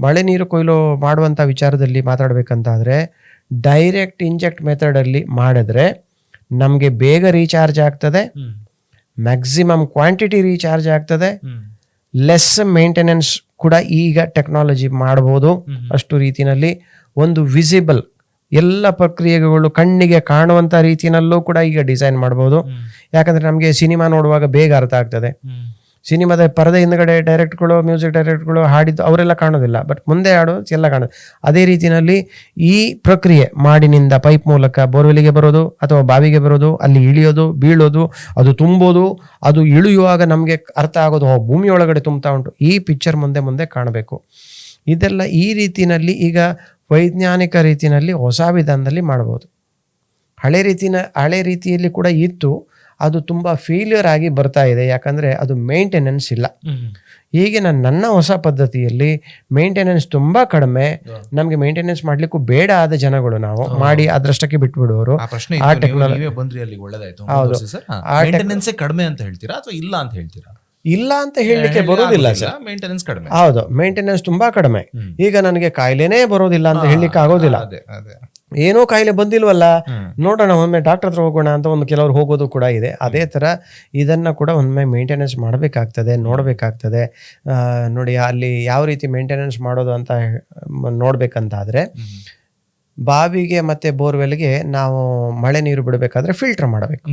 ಮಳೆ ನೀರು ಕೊಯ್ಲು ಮಾಡುವಂಥ ವಿಚಾರದಲ್ಲಿ ಮಾತಾಡ್ಬೇಕಂತಾದ್ರೆ ಡೈರೆಕ್ಟ್ ಇಂಜೆಕ್ಟ್ ಮೆಥಡಲ್ಲಿ ಮಾಡಿದ್ರೆ ನಮಗೆ ಬೇಗ ರೀಚಾರ್ಜ್ ಆಗ್ತದೆ, ಮ್ಯಾಕ್ಸಿಮಮ್ ಕ್ವಾಂಟಿಟಿ ರೀಚಾರ್ಜ್ ಆಗ್ತದೆ, ಲೆಸ್ ಮೇಂಟೆನೆನ್ಸ್ ಕೂಡ ಈಗ ಟೆಕ್ನಾಲಜಿ ಮಾಡ್ಬೋದು. ಅಷ್ಟು ರೀತಿಯಲ್ಲಿ ಒಂದು ವಿಸಿಬಲ್ ಎಲ್ಲ ಪ್ರಕ್ರಿಯೆಗಳು ಕಣ್ಣಿಗೆ ಕಾಣುವಂಥ ರೀತಿಯಲ್ಲೂ ಕೂಡ ಈಗ ಡಿಸೈನ್ ಮಾಡ್ಬೋದು. ಯಾಕಂದರೆ ನಮಗೆ ಸಿನಿಮಾ ನೋಡುವಾಗ ಬೇಗ ಅರ್ಥ ಆಗ್ತದೆ. ಸಿನಿಮಾದ ಪರದೆ ಹಿಂದ್ಗಡೆ ಡೈರೆಕ್ಟ್ಗಳು, ಮ್ಯೂಸಿಕ್ ಡೈರೆಕ್ಟ್ಗಳು ಹಾಡಿದ್ದು ಅವರೆಲ್ಲ ಕಾಣೋದಿಲ್ಲ, ಬಟ್ ಮುಂದೆ ಹಾಡೋದು ಎಲ್ಲ ಕಾಣೋದು. ಅದೇ ರೀತಿಯಲ್ಲಿ ಈ ಪ್ರಕ್ರಿಯೆ ಮಾಡಿನಿಂದ ಪೈಪ್ ಮೂಲಕ ಬೋರ್ವೆಲಿಗೆ ಬರೋದು ಅಥವಾ ಬಾವಿಗೆ ಬರೋದು, ಅಲ್ಲಿ ಇಳಿಯೋದು, ಬೀಳೋದು, ಅದು ತುಂಬೋದು, ಅದು ಇಳಿಯುವಾಗ ನಮಗೆ ಅರ್ಥ ಆಗೋದು ಭೂಮಿ ಒಳಗಡೆ ತುಂಬ್ತಾ ಉಂಟು. ಈ ಪಿಕ್ಚರ್ ಮುಂದೆ ಕಾಣಬೇಕು. ಇದೆಲ್ಲ ಈ ರೀತಿಯಲ್ಲಿ ಈಗ ವೈಜ್ಞಾನಿಕ ರೀತಿಯಲ್ಲಿ ಹೊಸ ವಿಧಾನದಲ್ಲಿ ಮಾಡ್ಬೋದು. ಹಳೆ ರೀತಿಯಲ್ಲಿ ಕೂಡ ಇತ್ತು, ಅದು ತುಂಬ ಫೇಲ್ಯೂರ್ ಆಗಿ ಬರ್ತಾ ಇದೆ. ಯಾಕಂದರೆ ಅದು ಮೇಂಟೆನೆನ್ಸ್ ಇಲ್ಲ. ಈಗಿನ ನನ್ನ ಹೊಸ ಪದ್ಧತಿಯಲ್ಲಿ ಮೇಂಟೆನೆನ್ಸ್ ತುಂಬ ಕಡಿಮೆ. ನಮಗೆ ಮೇಂಟೆನೆನ್ಸ್ ಮಾಡ್ಲಿಕ್ಕೂ ಬೇಡ ಆದ ಜನಗಳು ನಾವು ಮಾಡಿ ಅದರಷ್ಟಕ್ಕೆ ಬಿಟ್ಬಿಡುವರು. ಆ ಟೆಕ್ನಾಲಜಿ ಕಡಿಮೆ ಅಂತ ಹೇಳ್ತೀರಾ ಅಥವಾ ಇಲ್ಲ ಅಂತ ಹೇಳ್ತೀರಾ? ಇಲ್ಲ ಅಂತ ಹೇಳಲಿಕ್ಕೆ ಬರೋದಿಲ್ಲ ಸರ್, ಮೇಂಟೆನೆನ್ಸ್ ಕಡಿಮೆ. ಹೌದು, ಮೇಂಟೆನೆನ್ಸ್ ತುಂಬಾ ಕಡಿಮೆ. ಈಗ ನನಗೆ ಕಾಯಿಲೆನೇ ಬರೋದಿಲ್ಲ ಅಂತ ಹೇಳಲಿಕ್ಕೆ ಆಗೋದಿಲ್ಲ. ಏನೋ ಕಾಯಿಲೆ ಬಂದಿಲ್ವಲ್ಲ, ನೋಡೋಣ ಒಮ್ಮೆ ಡಾಕ್ಟರ್ ಹತ್ರ ಹೋಗೋಣ ಅಂತ ಒಂದು ಕೆಲವರು ಹೋಗೋದು ಕೂಡ ಇದೆ. ಅದೇ ಥರ ಇದನ್ನು ಕೂಡ ಒಮ್ಮೆ ಮೇಂಟೆನೆನ್ಸ್ ಮಾಡಬೇಕಾಗ್ತದೆ, ನೋಡಬೇಕಾಗ್ತದೆ. ನೋಡಿ, ಅಲ್ಲಿ ಯಾವ ರೀತಿ ಮೇಂಟೆನೆನ್ಸ್ ಮಾಡೋದು ಅಂತ ನೋಡ್ಬೇಕಂತಾದರೆ, ಬಾವಿಗೆ ಮತ್ತು ಬೋರ್ವೆಲ್ಗೆ ನಾವು ಮಳೆ ನೀರು ಬಿಡಬೇಕಾದ್ರೆ ಫಿಲ್ಟರ್ ಮಾಡಬೇಕು.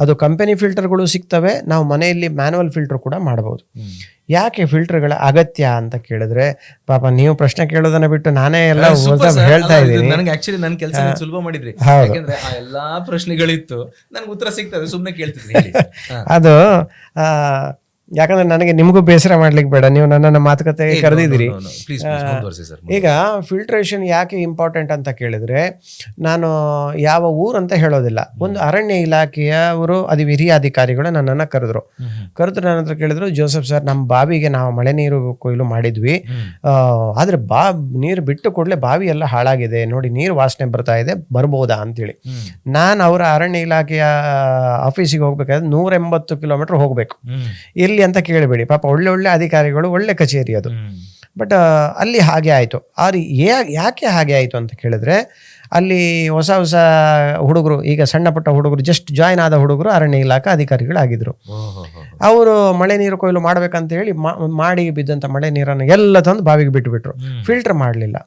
ಅದು ಕಂಪನಿ ಫಿಲ್ಟರ್ಗಳು ಸಿಗ್ತವೆ, ನಾವು ಮನೆಯಲ್ಲಿ ಮ್ಯಾನುವಲ್ ಫಿಲ್ಟರ್ ಕೂಡ ಮಾಡ್ಬೋದು. ಯಾಕೆ ಫಿಲ್ಟರ್ಗಳ ಅಗತ್ಯ ಅಂತ ಕೇಳಿದ್ರೆ, ಪಾಪ ನೀವು ಪ್ರಶ್ನೆ ಕೇಳೋದನ್ನ ಬಿಟ್ಟು ನಾನೇ ಎಲ್ಲ ಹೇಳ್ತಾ ಇದ್ದೀನಿ. ನನಗೆ ಆಕ್ಚುಲಿ ನನ್ನ ಕೆಲಸ ಸುಲಭ ಮಾಡಿದ್ರಿ, ಯಾಕಂದ್ರೆ ಆ ಎಲ್ಲಾ ಪ್ರಶ್ನೆಗಳಿತ್ತು, ನನಗೆ ಉತ್ತರ ಸಿಗ್ತದೆ, ಸುಮ್ಮನೆ ಕೇಳ್ತಿದ್ರಿ. ಅದು ಯಾಕಂದ್ರೆ ನನಗೆ ನಿಮಗೂ ಬೇಸರ ಮಾಡ್ಲಿಕ್ಕೆ ಬೇಡ, ನೀವು ನನ್ನನ್ನು ಮಾತುಕತೆಗೆ ಕರೆದಿದ್ದೀರಿ. ಈಗ ಫಿಲ್ಟ್ರೇಷನ್ ಯಾಕೆ ಇಂಪಾರ್ಟೆಂಟ್ ಅಂತ ಕೇಳಿದ್ರೆ, ನಾನು ಯಾವ ಊರು ಅಂತ ಹೇಳೋದಿಲ್ಲ, ಒಂದು ಅರಣ್ಯ ಇಲಾಖೆಯವರು ಹಿರಿಯ ಅಧಿಕಾರಿಗಳು ನನ್ನನ್ನು ಕರೆದ್ರು. ನನ್ನ ಹತ್ರ ಕೇಳಿದ್ರು, ಜೋಸೆಫ್ ಸರ್, ನಮ್ಮ ಬಾವಿಗೆ ನಾವು ಮಳೆ ನೀರು ಕೊಯ್ಲು ಮಾಡಿದ್ವಿ, ಆದ್ರೆ ನೀರು ಬಿಟ್ಟು ಕೂಡಲೇ ಬಾವಿ ಎಲ್ಲ ಹಾಳಾಗಿದೆ ನೋಡಿ, ನೀರು ವಾಸನೆ ಬರ್ತಾ ಇದೆ, ಬರ್ಬೋದಾ ಅಂತೇಳಿ. ನಾನು ಅವರ ಅರಣ್ಯ ಇಲಾಖೆಯ ಆಫೀಸಿಗೆ ಹೋಗ್ಬೇಕಾದ್ರೆ 180 ಕಿಲೋಮೀಟರ್ ಹೋಗ್ಬೇಕು. ಎಲ್ಲಿ ಅಂತ ಕೇಳಬೇಡಿ, ಪಾಪ ಒಳ್ಳೆ ಅಧಿಕಾರಿಗಳು, ಒಳ್ಳೆ ಕಚೇರಿ ಅದು. ಬಟ್ ಅಲ್ಲಿ ಹಾಗೆ ಆಯಿತು. ಯಾಕೆ ಹಾಗೆ ಆಯಿತು ಅಂತ ಕೇಳಿದ್ರೆ, ಅಲ್ಲಿ ಹೊಸ ಹುಡುಗರು, ಈಗ ಸಣ್ಣ ಪುಟ್ಟ ಹುಡುಗರು, ಜಸ್ಟ್ ಜಾಯ್ನ್ ಆದ ಹುಡುಗರು ಅರಣ್ಯ ಇಲಾಖೆ ಅಧಿಕಾರಿಗಳಾಗಿದ್ರು. ಅವರು ಮಳೆ ನೀರು ಕೊಯ್ಲು ಮಾಡ್ಬೇಕಂತ ಹೇಳಿ ಮಾಡಿ ಬಿದ್ದಂಥ ಮಳೆ ನೀರನ್ನು ಎಲ್ಲ ತಂದು ಬಾವಿಗೆ ಬಿಟ್ಟುಬಿಟ್ರು, ಫಿಲ್ಟರ್ ಮಾಡಲಿಲ್ಲ.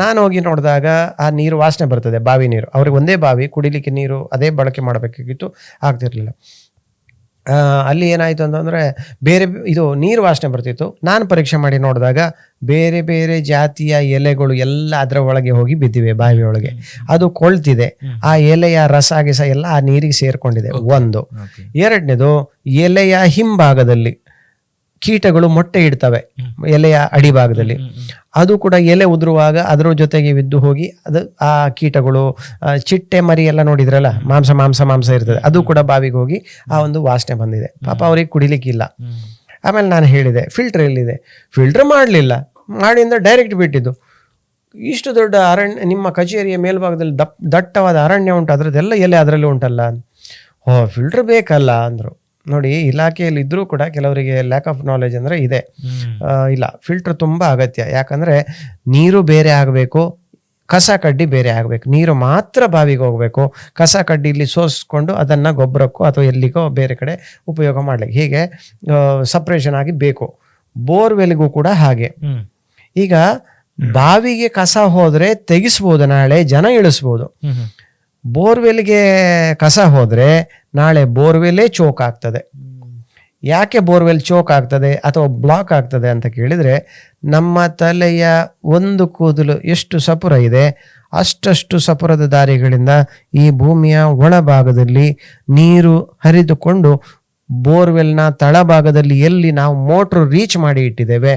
ನಾನು ಹೋಗಿ ನೋಡಿದಾಗ ಆ ನೀರು ವಾಸನೆ ಬರ್ತದೆ, ಬಾವಿ ನೀರು. ಅವ್ರಿಗೆ ಒಂದೇ ಬಾವಿ, ಕುಡಿಲಿಕ್ಕೆ ನೀರು ಅದೇ ಬಳಕೆ ಮಾಡಬೇಕಾಗಿತ್ತು, ಆಗ್ತಿರ್ಲಿಲ್ಲ. ಅಲ್ಲಿ ಏನಾಯಿತು ಅಂತಂದರೆ, ಇದು ನೀರು ವಾಸನೆ ಬರ್ತಿತ್ತು. ನಾನು ಪರೀಕ್ಷೆ ಮಾಡಿ ನೋಡಿದಾಗ ಬೇರೆ ಬೇರೆ ಜಾತಿಯ ಎಲೆಗಳು ಎಲ್ಲ ಅದರ ಒಳಗೆ ಹೋಗಿ ಬಿದ್ದಿವೆ, ಬಾವಿ ಒಳಗೆ. ಅದು ಕೊಳ್ತಿದೆ, ಆ ಎಲೆಯ ರಸ ಗಿಸ ಎಲ್ಲ ಆ ನೀರಿಗೆ ಸೇರ್ಕೊಂಡಿದೆ. ಒಂದು. ಎರಡನೇದು, ಎಲೆಯ ಹಿಂಭಾಗದಲ್ಲಿ ಕೀಟಗಳು ಮೊಟ್ಟೆ ಇಡ್ತವೆ, ಎಲೆಯ ಅಡಿಭಾಗದಲ್ಲಿ. ಅದು ಕೂಡ ಎಲೆ ಉದುರುವಾಗ ಅದರ ಜೊತೆಗೆ ಬಿದ್ದು ಹೋಗಿ ಆ ಕೀಟಗಳು, ಚಿಟ್ಟೆ ಮರಿ ಎಲ್ಲ ನೋಡಿದ್ರಲ್ಲ, ಮಾಂಸ ಇರ್ತದೆ, ಅದು ಕೂಡ ಬಾವಿಗೆ ಹೋಗಿ ಆ ಒಂದು ವಾಸನೆ ಬಂದಿದೆ. ಪಾಪ ಅವ್ರಿಗೆ ಕುಡಿಲಿಕ್ಕಿಲ್ಲ. ಆಮೇಲೆ ನಾನು ಹೇಳಿದೆ, ಫಿಲ್ಟರ್ ಎಲ್ಲಿದೆ? ಫಿಲ್ಟರ್ ಮಾಡಲಿಲ್ಲ, ಮಾಡಿಂದ ಡೈರೆಕ್ಟ್ ಬಿಟ್ಟಿದ್ದು. ಇಷ್ಟು ದೊಡ್ಡ ಅರಣ್ಯ, ನಿಮ್ಮ ಕಚೇರಿಯ ಮೇಲ್ಭಾಗದಲ್ಲಿ ದಟ್ಟವಾದ ಅರಣ್ಯ ಉಂಟು, ಅದರದ್ದೆಲ್ಲ ಎಲೆ ಅದರಲ್ಲಿ ಉಂಟಲ್ಲ. ಫಿಲ್ಟರ್ ಬೇಕಲ್ಲ ಅಂದರು. ನೋಡಿ, ಇಲಾಖೆಯಲ್ಲಿ ಇದ್ರೂ ಕೂಡ ಕೆಲವರಿಗೆ ಲ್ಯಾಕ್ ಆಫ್ ನಾಲೆಜ್ ಅಂದರೆ ಇದೆ. ಇಲ್ಲ, ಫಿಲ್ಟರ್ ತುಂಬ ಅಗತ್ಯ. ಯಾಕಂದರೆ ನೀರು ಬೇರೆ ಆಗಬೇಕು, ಕಸ ಕಡ್ಡಿ ಬೇರೆ ಆಗಬೇಕು. ನೀರು ಮಾತ್ರ ಬಾವಿಗೆ ಹೋಗಬೇಕು, ಕಸ ಕಡ್ಡಿ ಇಲ್ಲಿ ಸೋಸಿಕೊಂಡು ಅದನ್ನು ಗೊಬ್ಬರಕ್ಕೋ ಅಥವಾ ಎಲ್ಲಿಗೋ ಬೇರೆ ಕಡೆ ಉಪಯೋಗ ಮಾಡಲಿಕ್ಕೆ, ಹೀಗೆ ಸಪ್ರೇಷನ್ ಆಗಿ ಬೇಕು. ಬೋರ್ವೆಲ್ಗೂ ಕೂಡ ಹಾಗೆ. ಈಗ ಬಾವಿಗೆ ಕಸ ಹೋದರೆ ತೆಗಿಸ್ಬೋದು, ನಾಳೆ ಜನ ಇಳಿಸ್ಬೋದು. ಬೋರ್ವೆಲ್ಗೆ ಕಸ ಹೋದರೆ ನಾಳೆ ಬೋರ್ವೆಲ್ಲೇ ಚೋಕ್ ಆಗ್ತದೆ. ಯಾಕೆ ಬೋರ್ವೆಲ್ ಚೋಕ್ ಆಗ್ತದೆ ಅಥವಾ ಬ್ಲಾಕ್ ಆಗ್ತದೆ ಅಂತ ಕೇಳಿದರೆ, ನಮ್ಮ ತಲೆಯ ಒಂದು ಕೂದಲು ಎಷ್ಟು ಸಪುರ ಇದೆ, ಅಷ್ಟಷ್ಟು ಸಪುರದ ದಾರಿಗಳಿಂದ ಈ ಭೂಮಿಯ ಒಳಭಾಗದಲ್ಲಿ ನೀರು ಹರಿದುಕೊಂಡು ಬೋರ್ವೆಲ್ನ ತಳಭಾಗದಲ್ಲಿ ಎಲ್ಲಿ ನಾವು ಮೋಟ್ರು ರೀಚ್ ಮಾಡಿ ಇಟ್ಟಿದ್ದೇವೆ,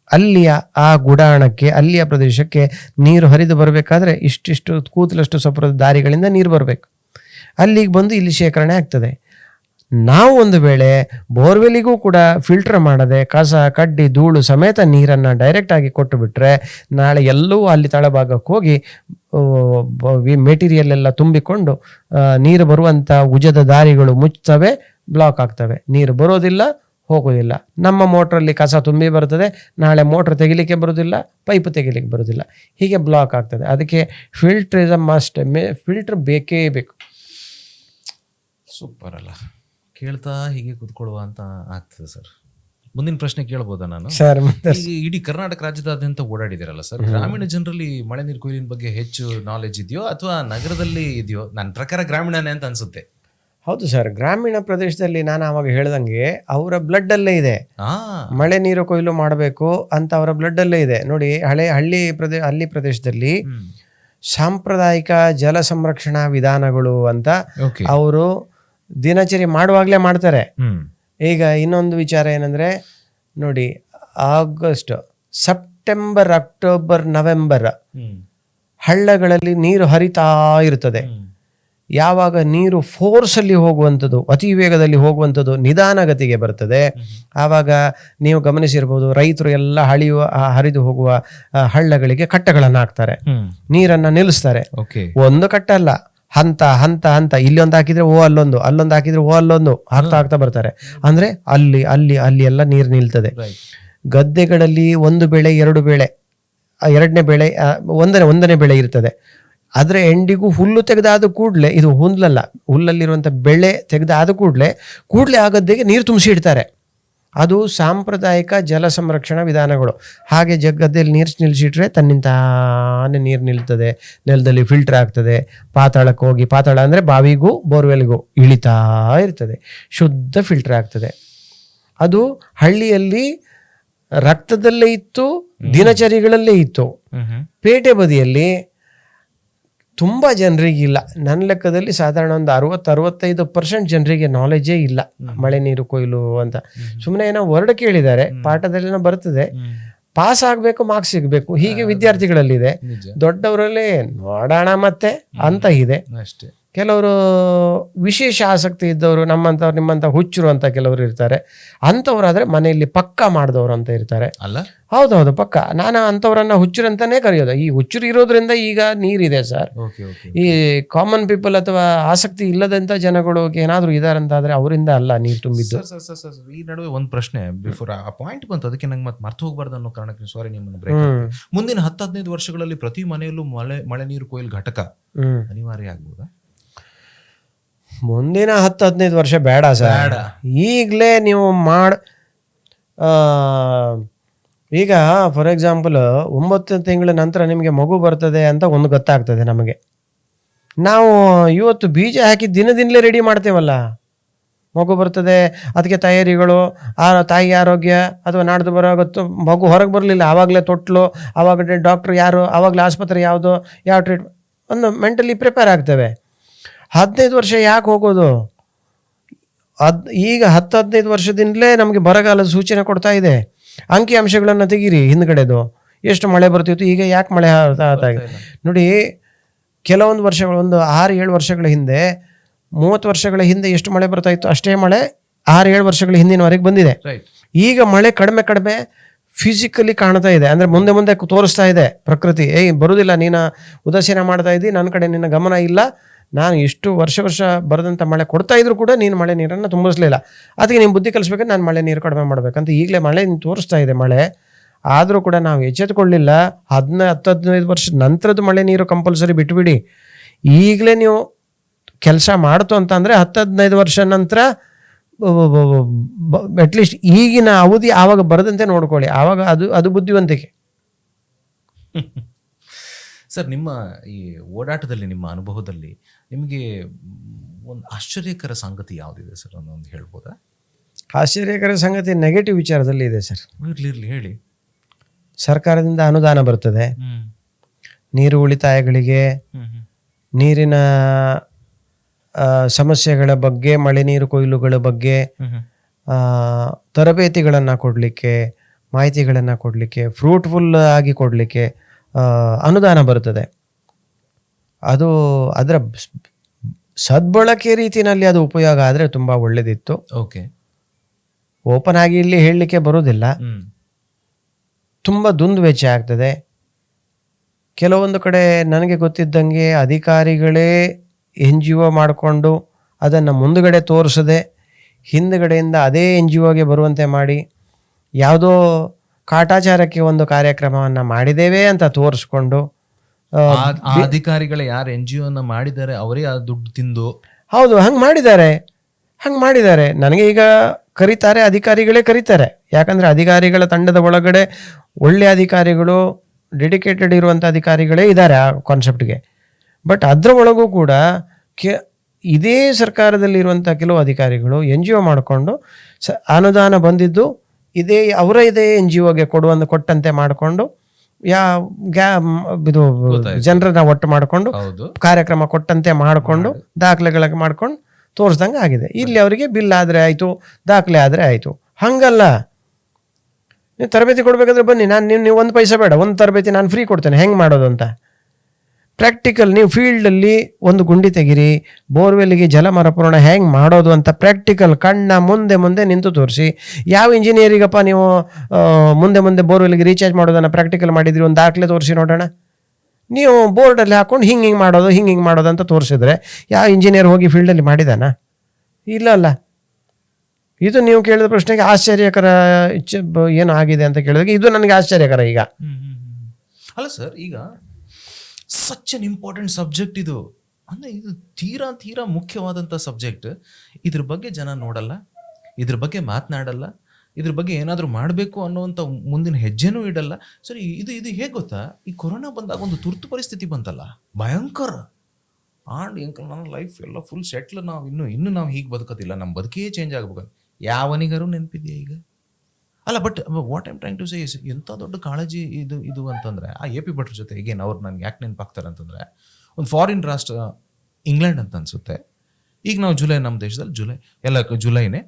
ಅಲ್ಲಿಯ ಆ ಗುಡಾಣಕ್ಕೆ, ಅಲ್ಲಿಯ ಪ್ರದೇಶಕ್ಕೆ ನೀರು ಹರಿದು ಬರಬೇಕಾದ್ರೆ ಇಷ್ಟಿಷ್ಟು ಕೂದಲಷ್ಟು ಸಪುರದ ದಾರಿಗಳಿಂದ ನೀರು ಬರಬೇಕು. ಅಲ್ಲಿಗೆ ಬಂದು ಇಲ್ಲಿ ಶೇಖರಣೆ ಆಗ್ತದೆ. ನಾವು ಒಂದು ವೇಳೆ ಬೋರ್ವೆಲ್ಲಿಗೂ ಕೂಡ ಫಿಲ್ಟರ್ ಮಾಡದೆ ಕಸ ಕಡ್ಡಿ ಧೂಳು ಸಮೇತ ನೀರನ್ನು ಡೈರೆಕ್ಟಾಗಿ ಕೊಟ್ಟು ಬಿಟ್ಟರೆ, ನಾಳೆ ಎಲ್ಲವೂ ಅಲ್ಲಿ ತಳಭಾಗಕ್ಕೆ ಹೋಗಿ ಮೆಟೀರಿಯಲ್ ಎಲ್ಲ ತುಂಬಿಕೊಂಡು ನೀರು ಬರುವಂಥ ಉಜದ ದಾರಿಗಳು ಮುಚ್ಚುತ್ತವೆ, ಬ್ಲಾಕ್ ಆಗ್ತವೆ, ನೀರು ಬರೋದಿಲ್ಲ, ಹೋಗೋದಿಲ್ಲ. ನಮ್ಮ ಮೋಟ್ರಲ್ಲಿ ಕಸ ತುಂಬಿ ಬರ್ತದೆ, ನಾಳೆ ಮೋಟ್ರ್ ತೆಗಿಲಿಕ್ಕೆ ಬರೋದಿಲ್ಲ, ಪೈಪ್ ತೆಗಿಲಿಕ್ಕೆ ಬರೋದಿಲ್ಲ, ಹೀಗೆ ಬ್ಲಾಕ್ ಆಗ್ತದೆ. ಅದಕ್ಕೆ filter is a must. Filter ಬೇಕೇ ಬೇಕು. ಸೂಪರ್ ಅಲ್ಲ, ಕೇಳ್ತಾ ಹೀಗೆ ಕೂತ್ಕೊಳ್ಳುವ ಅಂತ ಆಗ್ತದೆ ಸರ್. ಮುಂದಿನ ಪ್ರಶ್ನೆ ಕೇಳ್ಬೋದಾ ನಾನು? ಸರ್, ಇಡೀ ಕರ್ನಾಟಕ ರಾಜ್ಯದಾದ್ಯಂತ ಓಡಾಡಿದಿರಲ್ಲ ಸರ್, ಗ್ರಾಮೀಣ ಜನರಲ್ಲಿ ಮಳೆ ನೀರು ಕೊಯ್ಲಿನ ಬಗ್ಗೆ ಹೆಚ್ಚು ನಾಲೆಜ್ ಇದೆಯೋ ಅಥವಾ ನಗರದಲ್ಲಿ ಇದೆಯೋ? ನನ್ನ ಪ್ರಕಾರ ಗ್ರಾಮೀಣನೇ ಅಂತ ಅನ್ಸುತ್ತೆ. ಹೌದು ಸರ್, ಗ್ರಾಮೀಣ ಪ್ರದೇಶದಲ್ಲಿ ನಾನು ಆವಾಗ ಹೇಳ್ದಂಗೆ ಅವರ ಬ್ಲಡ್ ಅಲ್ಲೇ ಇದೆ. ಮಳೆ ನೀರು ಕೊಯ್ಲು ಮಾಡಬೇಕು ಅಂತ ಅವರ ಬ್ಲಡ್ ಅಲ್ಲೇ ಇದೆ. ನೋಡಿ, ಹಳ್ಳಿ ಪ್ರದೇಶದಲ್ಲಿ ಸಾಂಪ್ರದಾಯಿಕ ಜಲ ಸಂರಕ್ಷಣಾ ವಿಧಾನಗಳು ಅಂತ ಅವರು ದಿನಚರಿ ಮಾಡುವಾಗಲೇ ಮಾಡ್ತಾರೆ. ಈಗ ಇನ್ನೊಂದು ವಿಚಾರ ಏನಂದ್ರೆ, ನೋಡಿ, ಆಗಸ್ಟ್, ಸೆಪ್ಟೆಂಬರ್, ಅಕ್ಟೋಬರ್, ನವೆಂಬರ್ ಹಳ್ಳಗಳಲ್ಲಿ ನೀರು ಹರಿತಾ ಇರ್ತದೆ. ಯಾವಾಗ ನೀರು ಫೋರ್ಸಲ್ಲಿ ಹೋಗುವಂಥದ್ದು, ಅತಿ ವೇಗದಲ್ಲಿ ಹೋಗುವಂಥದ್ದು ನಿಧಾನಗತಿಗೆ ಬರ್ತದೆ, ಆವಾಗ ನೀವು ಗಮನಿಸಿರ್ಬೋದು, ರೈತರು ಎಲ್ಲ ಹರಿದು ಹೋಗುವ ಹಳ್ಳಗಳಿಗೆ ಕಟ್ಟೆಗಳನ್ನು ಹಾಕ್ತಾರೆ, ನೀರನ್ನು ನಿಲ್ಲಿಸ್ತಾರೆ. ಒಂದು ಕಟ್ಟ ಅಲ್ಲ, ಹಂತ ಹಂತ ಹಂತ, ಇಲ್ಲಿ ಒಂದು ಹಾಕಿದ್ರೆ ಅಲ್ಲೊಂದು ಹಾಕಿದ್ರೆ ಅಲ್ಲೊಂದು ಹಾಕ್ತಾ ಬರ್ತಾರೆ. ಅಂದ್ರೆ ಅಲ್ಲಿ ಅಲ್ಲಿ ಅಲ್ಲಿ ಎಲ್ಲ ನೀರು ನಿಲ್ತದೆ. ಗದ್ದೆಗಳಲ್ಲಿ ಒಂದು ಬೆಳೆ, ಎರಡು ಬೆಳೆ, ಎರಡನೇ ಬೆಳೆ, ಒಂದನೇ ಬೆಳೆ ಇರ್ತದೆ. ಅದರ ಎಂಡಿಗೂ ಹುಲ್ಲು ತೆಗೆದಾದ ಕೂಡಲೇ, ಇದು ಹುಲ್ಲಲ್ಲಿರುವಂಥ ಬೆಳೆ ತೆಗೆದಾದ ಕೂಡಲೇ ಆ ಗದ್ದೆಗೆ ನೀರು ತುಂಬಿಸಿ ಇಡ್ತಾರೆ. ಅದು ಸಾಂಪ್ರದಾಯಿಕ ಜಲ ಸಂರಕ್ಷಣಾ ವಿಧಾನಗಳು. ಹಾಗೆ ಗದ್ದೆಯಲ್ಲಿ ನೀರು ನಿಲ್ಲಿಸಿಟ್ರೆ ತನ್ನಿಂತಾನೆ ನೀರು ನಿಲ್ತದೆ, ನೆಲದಲ್ಲಿ ಫಿಲ್ಟರ್ ಆಗ್ತದೆ, ಪಾತಾಳಕ್ಕೆ ಹೋಗಿ, ಪಾತಾಳ ಅಂದರೆ ಬಾವಿಗೂ ಬೋರ್ವೆಲ್ಗೂ ಇಳಿತಾ ಇರ್ತದೆ, ಶುದ್ಧ ಫಿಲ್ಟರ್ ಆಗ್ತದೆ. ಅದು ಹಳ್ಳಿಯಲ್ಲಿ ರಕ್ತದಲ್ಲೇ ಇತ್ತು, ದಿನಚರಿಗಳಲ್ಲೇ ಇತ್ತು. ಪೇಟೆ ಬದಿಯಲ್ಲಿ ತುಂಬ ಜನರಿಗಿಲ್ಲ. ನನ್ನ ಲೆಕ್ಕದಲ್ಲಿ ಸಾಧಾರಣ ಒಂದು 60-65% ಜನರಿಗೆ ನಾಲೆಜೇ ಇಲ್ಲ ಮಳೆ ನೀರು ಕೊಯ್ಲು ಅಂತ. ಸುಮ್ಮನೆ ಏನೋ ವರ್ಡ್ ಕೇಳಿದ್ದಾರೆ, ಪಾಠದಲ್ಲೇನೋ ಬರ್ತದೆ, ಪಾಸ್ ಆಗಬೇಕು, ಮಾರ್ಕ್ಸ್ ಸಿಗಬೇಕು, ಹೀಗೆ ವಿದ್ಯಾರ್ಥಿಗಳಲ್ಲಿದೆ. ದೊಡ್ಡವರಲ್ಲಿ ನೋಡೋಣ ಮತ್ತೆ ಅಂತ ಇದೆ. ಕೆಲವರು ವಿಶೇಷ ಆಸಕ್ತಿ ಇದ್ದವರು, ನಮ್ಮಂಥವ್ರು ನಿಮ್ಮಂಥ ಹುಚ್ಚರು ಅಂತ ಕೆಲವರು ಇರ್ತಾರೆ. ಅಂಥವ್ರಾದರೆ ಮನೆಯಲ್ಲಿ ಪಕ್ಕ ಮಾಡಿದವರು ಅಂತ ಇರ್ತಾರೆ. ಅಲ್ಲ, ಹೌದೌದು, ಪಕ್ಕ. ನಾನು ಅಂಥವ್ರನ್ನ ಹುಚ್ಚರು ಅಂತಾನೆ ಕರೆಯೋದು. ಈ ಹುಚ್ಚರು ಇರೋದ್ರಿಂದ ಈಗ ನೀರಿದೆ ಸರ್. ಈ ಕಾಮನ್ ಪೀಪಲ್ ಅಥವಾ ಆಸಕ್ತಿ ಇಲ್ಲದಂಥ ಜನಗಳು ಏನಾದರೂ ಇದಾರಂತಾದ್ರೆ ಅವರಿಂದ ಅಲ್ಲ ನೀರು ತುಂಬಿದ್ದು. ಈ ನಡುವೆ ಒಂದು ಪ್ರಶ್ನೆ, ಬಿಫೋರ್ ಆ ಪಾಯಿಂಟ್ ಬಂತು, ಅದಕ್ಕೆ ನಂಗೆ ಮತ್ತೆ ಮರ್ತು ಹೋಗ್ಬಾರ್ದು ಅನ್ನೋ ಕಾರಣಕ್ಕೆ ಸಾರಿ ನಿಮ್ಮನ್ನು ಬ್ರೇಕ್. ಮುಂದಿನ 10-15 ವರ್ಷಗಳಲ್ಲಿ ಪ್ರತಿ ಮನೆಯಲ್ಲೂ ಮಳೆ ನೀರು ಕೊಯ್ಲು ಘಟಕ ಅನಿವಾರ್ಯ ಆಗ್ಬೋದಾ? ಮುಂದಿನ 10-15 ವರ್ಷ ಬೇಡ ಸರ್. ಈಗಲೇ ನೀವು ಈಗ ಫಾರ್ ಎಕ್ಸಾಂಪಲ್ 9 ತಿಂಗಳ ನಂತರ ನಿಮಗೆ ಮಗು ಬರ್ತದೆ ಅಂತ ಒಂದು ಗೊತ್ತಾಗ್ತದೆ ನಮಗೆ. ನಾವು ಇವತ್ತು ಬೀಜ ಹಾಕಿ ದಿನದಿಂದಲೇ ರೆಡಿ ಮಾಡ್ತೇವಲ್ಲ, ಮಗು ಬರ್ತದೆ, ಅದಕ್ಕೆ ತಯಾರಿಗಳು, ತಾಯಿ ಆರೋಗ್ಯ, ಅಥವಾ ನಾಡ್ದು ಬರೋ ಗೊತ್ತು, ಮಗು ಹೊರಗೆ ಬರಲಿಲ್ಲ ಆವಾಗಲೇ ತೊಟ್ಲು, ಆವಾಗ ಡಾಕ್ಟ್ರು ಯಾರು, ಆವಾಗಲೇ ಆಸ್ಪತ್ರೆ ಯಾವುದು, ಯಾವ ಟ್ರೀಟ್ಮೆಂಟ್, ಒಂದು ಮೆಂಟಲಿ ಪ್ರಿಪೇರ್ ಆಗ್ತೇವೆ. 15 ವರ್ಷ ಯಾಕೆ ಹೋಗೋದು? ಈಗ 10-15 ವರ್ಷದಿಂದಲೇ ನಮಗೆ ಬರಗಾಲದ ಸೂಚನೆ ಕೊಡ್ತಾ ಇದೆ. ಅಂಕಿ ಅಂಶಗಳನ್ನು ತೆಗೀರಿ, ಹಿಂದ್ಗಡೆದು ಎಷ್ಟು ಮಳೆ ಬರ್ತಿತ್ತು, ಈಗ ಯಾಕೆ ಮಳೆ ನೋಡಿ. ಕೆಲವೊಂದು ವರ್ಷಗಳು, ಒಂದು 6-7 ವರ್ಷಗಳ ಹಿಂದೆ, 30 ವರ್ಷಗಳ ಹಿಂದೆ ಎಷ್ಟು ಮಳೆ ಬರ್ತಾ ಇತ್ತು ಅಷ್ಟೇ ಮಳೆ 6-7 ವರ್ಷಗಳ ಹಿಂದಿನವರೆಗೆ ಬಂದಿದೆ. ಈಗ ಮಳೆ ಕಡಿಮೆ ಫಿಸಿಕಲಿ ಕಾಣ್ತಾ ಇದೆ. ಅಂದರೆ ಮುಂದೆ ತೋರಿಸ್ತಾ ಇದೆ ಪ್ರಕೃತಿ, ಬರುವುದಿಲ್ಲ, ನೀನು ಉದಾಸೀನ ಮಾಡ್ತಾ ಇದ್ದಿ, ನನ್ನ ಕಡೆ ನಿನ್ನ ಗಮನ ಇಲ್ಲ, ನಾನು ಇಷ್ಟು ವರ್ಷ ಬರೆದಂಥ ಮಳೆ ಕೊಡ್ತಾ ಇದ್ರು ಕೂಡ ನೀನು ಮಳೆ ನೀರನ್ನು ತುಂಬಿಸ್ಲಿಲ್ಲ, ಅದಕ್ಕೆ ನೀನು ಬುದ್ಧಿ ಕಲಿಸ್ಬೇಕಂದ್ರೆ ನಾನು ಮಳೆ ನೀರು ಕಡಿಮೆ ಮಾಡ್ಬೇಕಂತ ಈಗಲೇ ಮಳೆ ತೋರಿಸ್ತಾ ಇದೆ ಮಳೆ. ಆದರೂ ಕೂಡ ನಾವು ಎಚ್ಚೆತ್ತುಕೊಳ್ಳಿಲ್ಲ. 10-15 ವರ್ಷದ ನಂತರದ ಮಳೆ ನೀರು ಕಂಪಲ್ಸರಿ ಬಿಟ್ಬಿಡಿ. ಈಗಲೇ ನೀವು ಕೆಲಸ ಮಾಡ್ತು ಅಂತಂದರೆ 10-15 ವರ್ಷ ನಂತರ ಅಟ್ಲೀಸ್ಟ್ ಈಗಿನ ಅವಧಿ ಆವಾಗ ಬರದಂತೆ ನೋಡ್ಕೊಳ್ಳಿ. ಆವಾಗ ಅದು ಬುದ್ಧಿವಂತಿಕೆ. ಸರ್, ನಿಮ್ಮ ಈ ಓಡಾಟದಲ್ಲಿ, ನಿಮ್ಮ ಅನುಭವದಲ್ಲಿ ನಿಮಗೆ ಒಂದು ಆಶ್ಚರ್ಯಕರ ಸಂಗತಿ ಯಾವುದಿದೆ ಸರ್, ಒಂದು ಹೇಳ್ಬೋದಾ? ಆಶ್ಚರ್ಯಕರ ಸಂಗತಿ ನೆಗೆಟಿವ್ ವಿಚಾರದಲ್ಲಿ ಇದೆ ಸರ್. ಇರ್ಲಿ ಹೇಳಿ. ಸರ್ಕಾರದಿಂದ ಅನುದಾನ ಬರ್ತದೆ, ನೀರು ಉಳಿತಾಯಗಳಿಗೆ, ನೀರಿನ ಸಮಸ್ಯೆಗಳ ಬಗ್ಗೆ, ಮಳೆ ನೀರು ಕೊಯ್ಲುಗಳ ಬಗ್ಗೆ ತರಬೇತಿಗಳನ್ನು ಕೊಡಲಿಕ್ಕೆ, ಮಾಹಿತಿಗಳನ್ನು ಕೊಡಲಿಕ್ಕೆ, ಫ್ರೂಟ್ಫುಲ್ ಆಗಿ ಕೊಡಲಿಕ್ಕೆ ಅನುದಾನ ಬರುತ್ತದೆ. ಅದು ಅದರ ಸದ್ಬಳಕೆ ರೀತಿಯಲ್ಲಿ ಅದು ಉಪಯೋಗ ಆದರೆ ತುಂಬ ಒಳ್ಳೆದಿತ್ತು. ಓಕೆ, ಓಪನ್ ಆಗಿ ಇಲ್ಲಿ ಹೇಳಲಿಕ್ಕೆ ಬರೋದಿಲ್ಲ. ತುಂಬ ದುಂದು ವೆಚ್ಚ ಆಗ್ತದೆ. ಕೆಲವೊಂದು ಕಡೆ ನನಗೆ ಗೊತ್ತಿದ್ದಂಗೆ ಅಧಿಕಾರಿಗಳೇ NGO ಮಾಡಿಕೊಂಡು ಅದನ್ನು ಮುಂದುಗಡೆ ತೋರಿಸದೆ ಹಿಂದುಗಡೆಯಿಂದ ಅದೇ NGOಗೆ ಬರುವಂತೆ ಮಾಡಿ, ಯಾವುದೋ ಕಾಟಾಚಾರಕ್ಕೆ ಒಂದು ಕಾರ್ಯಕ್ರಮವನ್ನು ಮಾಡಿದ್ದೇವೆ ಅಂತ ತೋರಿಸ್ಕೊಂಡು, ಅಧಿಕಾರಿಗಳು ಯಾರು NGO ಮಾಡಿದ್ದಾರೆ ಅವರೇ ಆ ದುಡ್ಡು ತಿಂದು, ಹೌದು ಹಂಗೆ ಮಾಡಿದ್ದಾರೆ. ನನಗೆ ಈಗ ಕರೀತಾರೆ, ಅಧಿಕಾರಿಗಳೇ ಕರೀತಾರೆ. ಯಾಕಂದರೆ ಅಧಿಕಾರಿಗಳ ತಂಡದ ಒಳಗಡೆ ಒಳ್ಳೆ ಅಧಿಕಾರಿಗಳು, ಡೆಡಿಕೇಟೆಡ್ ಇರುವಂಥ ಅಧಿಕಾರಿಗಳೇ ಇದ್ದಾರೆ ಆ ಕಾನ್ಸೆಪ್ಟ್ಗೆ. ಬಟ್ ಅದರ ಒಳಗೂ ಕೂಡ ಇದೇ ಸರ್ಕಾರದಲ್ಲಿರುವಂಥ ಕೆಲವು ಅಧಿಕಾರಿಗಳು NGO ಮಾಡಿಕೊಂಡು ಅನುದಾನ ಬಂದಿದ್ದು ಇದೇ NGOಗೆ ಕೊಟ್ಟಂತೆ ಮಾಡಿಕೊಂಡು, ಇದು ಜನರನ್ನ ಒಟ್ಟು ಮಾಡಿಕೊಂಡು ಕಾರ್ಯಕ್ರಮ ಕೊಟ್ಟಂತೆ ಮಾಡಿಕೊಂಡು ದಾಖಲೆಗಳಿಗೆ ಮಾಡ್ಕೊಂಡು ತೋರಿಸ್ದಂಗೆ ಆಗಿದೆ. ಇಲ್ಲಿ ಅವರಿಗೆ ಬಿಲ್ ಆದರೆ ಆಯಿತು, ದಾಖಲೆ ಆದರೆ ಆಯಿತು. ಹಂಗಲ್ಲ, ನೀವು ತರಬೇತಿ ಕೊಡಬೇಕಾದ್ರೆ ಬನ್ನಿ, ನೀವು 1 ಪೈಸೆ ಬೇಡ, ಒಂದು ತರಬೇತಿ ನಾನು ಫ್ರೀ ಕೊಡ್ತೇನೆ ಹೆಂಗೆ ಮಾಡೋದು ಅಂತ. ಪ್ರಾಕ್ಟಿಕಲ್, ನೀವು ಫೀಲ್ಡಲ್ಲಿ ಒಂದು ಗುಂಡಿ ತೆಗಿರಿ, ಬೋರ್ವೆಲ್ಗೆ ಜಲ ಮರುಪೂರಣ ಹೆಂಗೆ ಮಾಡೋದು ಅಂತ ಪ್ರಾಕ್ಟಿಕಲ್ ಕಣ್ಣ ಮುಂದೆ ನಿಂತು ತೋರಿಸಿ. ಯಾವ ಇಂಜಿನಿಯರಿಗಪ್ಪ ನೀವು ಮುಂದೆ ಬೋರ್ವೆಲ್ಗೆ ರೀಚಾರ್ಜ್ ಮಾಡೋದನ್ನು ಪ್ರಾಕ್ಟಿಕಲ್ ಮಾಡಿದ್ರಿ, ಒಂದು ದಾಖಲೆ ತೋರಿಸಿ ನೋಡೋಣ. ನೀವು ಬೋರ್ಡಲ್ಲಿ ಹಾಕ್ಕೊಂಡು ಹಿಂಗೆ ಮಾಡೋದು ಅಂತ ತೋರಿಸಿದ್ರೆ ಯಾವ ಇಂಜಿನಿಯರ್ ಹೋಗಿ ಫೀಲ್ಡಲ್ಲಿ ಮಾಡಿದಾನ? ಇಲ್ಲ. ಇದು ನೀವು ಕೇಳಿದ ಪ್ರಶ್ನೆಗೆ ಆಶ್ಚರ್ಯಕರ ಏನು ಆಗಿದೆ ಅಂತ ಕೇಳಿದಾಗ ಇದು ನನಗೆ ಆಶ್ಚರ್ಯಕರ. ಈಗ ಅಲ್ಲ ಸರ್, ಈಗ ಸಚ್ ಅನ್ ಇಂಪಾರ್ಟೆಂಟ್ ಸಬ್ಜೆಕ್ಟ್ ಇದು, ಅಂದರೆ ಇದು ತೀರಾ ಮುಖ್ಯವಾದಂಥ ಸಬ್ಜೆಕ್ಟ್. ಇದ್ರ ಬಗ್ಗೆ ಜನ ನೋಡಲ್ಲ, ಇದ್ರ ಬಗ್ಗೆ ಮಾತನಾಡಲ್ಲ. ಇದ್ರ ಬಗ್ಗೆ ಏನಾದರೂ ಮಾಡಬೇಕು ಅನ್ನೋವಂಥ ಮುಂದಿನ ಹೆಜ್ಜೆನೂ ಇಡಲ್ಲ. ಸರಿ, ಇದು ಹೇಗೆ ಗೊತ್ತಾ, ಈ ಕೊರೋನಾ ಬಂದಾಗ ಒಂದು ತುರ್ತು ಪರಿಸ್ಥಿತಿ ಬಂತಲ್ಲ, ಭಯಂಕರ. ಆಂಡ್ ಎಂಕಲ್ ನನ್ನ ಲೈಫ್ ಎಲ್ಲ ಫುಲ್ ಸೆಟ್ಲ್, ನಾವು ಇನ್ನು ನಾವು ಹೀಗೆ ಬದುಕೋದಿಲ್ಲ, ನಮ್ಮ ಬದುಕೇ ಚೇಂಜ್ ಆಗ್ಬೇಕು. ಯಾವನಿಗಾರು ನೆನಪಿದೆಯಾ ಈಗ? ಅಲ್ಲ, but what I'm trying to say is, ಎಂಥ ದೊಡ್ಡ ಕಾಳಜಿ ಇದು ಅಂತಂದರೆ, ಆ ಎ ಪಿ ಭಟ್ರ ಜೊತೆ ಈಗೇನು ಅವ್ರು ನನಗೆ ಯಾಕೆ ನೆನಪಾಗ್ತಾರೆ ಅಂತಂದರೆ, ಒಂದು ಫಾರಿನ್ ರಾಷ್ಟ್ರ ಇಂಗ್ಲೆಂಡ್ ಅಂತ ಅನಿಸುತ್ತೆ. ಈಗ ನಾವು ಜುಲೈ, ನಮ್ಮ ದೇಶದಲ್ಲಿ ಜುಲೈನೇ.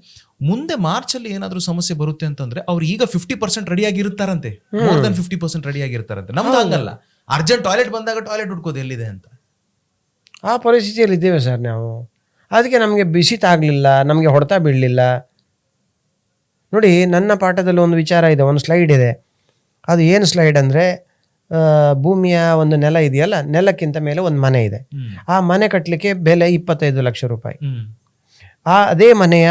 ಮುಂದೆ ಮಾರ್ಚಲ್ಲಿ ಏನಾದರೂ ಸಮಸ್ಯೆ ಬರುತ್ತೆ ಅಂತಂದ್ರೆ ಅವ್ರು ಈಗ 50% ರೆಡಿಯಾಗಿರ್ತಾರಂತೆ, ಮೋರ್ ದನ್ 50% ರೆಡಿಯಾಗಿರ್ತಾರಂತೆ. ನಮ್ದು ಹಂಗಲ್ಲ, ಅರ್ಜೆಂಟ್ ಟಾಯ್ಲೆಟ್ ಬಂದಾಗ ಟಾಯ್ಲೆಟ್ ಹುಡ್ಕೋದು ಎಲ್ಲಿದೆ ಅಂತ ಆ ಪರಿಸ್ಥಿತಿಯಲ್ಲಿ ಇದ್ದೇವೆ ಸರ್ ನಾವು. ಅದಕ್ಕೆ ನಮಗೆ ಬಿಸಿ ತಾಗಲಿಲ್ಲ, ನಮಗೆ ಹೊಡೆತ ಬೀಳಲಿಲ್ಲ. ನೋಡಿ, ನನ್ನ ಪಾಠದಲ್ಲಿ ಒಂದು ವಿಚಾರ ಇದೆ, ಒಂದು ಸ್ಲೈಡ್ ಇದೆ. ಅದು ಏನು ಸ್ಲೈಡ್ ಅಂದರೆ, ಭೂಮಿಯ ಒಂದು ನೆಲ ಇದೆಯಲ್ಲ, ನೆಲಕ್ಕಿಂತ ಮೇಲೆ ಒಂದು ಮನೆ ಇದೆ. ಆ ಮನೆ ಕಟ್ಟಲಿಕ್ಕೆ ಬೆಲೆ 25 ಲಕ್ಷ ರೂಪಾಯಿ. ಅದೇ ಮನೆಯ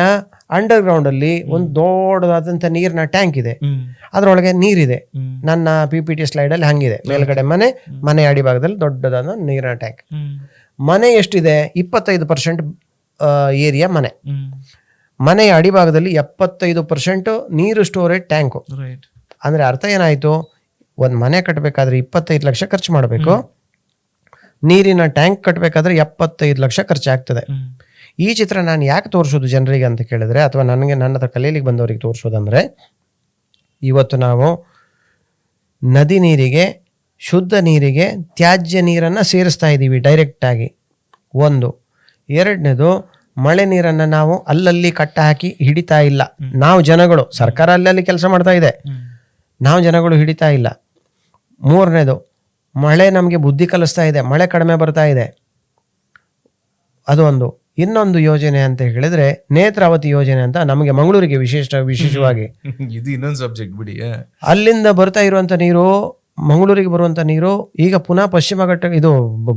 ಅಂಡರ್ಗ್ರೌಂಡಲ್ಲಿ ಒಂದು ದೊಡ್ಡದಾದಂಥ ನೀರಿನ ಟ್ಯಾಂಕ್ ಇದೆ, ಅದರೊಳಗೆ ನೀರಿದೆ. ನನ್ನ PPT ಸ್ಲೈಡಲ್ಲಿ ಹಂಗಿದೆ, ಮೇಲ್ಗಡೆ ಮನೆ ಅಡಿಭಾಗದಲ್ಲಿ ದೊಡ್ಡದಾದ ನೀರಿನ ಟ್ಯಾಂಕ್. ಮನೆ ಎಷ್ಟಿದೆ? 25% ಏರಿಯಾ ಮನೆ. ಮನೆಯ ಅಡಿಭಾಗದಲ್ಲಿ 75% ನೀರು ಸ್ಟೋರೇಜ್ ಟ್ಯಾಂಕು. ಅಂದರೆ ಅರ್ಥ ಏನಾಯಿತು? ಒಂದು ಮನೆ ಕಟ್ಟಬೇಕಾದ್ರೆ 25 ಲಕ್ಷ ಖರ್ಚು ಮಾಡಬೇಕು, ನೀರಿನ ಟ್ಯಾಂಕ್ ಕಟ್ಟಬೇಕಾದ್ರೆ 75 ಲಕ್ಷ ಖರ್ಚಾಗ್ತದೆ. ಈ ಚಿತ್ರ ನಾನು ಯಾಕೆ ತೋರಿಸೋದು ಜನರಿಗೆ ಅಂತ ಕೇಳಿದ್ರೆ, ಅಥವಾ ನನ್ನ ಹತ್ರ ಕಲೀಲಿಕ್ಕೆ ಬಂದವರಿಗೆ ತೋರಿಸೋದಂದರೆ, ಇವತ್ತು ನಾವು ನದಿ ನೀರಿಗೆ, ಶುದ್ಧ ನೀರಿಗೆ ತ್ಯಾಜ್ಯ ನೀರನ್ನು ಸೇರಿಸ್ತಾ ಇದ್ದೀವಿ ಡೈರೆಕ್ಟಾಗಿ. ಒಂದು. ಎರಡನೇದು, ಮಳೆ ನೀರನ್ನು ನಾವು ಅಲ್ಲಲ್ಲಿ ಕಟ್ಟ ಹಾಕಿ ಹಿಡಿತಾ ಇಲ್ಲ ನಾವು ಜನಗಳು. ಸರ್ಕಾರ ಅಲ್ಲಲ್ಲಿ ಕೆಲಸ ಮಾಡ್ತಾ ಇದೆ, ನಾವು ಜನಗಳು ಹಿಡಿತಾ ಇಲ್ಲ. ಮೂರನೇದು, ಮಳೆ ನಮಗೆ ಬುದ್ಧಿ ಕಲಿಸ್ತಾ ಇದೆ, ಮಳೆ ಕಡಿಮೆ ಬರ್ತಾ ಇದೆ, ಅದು ಒಂದು. ಇನ್ನೊಂದು ಯೋಜನೆ ಅಂತ ಹೇಳಿದ್ರೆ ನೇತ್ರಾವತಿ ಯೋಜನೆ ಅಂತ ನಮಗೆ ಮಂಗಳೂರಿಗೆ ವಿಶೇಷವಾಗಿ ಇದು ಇನ್ನೊಂದು ಸಬ್ಜೆಕ್ಟ್ ಬಿಡಿ. ಅಲ್ಲಿಂದ ಬರ್ತಾ ಇರುವಂಥ ನೀರು, ಮಂಗಳೂರಿಗೆ ಬರುವಂಥ ನೀರು ಈಗ ಪುನಃ ಪಶ್ಚಿಮ ಘಟ್ಟ, ಇದು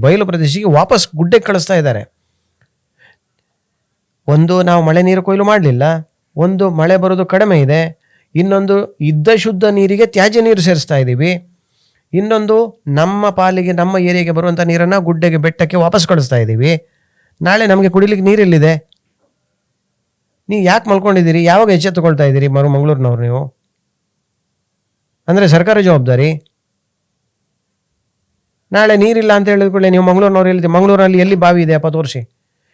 ಬಯಲು ಪ್ರದೇಶಕ್ಕೆ ವಾಪಸ್ ಗುಡ್ಡೆಗೆ ಕಳಿಸ್ತಾ ಇದ್ದಾರೆ. ಒಂದು, ನಾವು ಮಳೆ ನೀರು ಕೊಯ್ಲು ಮಾಡಲಿಲ್ಲ, ಒಂದು ಮಳೆ ಬರೋದು ಕಡಿಮೆ ಇದೆ, ಇನ್ನೊಂದು ಇದ್ದ ಶುದ್ಧ ನೀರಿಗೆ ತ್ಯಾಜ್ಯ ನೀರು ಸೇರಿಸ್ತಾ ಇದ್ದೀವಿ, ಇನ್ನೊಂದು ನಮ್ಮ ಪಾಲಿಗೆ, ನಮ್ಮ ಏರಿಯಾಗೆ ಬರುವಂಥ ನೀರನ್ನು ಗುಡ್ಡೆಗೆ, ಬೆಟ್ಟಕ್ಕೆ ವಾಪಸ್ ಕಳಿಸ್ತಾ ಇದ್ದೀವಿ. ನಾಳೆ ನಮಗೆ ಕುಡಿಲಿಕ್ಕೆ ನೀರಿಲ್ಲಿದೆ. ನೀವು ಯಾಕೆ ಮಲ್ಕೊಂಡಿದ್ದೀರಿ? ಯಾವಾಗ ಎಚ್ಚೆತ್ತುಕೊಳ್ತಾ ಇದ್ದೀರಿ ಮಂಗಳೂರಿನವ್ರು ನೀವು? ಅಂದರೆ ಸರ್ಕಾರ ಜವಾಬ್ದಾರಿ. ನಾಳೆ ನೀರಿಲ್ಲ ಅಂತ ಹೇಳಿದ ಕೂಡಲೇ ನೀವು ಮಂಗಳೂರಿನವ್ರು ಹೇಳ್ತೀವಿ, ಮಂಗಳೂರಲ್ಲಿ ಎಲ್ಲಿ ಬಾವಿ ಇದೆ ಅಪ್ಪ ತೋರಿಸಿ.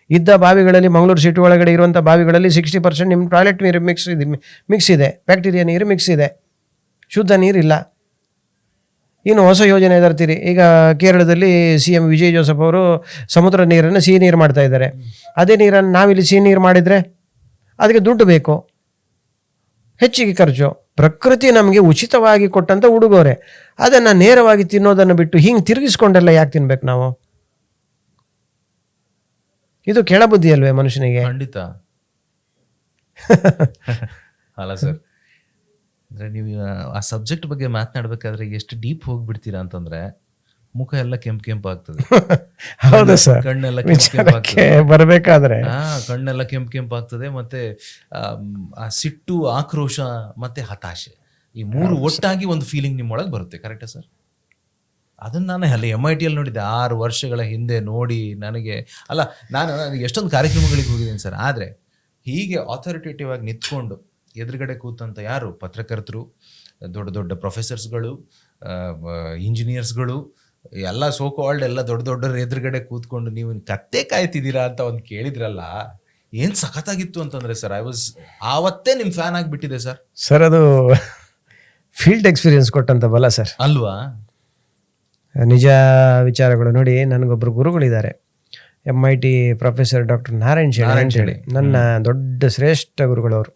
ಇದ್ದ ಬಾವಿಗಳಲ್ಲಿ, ಮಂಗಳೂರು ಸಿಟಿ ಒಳಗಡೆ ಇರುವಂಥ ಬಾವಿಗಳಲ್ಲಿ 60% ನಿಮ್ಮ ಟಾಯ್ಲೆಟ್ ನೀರು ಮಿಕ್ಸ್ ಇದೆ, ಬ್ಯಾಕ್ಟೀರಿಯಾ ನೀರು ಮಿಕ್ಸ್ ಇದೆ, ಶುದ್ಧ ನೀರಿಲ್ಲ. ಇನ್ನು ಹೊಸ ಯೋಜನೆ ತರ್ತೀರಿ. ಈಗ ಕೇರಳದಲ್ಲಿ CM ವಿಜಯ್ ಜೋಸಫ್ ಅವರು ಸಮುದ್ರ ನೀರನ್ನು ಸಿಹಿ ನೀರು ಮಾಡ್ತಾ ಇದ್ದಾರೆ. ಅದೇ ನೀರನ್ನು ನಾವಿಲ್ಲಿ ಸಿಹಿ ನೀರು ಮಾಡಿದರೆ ಅದಕ್ಕೆ ದುಡ್ಡು ಬೇಕು, ಹೆಚ್ಚಿಗೆ ಖರ್ಚು. ಪ್ರಕೃತಿ ನಮಗೆ ಉಚಿತವಾಗಿ ಕೊಟ್ಟಂಥ ಉಡುಗೊರೆ, ಅದನ್ನು ನೇರವಾಗಿ ತಿನ್ನೋದನ್ನು ಬಿಟ್ಟು ಹಿಂಗೆ ತಿರುಗಿಸ್ಕೊಂಡೆಲ್ಲ ಯಾಕೆ ತಿನ್ಬೇಕು ನಾವು? ಇದು ಕೆಳಬುದ್ಧಿ ಅಲ್ವೇ ಮನುಷ್ಯನಿಗೆ? ಖಂಡಿತ ಅಲ್ಲ ಸರ್. ಅಂದರೆ ನೀವು ಆ ಸಬ್ಜೆಕ್ಟ್ ಬಗ್ಗೆ ಮಾತನಾಡಬೇಕಾದ್ರೆ ಎಷ್ಟು ಡೀಪ್ ಹೋಗ್ಬಿಡ್ತೀರಾ ಅಂತಂದ್ರೆ ಮುಖ ಎಲ್ಲ ಕೆಂಪು ಆಗ್ತದೆ. ಹೌದು ಸರ್, ಕಣ್ಣೆಲ್ಲ ಬರಬೇಕಾದ್ರೆ ಕಣ್ಣೆಲ್ಲ ಕೆಂಪು ಆಗ್ತದೆ. ಮತ್ತೆ ಆ ಸಿಟ್ಟು, ಆಕ್ರೋಶ ಮತ್ತೆ ಹತಾಶೆ, ಈ ಮೂರು ಒಟ್ಟಾಗಿ ಒಂದು ಫೀಲಿಂಗ್ ನಿಮ್ಮೊಳಗೆ ಬರುತ್ತೆ. ಕರೆಕ್ಟಾ ಸರ್? ಅದನ್ನು ನಾನು ಅಲ್ಲಿ MIT ಅಲ್ಲಿ ನೋಡಿದ್ದೆ 6 ವರ್ಷಗಳ ಹಿಂದೆ. ನೋಡಿ, ನಾನು ಎಷ್ಟೊಂದು ಕಾರ್ಯಕ್ರಮಗಳಿಗೆ ಹೋಗಿದ್ದೀನಿ ಸರ್. ಆದರೆ ಹೀಗೆ ಅಥಾರಿಟೇಟಿವ್ ಆಗಿ ನಿಂತ್ಕೊಂಡು ಎದುರುಗಡೆ ಕೂತಂತ ಯಾರು ಪತ್ರಕರ್ತರು, ದೊಡ್ಡ ದೊಡ್ಡ ಪ್ರೊಫೆಸರ್ಸ್ಗಳು, ಇಂಜಿನಿಯರ್ಸ್ಗಳು, ಎಲ್ಲ ಸೋಕಾಲ್ಡ್ ಎಲ್ಲ ದೊಡ್ಡವ್ರ ಎದುರುಗಡೆ ಕೂತ್ಕೊಂಡು ನೀವು ಕತ್ತೆ ಕಾಯ್ತಿದ್ದೀರಾ ಅಂತ ಒಂದು ಕೇಳಿದ್ರಲ್ಲ, ಏನು ಸಖತ್ತಾಗಿತ್ತು ಅಂತಂದರೆ ಸರ್, ಆವತ್ತೇ ನಿಮ್ಮ ಫ್ಯಾನ್ ಆಗಿಬಿಟ್ಟಿದೆ ಸರ್. ಸರ್, ಅದು ಫೀಲ್ಡ್ ಎಕ್ಸ್ಪೀರಿಯನ್ಸ್ ಕೊಟ್ಟಂತ ಬಲ ಸರ್, ಅಲ್ವಾ? ನಿಜ ವಿಚಾರಗಳು. ನೋಡಿ, ನನಗೊಬ್ಬರು ಗುರುಗಳಿದ್ದಾರೆ, MIT professor doctor Narayan Shenoy ಅಂತೇಳಿ, ನನ್ನ ದೊಡ್ಡ ಶ್ರೇಷ್ಠ ಗುರುಗಳವರು.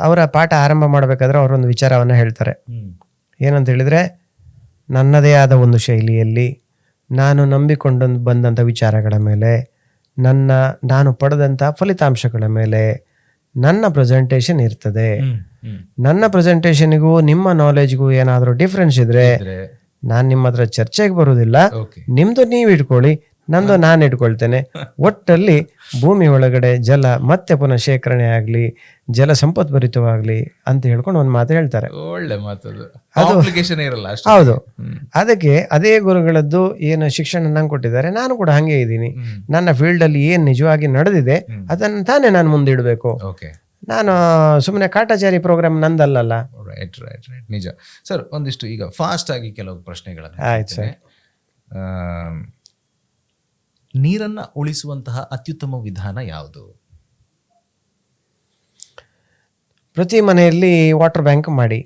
ಅವರ ಪಾಠ ಆರಂಭ ಮಾಡಬೇಕಾದ್ರೆ ಅವರೊಂದು ವಿಚಾರವನ್ನು ಹೇಳ್ತಾರೆ. ಏನಂತ ಹೇಳಿದರೆ, ನನ್ನದೇ ಆದ ಒಂದು ಶೈಲಿಯಲ್ಲಿ ನಾನು ನಂಬಿಕೊಂಡು ಬಂದಂಥ ವಿಚಾರಗಳ ಮೇಲೆ, ನಾನು ಪಡೆದಂಥ ಫಲಿತಾಂಶಗಳ ಮೇಲೆ ನನ್ನ ಪ್ರೆಸೆಂಟೇಷನ್ ಇರ್ತದೆ. ನನ್ನ ಪ್ರೆಸೆಂಟೇಷನ್ಗೂ ನಿಮ್ಮ ನಾಲೆಜ್ಗೂ ಏನಾದರೂ ಡಿಫ್ರೆನ್ಸ್ ಇದ್ರೆ ನಾನು ನಿಮ್ಮ ಹತ್ರ ಚರ್ಚೆಗೆ ಬರುವುದಿಲ್ಲ. ನಿಮ್ದು ನೀವು ಇಟ್ಕೊಳ್ಳಿ, ನಂದು ನಾನು ಇಟ್ಕೊಳ್ತೇನೆ. ಒಟ್ಟಲ್ಲಿ ಭೂಮಿ ಒಳಗಡೆ ಜಲ ಮತ್ತೆ ಪುನಃ ಶೇಖರಣೆ ಆಗಲಿ, ಜಲ ಸಂಪದ್ಭರಿತವಾಗಲಿ ಅಂತ ಹೇಳ್ಕೊಂಡು ಒಂದು ಮಾತು ಹೇಳ್ತಾರೆ. ಒಳ್ಳೆ ಮಾತದು. ಹೌದು. ಅದಕ್ಕೆ ಅದೇ ಗುರುಗಳದ್ದು ಏನು ಶಿಕ್ಷಣ ನಂಗೆ ಕೊಟ್ಟಿದ್ದಾರೆ, ನಾನು ಕೂಡ ಹಾಗೆ ಇದ್ದೀನಿ. ನನ್ನ ಫೀಲ್ಡಲ್ಲಿ ಏನು ನಿಜವಾಗಿ ನಡೆದಿದೆ ಅದನ್ನು ತಾನೇ ನಾನು ಮುಂದಿಡಬೇಕು. ನಾನು ಸುಮ್ಮನೆ ಕಾಟಾಚಾರಿ ಪ್ರೋಗ್ರಾಮ್ ನಂದಲ್ಲಲ್ಲ. ರೈಟ್ ರೈಟ್ ರೈಟ್, ನಿಜ ಸರ್. ಒಂದಿಷ್ಟು ಈಗ ಫಾಸ್ಟ್ ಆಗಿ ಕೆಲವು ಪ್ರಶ್ನೆಗಳನ್ನು ಆಯ್ತು ಸರ್. ನೀರನ್ನ ಉಳಿಸುವಂತಹ ಅತ್ಯುತ್ತಮ ವಿಧಾನ ಯಾವುದು? ಪ್ರತಿ ಮನೆಯಲ್ಲಿ ವಾಟರ್ ಬ್ಯಾಂಕ್ ಮಾಡಿ,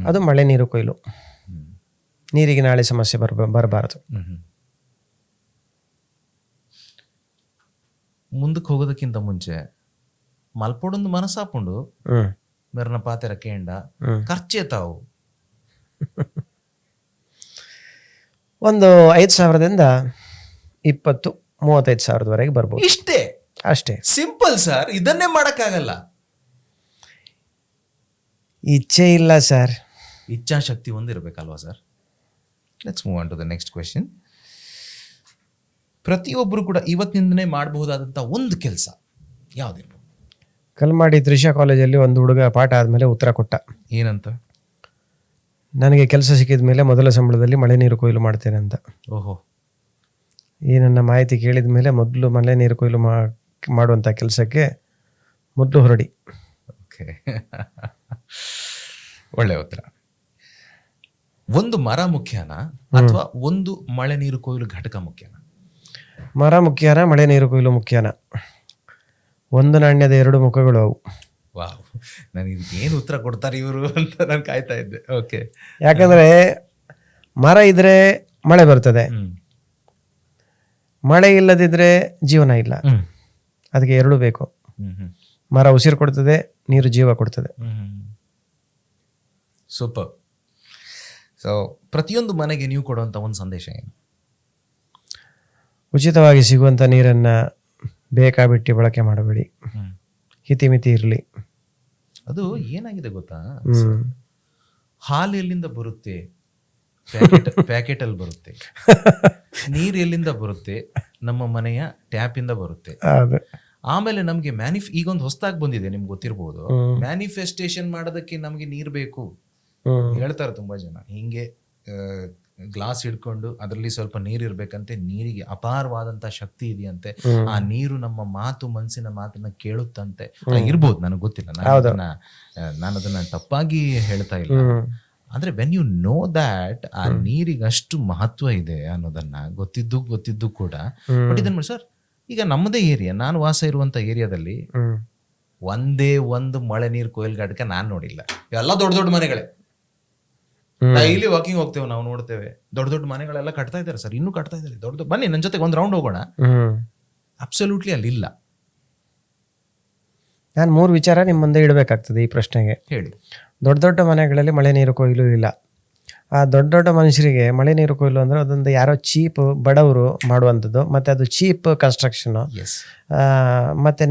ಅದು ಮಳೆ ನೀರು ಕೊಯ್ಲು. ನೀರಿಗೆ ನಾಳೆ ಸಮಸ್ಯೆ ಬರಬಾರದು. ಮುಂದಕ್ಕೆ ಹೋಗೋದಕ್ಕಿಂತ ಮುಂಚೆ ಮಲ್ಪೊಡೊಂದು ಮನಸ್ಸಾಪುಂಡು ಮೆರ್ನ ಪಾತೆರ ಕೇಂಡ ಖರ್ಚೆ ತಾವು ಒಂದು 5,000ದಿಂದ 20,000-35,000 ಬರ್ಬೋದು. ಇಷ್ಟೇ, ಅಷ್ಟೇ ಸಿಂಪಲ್ ಸರ್. ಇದನ್ನೇ ಮಾಡಕ್ಕಾಗಲ್ಲ. ಇಚ್ಛೆ ಇಲ್ಲ ಸರ್. ಇಚ್ಛಾಶಕ್ತಿ ಒಂದಿರಬೇಕಲ್ವಾ sir? Let's move on to the next question. ಪ್ರತಿಯೊಬ್ಬರು ಕೂಡ ಇವತ್ತಿನಿಂದನೇ ಮಾಡಬಹುದಾದಂಥ ಒಂದು ಕೆಲಸ ಯಾವುದಿರ್ಬೋದು? ಕಲ್ಮಾಡಿ ತ್ರಿಷಾ ಕಾಲೇಜಲ್ಲಿ ಒಂದು ಹುಡುಗ ಪಾಠ ಆದಮೇಲೆ ಉತ್ತರ ಕೊಟ್ಟ. ಏನಂತ? ನನಗೆ ಕೆಲಸ ಸಿಕ್ಕಿದ ಮೇಲೆ ಮೊದಲ ಸಂಬಳದಲ್ಲಿ ಮಳೆ ನೀರು ಕೊಯ್ಲು ಮಾಡ್ತೇನೆ ಅಂತ. ಓಹೋ. ಈ ನನ್ನ ಮಾಹಿತಿ ಕೇಳಿದ ಮೇಲೆ ಮೊದಲು ಮಳೆ ನೀರು ಕೊಯ್ಲು ಮಾಡುವಂಥ ಕೆಲಸಕ್ಕೆ ಮೊದಲು ಹೊರಡಿ. ಓಕೆ, ಒಳ್ಳೆ ಉತ್ತರ. ಒಂದು ಮರ ಮುಖ್ಯನಾ ಅಥವಾ ಒಂದು ಮಳೆ ನೀರು ಕೊಯ್ಲು ಘಟಕ ಮುಖ್ಯನಾ? ಮರ ಮುಖ್ಯನಾ, ಮಳೆ ನೀರು ಕೊಯ್ಲು ಮುಖ್ಯನಾ? ಒಂದು ನಾಣ್ಯದ ಎರಡು ಮುಖಗಳು ಅವು. ವಾವ್, ನನಗೆ ಏನು ಉತ್ತರ ಕೊಡ್ತಾರೆ ಇವರು ಅಂತ ನಾನು ಕಾಯ್ತಾ ಇದ್ದೆ. ಓಕೆ, ಯಾಕಂದ್ರೆ ಮರ ಇದ್ರೆ ಮಳೆ ಬರ್ತದೆ, ಮಳೆ ಇಲ್ಲದಿದ್ರೆ ಜೀವನ ಇಲ್ಲ. ಅದಕ್ಕೆ ಎರಡೂ ಬೇಕು. ಮರ ಉಸಿರು ಕೊಡ್ತದೆ, ನೀರು ಜೀವ ಕೊಡ್ತದೆ. ಸೂಪರ್. ಸೊ ಪ್ರತಿಯೊಂದು ಮನೆಗೆ ನೀವು ಕೊಡುವಂಥ ಒಂದು ಸಂದೇಶ ಏನು? ಉಚಿತವಾಗಿ ಸಿಗುವಂಥ ನೀರನ್ನು ಬೇಕಾಬಿಟ್ಟು ಬಳಕೆ ಮಾಡಬೇಡಿ, ಹಿತಿಮಿತಿ ಇರಲಿ. ಅದು ಏನಾಗಿದೆ ಗೊತ್ತಾ, ಹಾಲು ಎಲ್ಲಿಂದ ಬರುತ್ತೆ? ಪ್ಯಾಕೆಟ್ ಅಲ್ಲಿ ಬರುತ್ತೆ. ನೀರು ಎಲ್ಲಿಂದ ಬರುತ್ತೆ? ನಮ್ಮ ಮನೆಯ ಟ್ಯಾಪ್ ಇಂದ ಬರುತ್ತೆ. ಆಮೇಲೆ ನಮ್ಗೆ ಈಗೊಂದು ಹೊಸದಾಗಿ ಬಂದಿದೆ, ನಿಮ್ಗೆ ಗೊತ್ತಿರ್ಬೋದು, ಮ್ಯಾನಿಫೆಸ್ಟೇಷನ್ ಮಾಡೋದಕ್ಕೆ ನಮ್ಗೆ ನೀರ್ ಬೇಕು ಹೇಳ್ತಾರೆ ತುಂಬಾ ಜನ. ಹಿಂಗೆ ಗ್ಲಾಸ್ ಹಿಡ್ಕೊಂಡು ಅದರಲ್ಲಿ ಸ್ವಲ್ಪ ನೀರು ಇರ್ಬೇಕಂತೆ, ನೀರಿಗೆ ಅಪಾರವಾದಂತ ಶಕ್ತಿ ಇದೆಯಂತೆ, ಆ ನೀರು ನಮ್ಮ ಮನಸ್ಸಿನ ಮಾತನ್ನ ಕೇಳುತ್ತಂತೆ. ಇರ್ಬೋದು, ನನಗೆ ಗೊತ್ತಿಲ್ಲ, ನಾನು ಅದನ್ನ ತಪ್ಪಾಗಿ ಹೇಳ್ತಾ ಇಲ್ಲ. ಅಂದ್ರೆ ವೆನ್ ಯು ನೋ ದ್ಯಾಟ್ ಆ ನೀರಿಗೆ ಅಷ್ಟು ಮಹತ್ವ ಇದೆ ಅನ್ನೋದನ್ನ ಗೊತ್ತಿದ್ದು ಕೂಡ, ಬಟ್ ಇದನ್ನ ಸರ್, ಈಗ ನಮ್ಮದೇ ಏರಿಯಾ, ನಾನು ವಾಸ ಇರುವಂತ ಏರಿಯಾದಲ್ಲಿ ಒಂದೇ ಒಂದು ಮಳೆ ನೀರು ಕೊಯ್ಲು ಘಟಕ ನಾನ್ ನೋಡಿಲ್ಲ. ಎಲ್ಲ ದೊಡ್ಡ ದೊಡ್ಡ ಮನೆಗಳೇ, ಡೈಲಿ ವಾಕಿಂಗ್ ಹೋಗ್ತೇವೆ, ನಾವು ನೋಡ್ತೇವೆ, ದೊಡ್ಡ ದೊಡ್ಡ ಮನೆಗಳೆಲ್ಲ ಕಟ್ತಾ ಇದ್ದಾರೆ ಸರ್, ಇನ್ನೂ ಕಟ್ತಾ ಇದ್ದಾರೆ. ದೊಡ್ಡ ಬನ್ನಿ ನನ್ನ ಜೊತೆಗೆ ಒಂದು ರೌಂಡ್ ಹೋಗೋಣ. ಅಬ್ಸಲ್ಯೂಟ್ಲಿ ಅಲ್ಲಿಲ್ಲ. ನಾನು 3 ವಿಚಾರ ನಿಮ್ಮ ಮುಂದೆ ಇಡಬೇಕಾಗ್ತದೆ ಈ ಪ್ರಶ್ನೆಗೆ. ಹೇಳಿ. ದೊಡ್ಡ ದೊಡ್ಡ ಮನೆಗಳಲ್ಲಿ ಮಳೆ ನೀರು ಕೊಯ್ಲು ಇಲ್ಲ. ಆ ದೊಡ್ಡ ದೊಡ್ಡ ಮನುಷ್ಯರಿಗೆ ಮಳೆ ನೀರು ಕೊಯ್ಲು ಅಂದ್ರೆ ಅದೊಂದು ಯಾರೋ ಚೀಪ್ ಬಡವರು ಮಾಡುವಂಥದ್ದು, ಮತ್ತು ಅದು ಚೀಪ್ ಕನ್ಸ್ಟ್ರಕ್ಷನು. ಮತ್ತು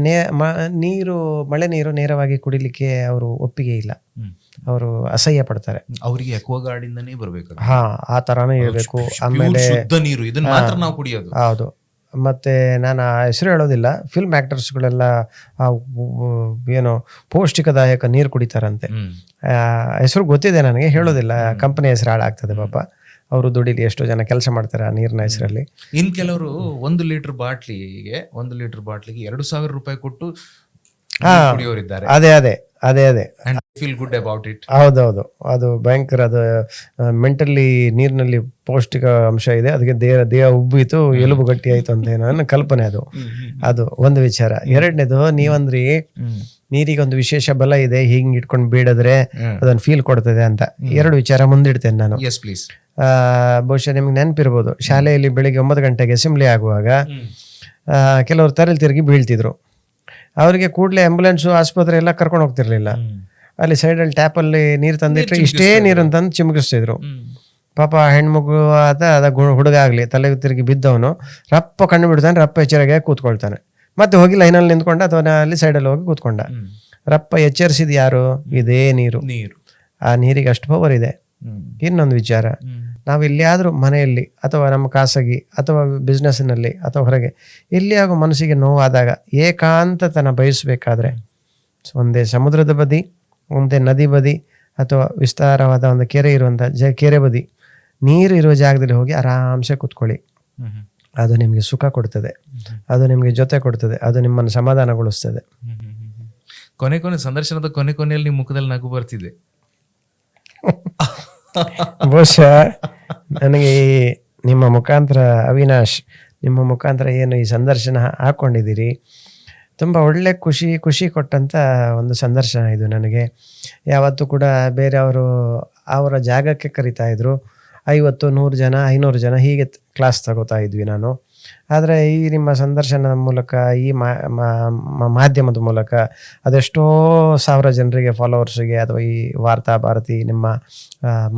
ನೀರು ಮಳೆ ನೀರು ನೇರವಾಗಿ ಕುಡಿಲಿಕ್ಕೆ ಅವರು ಒಪ್ಪಿಗೆ ಇಲ್ಲ, ಅವರು ಅಸಹ್ಯ ಪಡ್ತಾರೆ. ಅವರಿಗೆ ಅಕ್ವಾಗಾರ್ಡಿಂದನೇ ಬರಬೇಕು. ಆ ಥರನೇ ಇರಬೇಕು. ಆಮೇಲೆ ಶುದ್ಧ ನೀರು, ಇದನ್ನ ಮಾತ್ರ ನಾವು ಕುಡಿಯೋದು. ಹೌದು. ಮತ್ತು ನಾನು ಆ ಹೆಸರು ಹೇಳೋದಿಲ್ಲ, ಫಿಲ್ಮ್ ಆ್ಯಕ್ಟರ್ಸ್ಗಳೆಲ್ಲ ಏನೋ ಪೌಷ್ಟಿಕದಾಯಕ ನೀರು ಕುಡಿತಾರಂತೆ. ಹೆಸರು ಗೊತ್ತಿದೆ ನನಗೆ, ಹೇಳೋದಿಲ್ಲ, ಕಂಪನಿ ಹೆಸರು ಹಾಳಾಗ್ತದೆ ಪಾಪ. ಅವರು ದುಡಿಲಿ, ಎಷ್ಟೋ ಜನ ಕೆಲಸ ಮಾಡ್ತಾರೆ ಆ ನೀರಿನ ಹೆಸರಲ್ಲಿ. ಇನ್ ಕೆಲವರು 1 ಲೀಟರ್ ಬಾಟ್ಲಿಗೆ 2,000 ರೂಪಾಯಿ ಕೊಟ್ಟು ಕುಡಿಯೋರಿದ್ದಾರೆ. ಅದೇ ಫೀಲ್ ಗುಡ್ ಅಬೌಟ್ ಇಟ್. ಹೌದೌದು, ಅದು ಭಯಂಕರ. ಅದು ಮೆಂಟಲಿ ನೀರಿನಲ್ಲಿ ಪೌಷ್ಟಿಕ ಅಂಶ ಇದೆ, ಅದಕ್ಕೆ ದೇಹ ಉಬ್ಬಿತು, ಎಲುಬು ಗಟ್ಟಿ ಆಯ್ತು ಅಂತ ಏನೋ ಕಲ್ಪನೆ. ಅದು ಒಂದು ವಿಚಾರ. ಎರಡನೇದು, ನೀವಂದ್ರಿ ನೀರಿಗೆ ಒಂದು ವಿಶೇಷ ಬಲ ಇದೆ, ಹಿಂಗ್ ಇಟ್ಕೊಂಡು ಬೀಳಿದ್ರೆ ಅದನ್ನ ಫೀಲ್ ಕೊಡ್ತದೆ ಅಂತ. 2 ವಿಚಾರ ಮುಂದಿಡ್ತೇನೆ ನಾನು. ಬಹುಶಃ ನಿಮ್ಗೆ ನೆನಪಿರ್ಬೋದು, ಶಾಲೆಯಲ್ಲಿ ಬೆಳಿಗ್ಗೆ 9 ಗಂಟೆಗೆ ಅಸೆಂಬ್ಲಿ ಆಗುವಾಗ ಕೆಲವರು ತರಲಿ ತಿರುಗಿ ಬೀಳ್ತಿದ್ರು. ಅವರಿಗೆ ಕೂಡಲೇ ಆಂಬುಲೆನ್ಸು, ಆಸ್ಪತ್ರೆ ಎಲ್ಲ ಕರ್ಕೊಂಡು ಹೋಗ್ತಿರ್ಲಿಲ್ಲ. ಅಲ್ಲಿ ಸೈಡಲ್ಲಿ ಟ್ಯಾಪಲ್ಲಿ ನೀರು ತಂದಿಟ್ರೆ ಇಷ್ಟೇ ನೀರನ್ನು ತಂದು ಚಿಮುಕಿಸ್ತಿದ್ರು. ಪಾಪ ಹೆಣ್ಮಗು ಅದ ಹುಡುಗ ಆಗಲಿ, ತಲೆಗೆ ತಿರುಗಿ ಬಿದ್ದವನು ರಪ್ಪ ಕಣ್ಣು ಬಿಡ್ತಾನೆ, ರಪ್ಪ ಎಚ್ಚರಿಕೆ ಕೂತ್ಕೊಳ್ತಾನೆ. ಮತ್ತೆ ಹೋಗಿ ಲೈನಲ್ಲಿ ನಿಂತ್ಕೊಂಡ ಅಥವಾ ಅಲ್ಲಿ ಸೈಡಲ್ಲಿ ಹೋಗಿ ಕೂತ್ಕೊಂಡ. ರಪ್ಪ ಎಚ್ಚರಿಸಿದ ಯಾರು? ಇದೇ ನೀರು. ಆ ನೀರಿಗೆ ಅಷ್ಟು ಪವರ್ ಇದೆ. ಇನ್ನೊಂದು ವಿಚಾರ, ನಾವು ಎಲ್ಲಿಯಾದರೂ ಮನೆಯಲ್ಲಿ ಅಥವಾ ನಮ್ಮ ಖಾಸಗಿ ಅಥವಾ ಬಿಸ್ನೆಸ್ನಲ್ಲಿ ಅಥವಾ ಹೊರಗೆ ಎಲ್ಲಿಯಾಗೂ ಮನಸ್ಸಿಗೆ ನೋವಾದಾಗ ಏಕಾಂತತನ ಬಯಸಬೇಕಾದ್ರೆ ಒಂದೇ ಸಮುದ್ರದ ಬದಿ, ಒಂದೇ ನದಿ ಬದಿ ಅಥವಾ ವಿಸ್ತಾರವಾದ ಒಂದು ಕೆರೆ ಇರುವಂಥ ಕೆರೆ ಬದಿ ನೀರು ಇರುವ ಜಾಗದಲ್ಲಿ ಹೋಗಿ ಆರಾಮ್ಸೆ ಕೂತ್ಕೊಳ್ಳಿ. ಅದು ನಿಮಗೆ ಸುಖ ಕೊಡ್ತದೆ, ಅದು ನಿಮಗೆ ಜೊತೆ ಕೊಡ್ತದೆ, ಅದು ನಿಮ್ಮನ್ನು ಸಮಾಧಾನಗೊಳಿಸ್ತದೆ. ಕೊನೆ ಸಂದರ್ಶನದ ಕೊನೆಯಲ್ಲಿ ನಿಮ್ಮ ಮುಖದಲ್ಲಿ ನಗು ಬರ್ತಿದೆ. ಬಹುಶಃ ನನಗೆ ಈ ನಿಮ್ಮ ಮುಖಾಂತರ ಅವಿನಾಶ್, ನಿಮ್ಮ ಮುಖಾಂತರ ಏನು ಈ ಸಂದರ್ಶನ ಹಾಕ್ಕೊಂಡಿದ್ದೀರಿ, ತುಂಬ ಒಳ್ಳೆ ಖುಷಿ ಕೊಟ್ಟಂಥ ಒಂದು ಸಂದರ್ಶನ ಇದು ನನಗೆ. ಯಾವತ್ತೂ ಕೂಡ ಬೇರೆಯವರು ಅವರ ಜಾಗಕ್ಕೆ ಕರಿತಾಯಿದ್ರು, 50, 100 ಜನ, 500 ಜನ ಹೀಗೆ ಕ್ಲಾಸ್ ತಗೋತಾ ಇದ್ವಿ ನಾನು. ಆದರೆ ಈ ನಿಮ್ಮ ಸಂದರ್ಶನದ ಮೂಲಕ, ಈ ಮಾಧ್ಯಮದ ಮೂಲಕ ಅದೆಷ್ಟೋ ಸಾವಿರ ಜನರಿಗೆ, ಫಾಲೋವರ್ಸಿಗೆ, ಅಥವಾ ಈ ವಾರ್ತಾ ಭಾರತಿ ನಿಮ್ಮ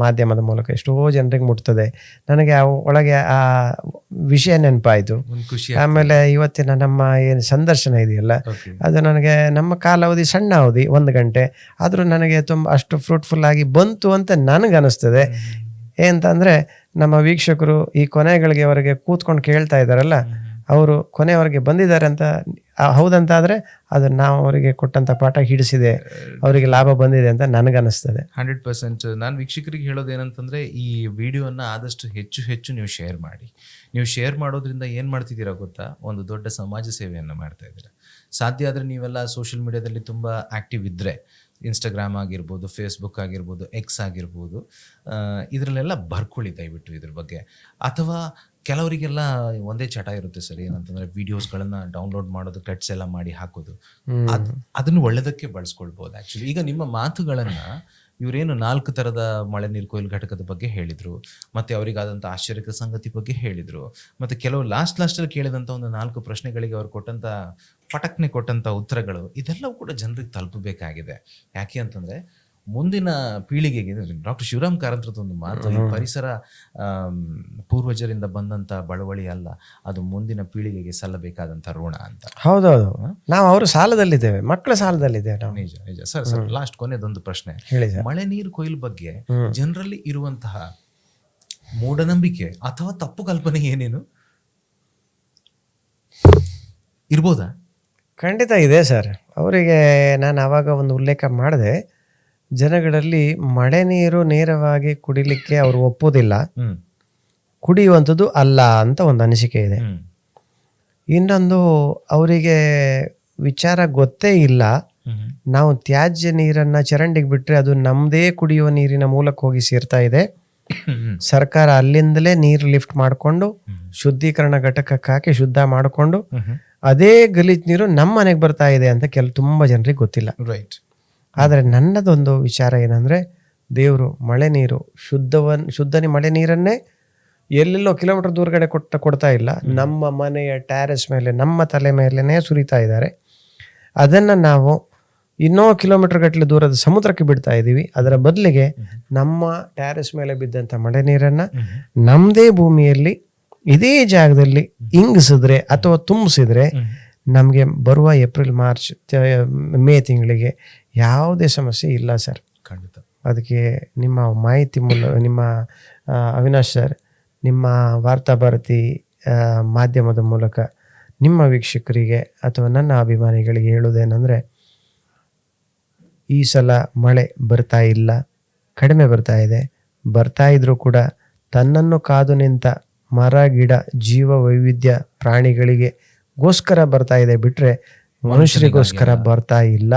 ಮಾಧ್ಯಮದ ಮೂಲಕ ಎಷ್ಟೋ ಜನರಿಗೆ ಮುಟ್ತದೆ. ನನಗೆ ಒಳಗೆ ಆ ವಿಷಯ ನೆನಪಾಯಿತು. ಆಮೇಲೆ ಇವತ್ತಿನ ನಮ್ಮ ಏನು ಸಂದರ್ಶನ ಇದೆಯಲ್ಲ, ಅದು ನನಗೆ ನಮ್ಮ ಕಾಲಾವಧಿ ಸಣ್ಣ ಅವಧಿ 1 ಗಂಟೆ, ಆದರೂ ನನಗೆ ತುಂಬ ಅಷ್ಟು ಫ್ರೂಟ್ಫುಲ್ ಆಗಿ ಬಂತು ಅಂತ ನನಗನ್ನಿಸ್ತದೆ. ಏನಂತಂದರೆ ನಮ್ಮ ವೀಕ್ಷಕರು ಈ ಕೊನೆಗಳಿಗೆ ಅವರಿಗೆ ಕೂತ್ಕೊಂಡು ಕೇಳ್ತಾ ಇದ್ದಾರಲ್ಲ, ಅವರು ಕೊನೆಯವರೆಗೆ ಬಂದಿದ್ದಾರೆ ಅಂತ ಹೌದಂತಾದರೆ ಅದು ನಾವು ಅವರಿಗೆ ಕೊಟ್ಟಂಥ ಪಾಠ ಹಿಡಿಸಿದೆ, ಅವರಿಗೆ ಲಾಭ ಬಂದಿದೆ ಅಂತ ನನಗನ್ನಿಸ್ತದೆ. 100%. ನಾನು ವೀಕ್ಷಕರಿಗೆ ಹೇಳೋದೇನಂತಂದರೆ, ಈ ವಿಡಿಯೋನ ಆದಷ್ಟು ಹೆಚ್ಚು ನೀವು ಶೇರ್ ಮಾಡಿ. ನೀವು ಶೇರ್ ಮಾಡೋದ್ರಿಂದ ಏನು ಮಾಡ್ತಿದ್ದೀರಾ ಗೊತ್ತಾ, ಒಂದು ದೊಡ್ಡ ಸಮಾಜ ಸೇವೆಯನ್ನು ಮಾಡ್ತಾ ಇದ್ದೀರಾ. ಸಾಧ್ಯ ಆದರೆ ನೀವೆಲ್ಲ ಸೋಷಿಯಲ್ ಮೀಡಿಯಾದಲ್ಲಿ ತುಂಬ ಆ್ಯಕ್ಟಿವ್ ಇದ್ದರೆ, ಇನ್ಸ್ಟಾಗ್ರಾಮ್ ಆಗಿರ್ಬೋದು, ಫೇಸ್ಬುಕ್ ಆಗಿರ್ಬೋದು, ಎಕ್ಸ್ ಆಗಿರ್ಬೋದು, ಇದರಲ್ಲೆಲ್ಲ ಬರ್ಕೊಳ್ಳಿ ದಯವಿಟ್ಟು ಇದ್ರ ಬಗ್ಗೆ. ಅಥವಾ ಕೆಲವರಿಗೆಲ್ಲ ಒಂದೇ ಚಟ ಇರುತ್ತೆ ಸರ್, ಏನಂತಂದರೆ ವೀಡಿಯೋಸ್ಗಳನ್ನು ಡೌನ್ಲೋಡ್ ಮಾಡೋದು, ಕಟ್ಸ್ ಎಲ್ಲ ಮಾಡಿ ಹಾಕೋದು. ಅದನ್ನು ಒಳ್ಳೆಯದಕ್ಕೆ ಬಳಸ್ಕೊಳ್ಬೋದು ಆ್ಯಕ್ಚುಲಿ. ಈಗ ನಿಮ್ಮ ಮಾತುಗಳನ್ನು ಇವರೇನು 4 ಥರದ ಮಳೆ ನೀರು ಕೊಯ್ಲು ಘಟಕದ ಬಗ್ಗೆ ಹೇಳಿದರು, ಮತ್ತು ಅವರಿಗಾದಂಥ ಆಶ್ಚರ್ಯಕ ಸಂಗತಿ ಬಗ್ಗೆ ಹೇಳಿದರು, ಮತ್ತು ಕೆಲವು ಲಾಸ್ಟಲ್ಲಿ ಕೇಳಿದಂಥ ಒಂದು 4 ಪ್ರಶ್ನೆಗಳಿಗೆ ಅವರು ಕೊಟ್ಟಂಥ ಉತ್ತರಗಳು, ಇದೆಲ್ಲವೂ ಕೂಡ ಜನರಿಗೆ ತಲುಪಬೇಕಾಗಿದೆ. ಯಾಕೆ ಅಂತಂದರೆ ಮುಂದಿನ ಪೀಳಿಗೆಗೆ ಡಾಕ್ಟರ್ ಶಿವರಾಮ್ ಕಾರಂತರದ ಒಂದು ಮಾತು, ಈ ಪರಿಸರ ಪೂರ್ವಜರಿಂದ ಬಂದಂಥ ಬಳವಳಿ ಅಲ್ಲ, ಅದು ಮುಂದಿನ ಪೀಳಿಗೆಗೆ ಸಲ್ಲಬೇಕಾದಂಥ ಋಣ ಅಂತ. ಹೌದೌದು, ನಾವು ಅವರು ಸಾಲದಲ್ಲಿದ್ದೇವೆ, ಮಕ್ಕಳ ಸಾಲದಲ್ಲಿದ್ದೇವೆ ನಾವು. ನಿಜ ಸರ್. ಲಾಸ್ಟ್ ಕೊನೆಯದೊಂದು ಪ್ರಶ್ನೆ, ಮಳೆ ನೀರು ಕೊಯ್ಲು ಬಗ್ಗೆ ಜನರಲ್ಲಿ ಇರುವಂತಹ ಮೂಢನಂಬಿಕೆ ಅಥವಾ ತಪ್ಪು ಕಲ್ಪನೆ ಏನೇನು ಇರ್ಬೋದಾ? ಖಂಡಿತ ಇದೆ ಸರ್. ಅವರಿಗೆ ನಾನು ಆವಾಗ ಒಂದು ಉಲ್ಲೇಖ ಮಾಡಿದೆ, ಜನಗಳಲ್ಲಿ ಮಳೆ ನೀರು ನೇರವಾಗಿ ಕುಡಿಲಿಕ್ಕೆ ಅವರು ಒಪ್ಪೋದಿಲ್ಲ, ಕುಡಿಯುವಂಥದ್ದು ಅಲ್ಲ ಅಂತ ಒಂದು ಅನಿಸಿಕೆ ಇದೆ. ಇನ್ನೊಂದು, ಅವರಿಗೆ ವಿಚಾರ ಗೊತ್ತೇ ಇಲ್ಲ, ನಾವು ತ್ಯಾಜ್ಯ ನೀರನ್ನು ಚರಂಡಿಗೆ ಬಿಟ್ಟರೆ ಅದು ನಮ್ಮದೇ ಕುಡಿಯುವ ನೀರಿನ ಮೂಲಕ ಹೋಗಿ ಸೇರ್ತಾ ಇದೆ. ಸರ್ಕಾರ ಅಲ್ಲಿಂದಲೇ ನೀರು ಲಿಫ್ಟ್ ಮಾಡಿಕೊಂಡು ಶುದ್ಧೀಕರಣ ಘಟಕಕ್ಕೆ ಹಾಕಿ ಶುದ್ಧ ಮಾಡಿಕೊಂಡು ಅದೇ ಗಲೀಜ್ ನೀರು ನಮ್ಮ ಮನೆಗೆ ಬರ್ತಾ ಇದೆ ಅಂತ ತುಂಬ ಜನರಿಗೆ ಗೊತ್ತಿಲ್ಲ. ರೈಟ್. ಆದರೆ ನನ್ನದೊಂದು ವಿಚಾರ ಏನಂದರೆ, ದೇವರು ಮಳೆ ನೀರು ಶುದ್ಧ ಮಳೆ ನೀರನ್ನೇ ಎಲ್ಲೆಲ್ಲೋ ಕಿಲೋಮೀಟರ್ ದೂರಗಡೆ ಕೊಡ್ತಾ ಇಲ್ಲ, ನಮ್ಮ ಮನೆಯ ಟ್ಯಾರೆಸ್ ಮೇಲೆ, ನಮ್ಮ ತಲೆ ಮೇಲೇ ಸುರಿತಾ ಇದ್ದಾರೆ. ಅದನ್ನು ನಾವು ಇನ್ನೂ ಕಿಲೋಮೀಟರ್ ಗಟ್ಟಲೆ ದೂರದ ಸಮುದ್ರಕ್ಕೆ ಬಿಡ್ತಾ ಇದ್ದೀವಿ. ಅದರ ಬದಲಿಗೆ ನಮ್ಮ ಟ್ಯಾರೆಸ್ ಮೇಲೆ ಬಿದ್ದಂಥ ಮಳೆ ನೀರನ್ನು ನಮ್ಮದೇ ಭೂಮಿಯಲ್ಲಿ ಇದೇ ಜಾಗದಲ್ಲಿ ಇಂಗಿಸಿದ್ರೆ ಅಥವಾ ತುಂಬಿಸಿದ್ರೆ ನಮಗೆ ಬರುವ ಏಪ್ರಿಲ್, ಮಾರ್ಚ್, ಮೇ ತಿಂಗಳಿಗೆ ಯಾವುದೇ ಸಮಸ್ಯೆ ಇಲ್ಲ ಸರ್. ಖಂಡಿತ. ಅದಕ್ಕೆ ನಿಮ್ಮ ಮಾಹಿತಿ ನಿಮ್ಮ ಅವಿನಾಶ್ ಸರ್, ನಿಮ್ಮ ವಾರ್ತಾ ಭಾರತಿ ಮಾಧ್ಯಮದ ಮೂಲಕ ನಿಮ್ಮ ವೀಕ್ಷಕರಿಗೆ ಅಥವಾ ನನ್ನ ಅಭಿಮಾನಿಗಳಿಗೆ ಹೇಳೋದೇನೆಂದರೆ, ಈ ಸಲ ಮಳೆ ಬರ್ತಾ ಇಲ್ಲ, ಕಡಿಮೆ ಬರ್ತಾ ಇದೆ. ಬರ್ತಾ ಇದ್ರೂ ಕೂಡ ತನ್ನನ್ನು ಕಾದು ನಿಂತ ಮರ, ಗಿಡ, ಜೀವ ವೈವಿಧ್ಯ ಪ್ರಾಣಿಗಳಿಗೆ ಗೋಸ್ಕರ ಬರ್ತಾ ಇದೆ ಬಿಟ್ಟರೆ ಮನುಷ್ಯರಿಗೋಸ್ಕರ ಬರ್ತಾ ಇಲ್ಲ.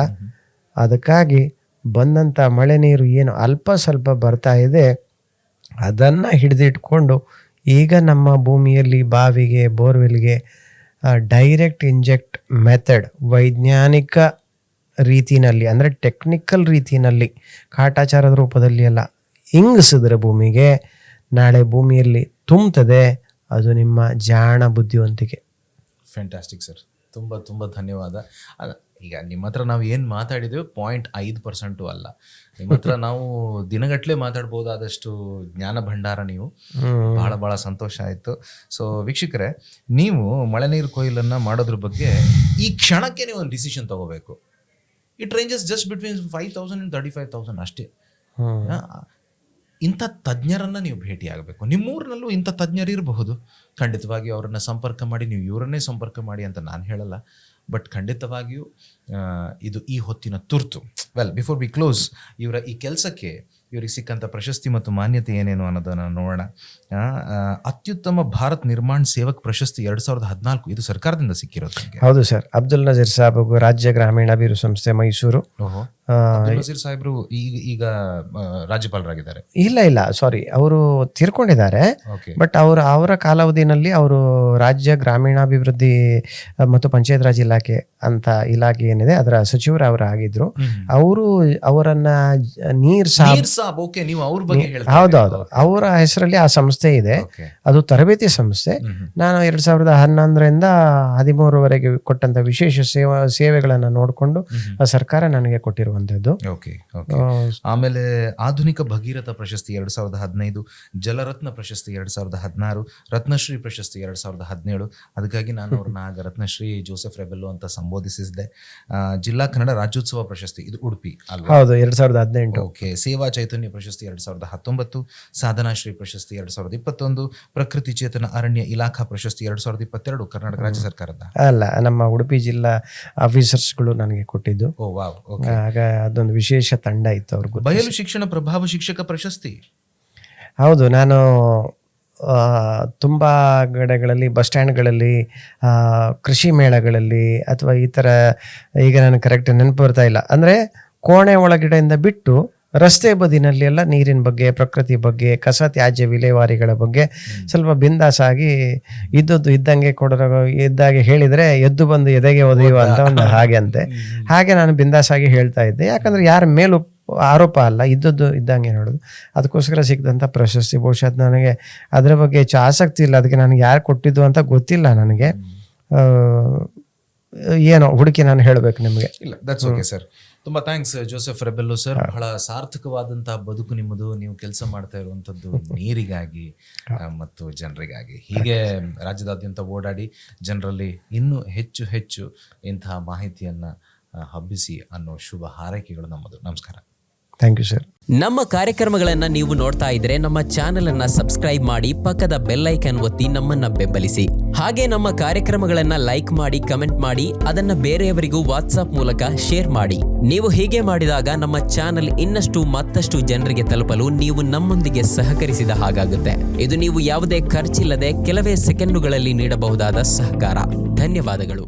ಅದಕ್ಕಾಗಿ ಬಂದಂಥ ಮಳೆ ನೀರು ಏನು ಅಲ್ಪ ಸ್ವಲ್ಪ ಬರ್ತಾ ಇದೆ, ಅದನ್ನು ಹಿಡಿದಿಟ್ಕೊಂಡು ಈಗ ನಮ್ಮ ಭೂಮಿಯಲ್ಲಿ ಬಾವಿಗೆ, ಬೋರ್ವೆಲ್ಗೆ ಡೈರೆಕ್ಟ್ ಇಂಜೆಕ್ಟ್ ಮೆಥಡ್, ವೈಜ್ಞಾನಿಕ ರೀತಿಯಲ್ಲಿ, ಅಂದರೆ ಟೆಕ್ನಿಕಲ್ ರೀತಿಯಲ್ಲಿ, ಕಾಟಾಚಾರದ ರೂಪದಲ್ಲಿ ಎಲ್ಲ ಇಂಗಿಸಿದ್ರೆ ಭೂಮಿಗೆ, ನಾಳೆ ಭೂಮಿಯಲ್ಲಿ ತುಂಬ್ತದೆ. ಅದು ನಿಮ್ಮ ಜಾಣ ಬುದ್ಧಿವಂತಿಕೆ. ಫ್ಯಾಂಟಾಸ್ಟಿಕ್ ಸರ್, ತುಂಬ ಧನ್ಯವಾದ. ಈಗ ನಿಮ್ಮ ಹತ್ರ ನಾವು ಏನು ಮಾತಾಡಿದ್ದೇವೆ 0.5% ಅಲ್ಲ, ನಿಮ್ಮ ಹತ್ರ ನಾವು ದಿನಗಟ್ಟಲೆ ಮಾತಾಡ್ಬೋದಾದಷ್ಟು ಜ್ಞಾನ ಭಂಡಾರ ನೀವು. ಭಾಳ ಸಂತೋಷ ಆಯಿತು. ಸೊ ವೀಕ್ಷಕರೇ, ನೀವು ಮಳೆ ನೀರು ಕೊಯ್ಲನ್ನು ಮಾಡೋದ್ರ ಬಗ್ಗೆ ಈ ಕ್ಷಣಕ್ಕೆ ನೀವು ಒಂದು ಡಿಸಿಷನ್ ತಗೋಬೇಕು. It ranges just between 5,000 and 35,000 ಅಷ್ಟೇ. ಇಂಥ ತಜ್ಞರನ್ನು ನೀವು ಭೇಟಿ ಆಗಬೇಕು. ನಿಮ್ಮೂರಿನಲ್ಲೂ ಇಂಥ ತಜ್ಞರು ಇರಬಹುದು, ಖಂಡಿತವಾಗಿ ಅವರನ್ನು ಸಂಪರ್ಕ ಮಾಡಿ. ನೀವು ಇವರನ್ನೇ ಸಂಪರ್ಕ ಮಾಡಿ ಅಂತ ನಾನು ಹೇಳಲ್ಲ, ಬಟ್ ಖಂಡಿತವಾಗಿಯೂ ಇದು ಈ ಹೊತ್ತಿನ ತುರ್ತು. ವೆಲ್, ಬಿಫೋರ್ ವಿ ಕ್ಲೋಸ್, ಇವರ ಈ ಕೆಲಸಕ್ಕೆ ಇವರಿಗೆ ಸಿಕ್ಕಂಥ ಪ್ರಶಸ್ತಿ ಮತ್ತು ಮಾನ್ಯತೆ ಏನೇನು ಅನ್ನೋದನ್ನು ನೋಡೋಣ. ಅತ್ಯುತ್ತಮ ಭಾರತ್ ನಿರ್ಮಾಣ್ ಸೇವಕ್ ಪ್ರಶಸ್ತಿ 2014 ಇದು ಸರ್ಕಾರದಿಂದ ಸಿಕ್ಕಿರೋದು ನಿಮಗೆ. ಹೌದು ಸರ್. ಅಬ್ದುಲ್ ನಜೀರ್ ಸಾಬ್ ರಾಜ್ಯ ಗ್ರಾಮೀಣಾಭಿವೃದ್ಧಿ ಸಂಸ್ಥೆ ಮೈಸೂರು. ಅಬ್ದುಲ್ ನಜೀರ್ ಸಾಹೇಬ್ರು ಈಗ ರಾಜ್ಯಪಾಲರಾಗಿದ್ದಾರೆ? ಇಲ್ಲ ಸಾರಿ, ಅವರು ತೀರ್ಕೊಂಡಿದ್ದಾರೆ. ಬಟ್ ಅವರ ಕಾಲಾವಧಿನಲ್ಲಿ ಅವರು ರಾಜ್ಯ ಗ್ರಾಮೀಣಾಭಿವೃದ್ಧಿ ಮತ್ತು ಪಂಚಾಯತ್ ರಾಜ್ ಇಲಾಖೆ ಅಂತ ಇಲಾಖೆ ಏನಿದೆ ಅದರ ಸಚಿವರು ಅವರು ಆಗಿದ್ರು. ಅವರು ಅವರನ್ನ ನೀರ್ ಸಾಬ್ ಹೌದೌದು, ಅವರ ಹೆಸರಲ್ಲಿ ಆ ಸಂಸ್ಥೆ ಇದೆ. ಅದು ತರಬೇತಿ ಸಂಸ್ಥೆ. ನಾನು 2011ರಿಂದ 2013ವರೆಗೆ ಕೊಟ್ಟಂತ ವಿಶೇಷ ಸೇವೆಗಳನ್ನ ನೋಡಿಕೊಂಡು ಸರ್ಕಾರ ನನಗೆ ಕೊಟ್ಟಿರುವಂತದ್ದು. ಆಮೇಲೆ ಆಧುನಿಕ ಭಗೀರಥ ಪ್ರಶಸ್ತಿ 2015, ಜಲರತ್ನ ಪ್ರಶಸ್ತಿ 2016, ರತ್ನಶ್ರೀ ಪ್ರಶಸ್ತಿ 2017. ಅದಕ್ಕಾಗಿ ನಾನು ಅವ್ರನ್ನ ಆಗ ರತ್ನಶ್ರೀ ಜೋಸೆಫ್ ರೆಬೆಲ್ಲೋ ಅಂತ ಸಂಬೋಧಿಸಿದೆ. ಜಿಲ್ಲಾ ಕನ್ನಡ ರಾಜ್ಯೋತ್ಸವ ಪ್ರಶಸ್ತಿ ಇದು ಉಡುಪಿ ಅಲ್ವಾ? ಹೌದು, 2018. ಓಕೆ. ಸೇವಾ ಚೈತನ್ಯ ಪ್ರಶಸ್ತಿ 2019, ಸಾಧನಾಶ್ರೀ ಪ್ರಶಸ್ತಿ 2021, ಪ್ರಕೃತಿ ಚೇತನ ಅರಣ್ಯ ಇಲಾಖಾ ಪ್ರಶಸ್ತಿ 2022 ಕರ್ನಾಟಕ ರಾಜ್ಯ ಸರ್ಕಾರದ ಅಲ್ಲ, ನಮ್ಮ ಉಡುಪಿ ಜಿಲ್ಲಾ ಆಫೀಸರ್ಸ್ಗಳು ನನಗೆ ಕೊಟ್ಟಿದ್ದು. ಆಗ ಅದೊಂದು ವಿಶೇಷ ತಂಡ ಇತ್ತು ಅವ್ರಿಗೂ. ಬಯಲು ಶಿಕ್ಷಣ ಪ್ರಭಾವ ಶಿಕ್ಷಕ ಪ್ರಶಸ್ತಿ. ಹೌದು, ನಾನು ತುಂಬ ಕಡೆಗಳಲ್ಲಿ, ಬಸ್ ಸ್ಟ್ಯಾಂಡ್ಗಳಲ್ಲಿ, ಕೃಷಿ ಮೇಳಗಳಲ್ಲಿ ಅಥವಾ ಈ ಥರ, ಈಗ ನನಗೆ ಕರೆಕ್ಟ್ ನೆನಪು ಬರ್ತಾ ಇಲ್ಲ, ಅಂದರೆ ಕೋಣೆ ಒಳಗಡೆಯಿಂದ ಬಿಟ್ಟು ರಸ್ತೆ ಬದಿನಲ್ಲಿ ಎಲ್ಲ ನೀರಿನ ಬಗ್ಗೆ, ಪ್ರಕೃತಿ ಬಗ್ಗೆ, ಕಸ ತ್ಯಾಜ್ಯ ವಿಲೇವಾರಿಗಳ ಬಗ್ಗೆ ಸ್ವಲ್ಪ ಬಿಂದಾಸಾಗಿ ಇದ್ದದ್ದು ಇದ್ದಂಗೆ ಇದ್ದಾಗೆ ಹೇಳಿದರೆ ಎದ್ದು ಬಂದು ಎದೆಗೆ ಒದೆಯುವ ಅಂತ ಒಂದು ಹಾಗೆ ನಾನು ಬಿಂದಾಸಾಗಿ ಹೇಳ್ತಾ ಇದ್ದೆ. ಯಾಕಂದರೆ ಯಾರ ಮೇಲೂ ಆರೋಪ ಅಲ್ಲ, ಇದ್ದದ್ದು ಇದ್ದಂಗೆ ನೋಡೋದು. ಅದಕ್ಕೋಸ್ಕರ ಸಿಕ್ಕಿದಂಥ ಪ್ರಶಸ್ತಿ. ಬಹುಶಃ ನನಗೆ ಅದರ ಬಗ್ಗೆ ಹೆಚ್ಚು ಆಸಕ್ತಿ ಇಲ್ಲ, ಅದಕ್ಕೆ ನನಗೆ ಯಾರು ಕೊಟ್ಟಿದ್ದು ಅಂತ ಗೊತ್ತಿಲ್ಲ ನನಗೆ. ಏನೋ ಹುಡುಕಿ ನಾನು ಹೇಳಬೇಕು ನಿಮಗೆ. ಇಲ್ಲ, ದಟ್ಸ್ ಓಕೆ ಸರ್. ತುಂಬ ಥ್ಯಾಂಕ್ಸ್ ಜೋಸೆಫ್ ರೆಬೆಲ್ಲೋ ಸರ್. ಬಹಳ ಸಾರ್ಥಕವಾದಂತಹ ಬದುಕು ನಿಮ್ಮದು. ನೀವು ಕೆಲಸ ಮಾಡ್ತಾ ಇರುವಂಥದ್ದು ನೀರಿಗಾಗಿ ಮತ್ತು ಜನರಿಗಾಗಿ. ಹೀಗೆ ರಾಜ್ಯದಾದ್ಯಂತ ಓಡಾಡಿ ಜನರಲ್ಲಿ ಇನ್ನೂ ಹೆಚ್ಚು ಹೆಚ್ಚು ಇಂತಹ ಮಾಹಿತಿಯನ್ನು ಹಬ್ಬಿಸಿ ಅನ್ನೋ ಶುಭ ಹಾರೈಕೆಗಳು ನಮ್ಮದು. ನಮಸ್ಕಾರ. Thank you sir. ನಮ್ಮ ಕಾರ್ಯಕ್ರಮಗಳನ್ನು ನೀವು ನೋಡ್ತಾ ಇದ್ರೆ ನಮ್ಮ ಚಾನೆಲ್ ಅನ್ನ ಸಬ್ಸ್ಕ್ರೈಬ್ ಮಾಡಿ, ಪಕ್ಕದ ಬೆಲ್ ಐಕಾನ್ ಒತ್ತಿ ನಮ್ಮನ್ನ ಬೆಂಬಲಿಸಿ. ಹಾಗೆ ನಮ್ಮ ಕಾರ್ಯಕ್ರಮಗಳನ್ನ ಲೈಕ್ ಮಾಡಿ, ಕಮೆಂಟ್ ಮಾಡಿ, ಅದನ್ನ ಬೇರೆಯವರಿಗೂ ವಾಟ್ಸ್ಆಪ್ ಮೂಲಕ ಶೇರ್ ಮಾಡಿ. ನೀವು ಹೀಗೆ ಮಾಡಿದಾಗ ನಮ್ಮ ಚಾನೆಲ್ ಇನ್ನಷ್ಟು ಮತ್ತಷ್ಟು ಜನರಿಗೆ ತಲುಪಲು ನೀವು ನಮ್ಮೊಂದಿಗೆ ಸಹಕರಿಸಿದ ಹಾಗಾಗುತ್ತೆ. ಇದು ನೀವು ಯಾವುದೇ ಖರ್ಚಿಲ್ಲದೆ ಕೆಲವೇ ಸೆಕೆಂಡುಗಳಲ್ಲಿ ನೀಡಬಹುದಾದ ಸಹಕಾರ. ಧನ್ಯವಾದಗಳು.